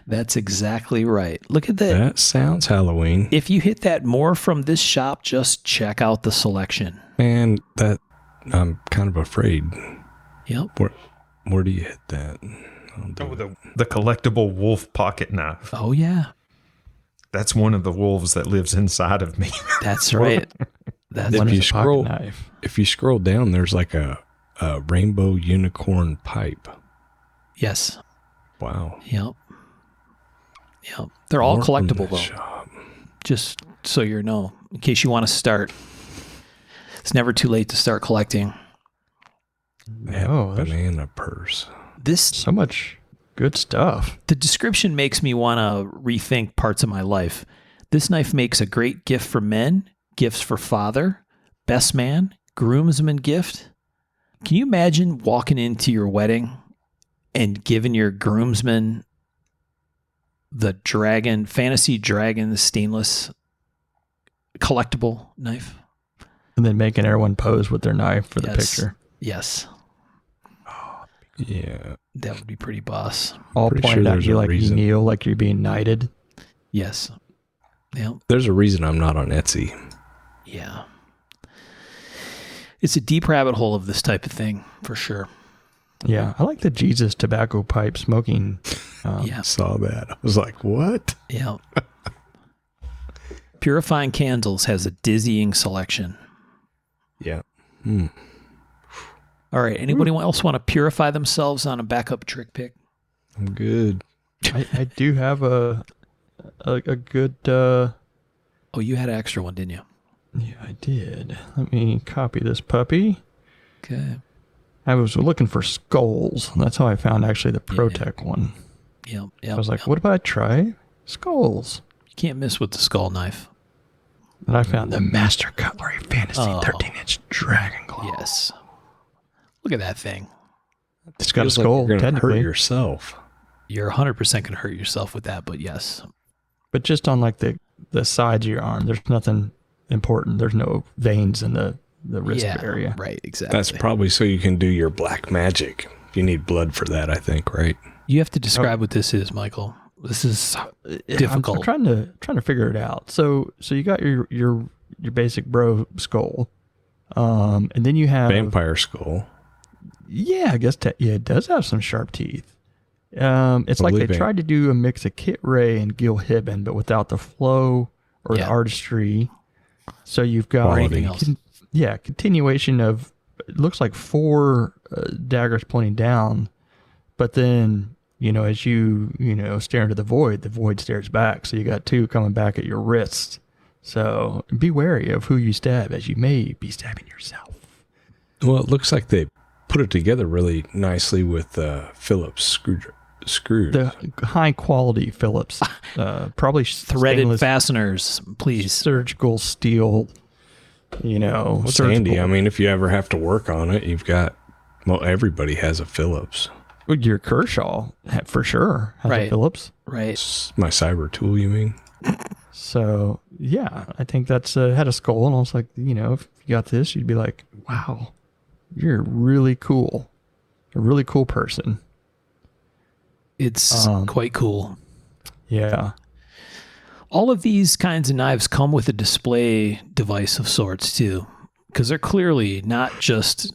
That's exactly right. Look at that. That sounds Halloween. If you hit that more from this shop, just check out the selection. Man, that I'm kind of afraid. Yep. Where do you hit that? I'll do it. The collectible wolf pocket knife. Oh, yeah. That's one of the wolves that lives inside of me. That's right. That's If One you is a pocket scroll- knife. If you scroll down, there's like a rainbow unicorn pipe. yes. Wow. Yep. They're all More from collectible, this though. shop. Just so you know, in case you want to start. It's never too late to start collecting. They have Oh, a there's banana purse. This so much good stuff. the description makes me want to rethink parts of my life. This knife makes a great gift for men, gifts for father, best man, groomsman gift. Can you imagine walking into your wedding and giving your groomsman the fantasy dragon stainless collectible knife? And then making everyone pose with their knife for the Yes. picture. Yes, Yeah. that would be pretty boss. All Pretty pointed sure out there's you a like you reason. kneel like you're being knighted. Yes. Yeah. There's a reason I'm not on Etsy. Yeah. It's a deep rabbit hole of this type of thing, for sure. Yeah, I like the Jesus tobacco pipe smoking. Yeah. I saw that. I was like, what? Yeah. Purifying Candles has a dizzying selection. Yeah. All right. Anybody else want to purify themselves on a backup trick pick? I'm good. I do have a good. Oh, you had an extra one, didn't you? Yeah, I did. Let me copy this puppy. Okay. I was looking for skulls. That's how I found actually the ProTech one. Yeah. Yeah. I was like, what about I try skulls? You can't miss with the skull knife. And I found the Master Cutlery Fantasy Oh. 13-inch Dragon Claw. Yes. Look at that thing. It's got a Feels like skull, you're gonna hurt technically. yourself. You're 100% going to hurt yourself with that, but yes. But just on like the sides of your arm, there's nothing important. There's no veins in the wrist yeah. area. Right. Exactly. That's probably so you can do your black magic. You need blood for that, I think, right? You have to describe what this is, Michael. This is difficult. I'm trying to figure it out. So you got your basic bro skull, and then you have Vampire skull. Yeah, I guess it does have some sharp teeth. It's like they Believe it. tried to do a mix of Kit Ray and Gil Hibben, but without the flow or the Yeah. artistry. So you've got Or anything else. continuation of, it looks like 4 daggers pointing down, but then, as you stare into the void stares back. So you got 2 coming back at your wrists. So be wary of who you stab, as you may be stabbing yourself. Well, it looks like they put it together really nicely with Phillips screws. The high quality Phillips, probably Threaded stainless fasteners, please. surgical steel, What's surgical. handy? I mean, if you ever have to work on it, you've got, everybody has a Phillips. Well, your Kershaw, for sure, has a Right. Phillips. Right. My cyber tool, you mean? So, yeah, I think that's had a skull. And I was like, if you got this, you'd be like, wow, you're really cool. A really cool person. It's quite cool. Yeah. All of these kinds of knives come with a display device of sorts too, because they're clearly not just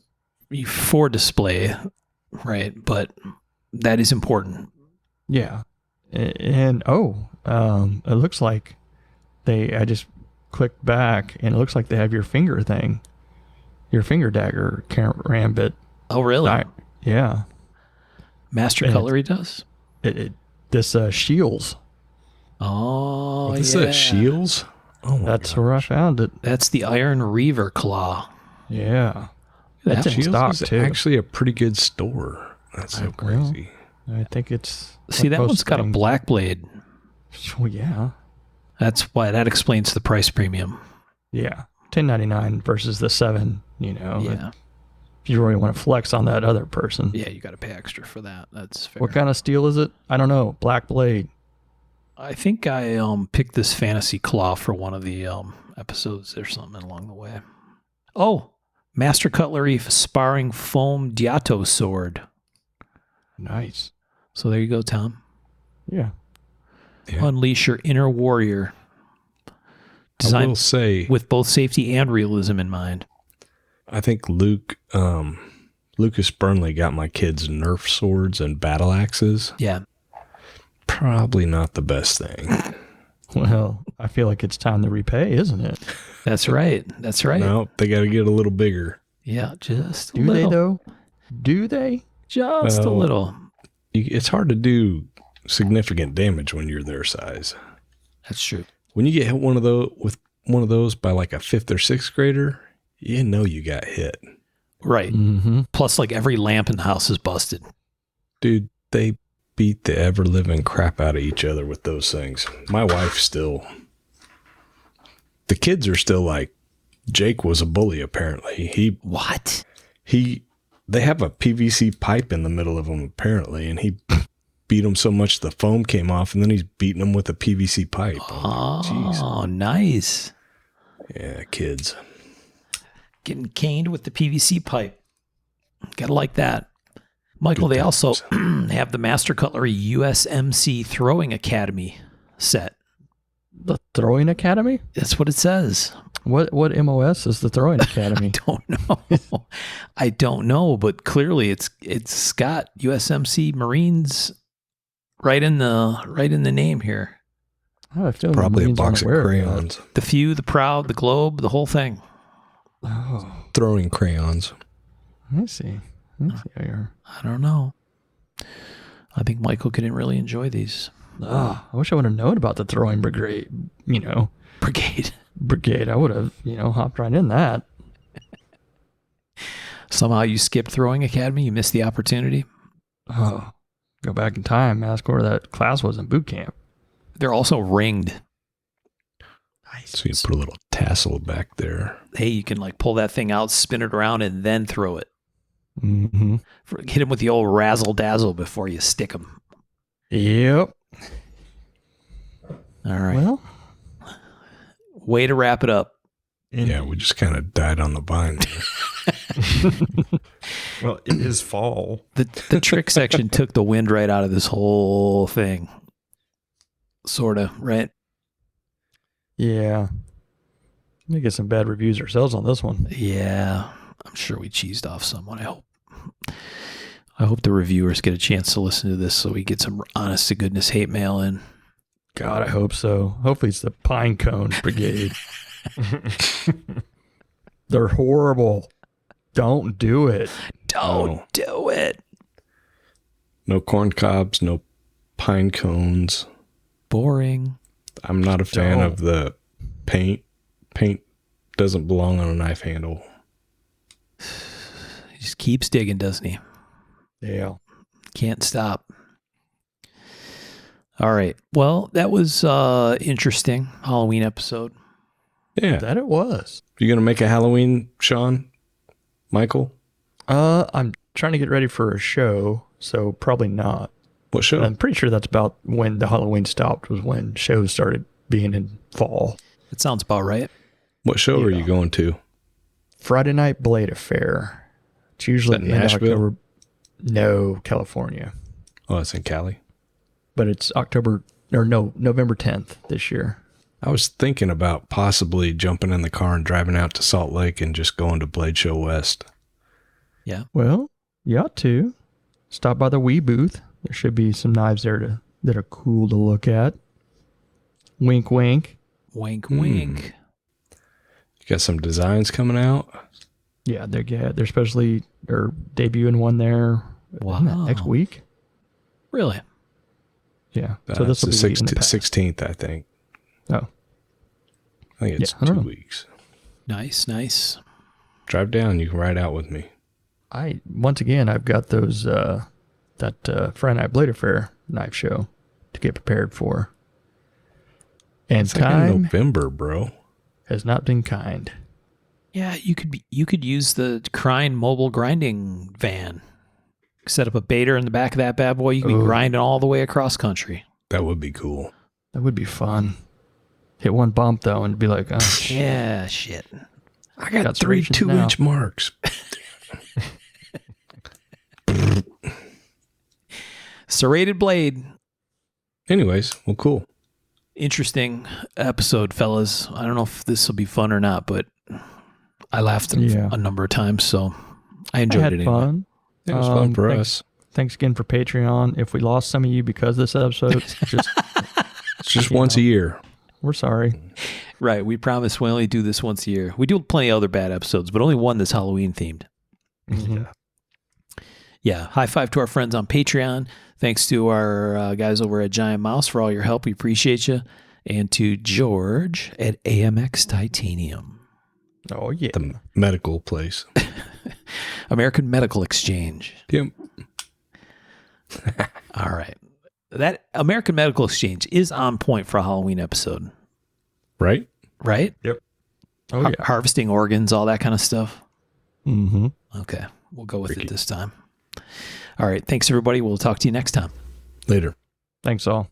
for display, right? But that is important. Yeah. And, it looks like I just clicked back and it looks like they have your finger thing, your finger dagger Rambit. Oh, really? Yeah. Master And Cutlery does? This Shields. Oh, This yeah. is Shields? Oh, my That's God. where I found it. That's the Iron Reaver Claw. Yeah. That That's in Shields stock is too. actually a pretty good store. That's so Well, crazy. I think it's. See, like that one's most got a things. black blade. Well, yeah. That explains the price premium. Yeah. $10.99 versus the $7. Yeah. If you really want to flex on that other person. Yeah, you got to pay extra for that. That's fair. What kind of steel is it? I don't know. Black blade. I think I picked this fantasy claw for one of the episodes or something along the way. Oh, Master Cutlery Sparring Foam Diato Sword. Nice. So there you go, Tom. Yeah. Yeah. Unleash your inner warrior. I will Designed say, with both safety and realism in mind. I think Lucas Burnley got my kids Nerf swords and battle axes. Yeah. Probably not the best thing. Well, I feel like it's time to repay, isn't it? That's right. That's right. No, they got to get a little bigger. Yeah, just a Do little. they, though? Do they? Just a Well, little. It's hard to do significant damage when you're their size. That's true. When you get hit with one of those by like a 5th or 6th grader, you know you got hit. Right. Mm-hmm. Plus, like every lamp in the house is busted. Dude, they beat the ever-living crap out of each other with those things. My wife still... The kids are still like, Jake was a bully, apparently. What? They have a PVC pipe in the middle of them, apparently, and he beat them so much the foam came off, and then he's beating them with a PVC pipe. Oh, nice. Yeah, kids. Getting caned with the PVC pipe. Gotta like that. Michael, Good they also times. have the Master Cutlery USMC Throwing Academy set. The Throwing Academy? That's what it says. What MOS is the Throwing Academy? Don't know. I don't know, but clearly it's got USMC Marines right in the name here. I feel Probably a Marines box of aren't aware that. crayons. The few, the proud, the globe, the whole thing. Oh, Throwing crayons. I see. Here. I don't know. I think Michael could really enjoy these. I wish I would have known about the Throwing Brigade, Brigade. brigade. I would have, hopped right in that. Somehow you skipped Throwing Academy. You missed the opportunity. Oh, go back in time, ask where that class was in boot camp. They're also ringed. So you put a little tassel back there. Hey, you can like pull that thing out, spin it around, and then throw it. Mm-hmm. Hit him with the old razzle dazzle before you stick him. Yep. All right. Well, Way to wrap it up. Yeah, we just kind of died on the vine there. Well, it is fall. The trick section took the wind right out of this whole thing. Sort of, right? yeah. We get some bad reviews ourselves on this one. Yeah. I'm sure we cheesed off someone, I hope. I hope the reviewers get a chance to listen to this so we get some honest to goodness hate mail in. God, I hope so. Hopefully it's the Pine Cone Brigade. They're horrible. Don't do it. Don't do it. No corn cobs, no pine cones. Boring. I'm not a fan Don't. of the paint. Paint doesn't belong on a knife handle. He just keeps digging, doesn't he? Yeah. Can't stop. All right. Well, that was interesting Halloween episode. Yeah. That it was. You going to make a Halloween, Sean? Michael? I'm trying to get ready for a show, so probably not. What show? I'm pretty sure that's about when the Halloween stopped, was when shows started being in fall. That sounds about right. What show are Yeah. you going to? Friday Night Blade Affair. It's usually Is that the end of Nashville? October. No, California. Oh, it's in Cali. But it's November 10th this year. I was thinking about possibly jumping in the car and driving out to Salt Lake and just going to Blade Show West. Yeah. Well, you ought to. Stop by the Wii booth. There should be some knives there that are cool to look at. Wink, wink. Wink, wink. You got some designs coming out? Yeah, they're especially they're debuting one there. Isn't that next Wow. week. Really? Yeah. So this will It's be the in the past. 16th, I think. Oh, I think it's Yeah, I don't 2 know. weeks. Nice, nice. Drive down. You can ride out with me. I've got those that Friday Night Blade Affair knife show to get prepared for. And It's like in time November, bro. has not been kind. Yeah, you could use the Crine mobile grinding van. Set up a baiter in the back of that bad boy. You can be Ooh. grinding all the way across country. That would be cool. That would be fun. Hit one bump though and be like, oh shit. Yeah, shit. I Got got some 3 regions 2-inch marks. Serrated blade. Anyways, well, cool. Interesting episode, fellas. I don't know if this will be fun or not, but I laughed Yeah. a number of times, so I I enjoyed had it anyway. fun. It was fun for thanks, us. Thanks again for Patreon. If we lost some of you because of this episode, just It's just you once know. a year. we're sorry. Right, we promise we only do this once a year. We do plenty of other bad episodes, but only one that's Halloween themed. Mhm. Yeah, high five to our friends on Patreon. Thanks to our guys over at Giant Mouse for all your help. We appreciate you. And to George at AMX Titanium, Oh yeah. The medical place. American Medical Exchange. Yep. All right. That American Medical Exchange is on point for a Halloween episode, Right? right? Oh yeah. Harvesting organs, all that kind of stuff. Mm-hmm. Okay, we'll go with Freaky. it this time. All right. Thanks, everybody. We'll talk to you next time. Later. Thanks all.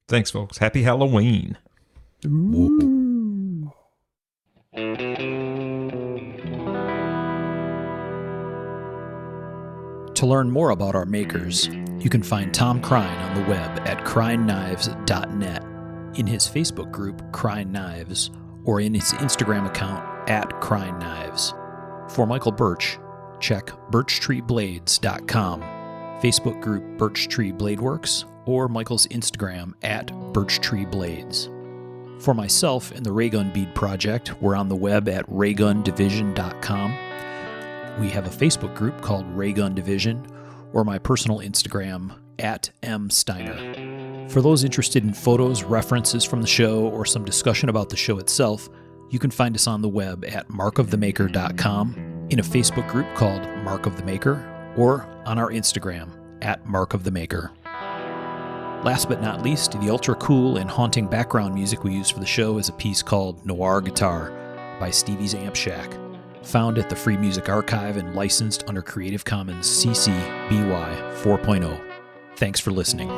Thanks, folks. Happy Halloween. To learn more about our makers, you can find Tom Crine on the web at crineknives.net, in his Facebook group, Crine Knives, or in his Instagram account at Crine Knives. For Michael Birch, check birchtreeblades.com, Facebook group Birch Tree Blade Works, or Michael's Instagram at birchtreeblades. For myself and the Raygun Bead Project, we're on the web at raygundivision.com. We have a Facebook group called Raygun Division, or my personal Instagram at msteiner. For those interested in photos, references from the show, or some discussion about the show itself, you can find us on the web at markofthemaker.com, in a Facebook group called Mark of the Maker, or on our Instagram at Mark of the Maker. Last but not least, the ultra cool and haunting background music we use for the show is a piece called Noir Guitar by Stevie's Amp Shack, found at the Free Music Archive and licensed under Creative Commons CC BY 4.0. Thanks for listening.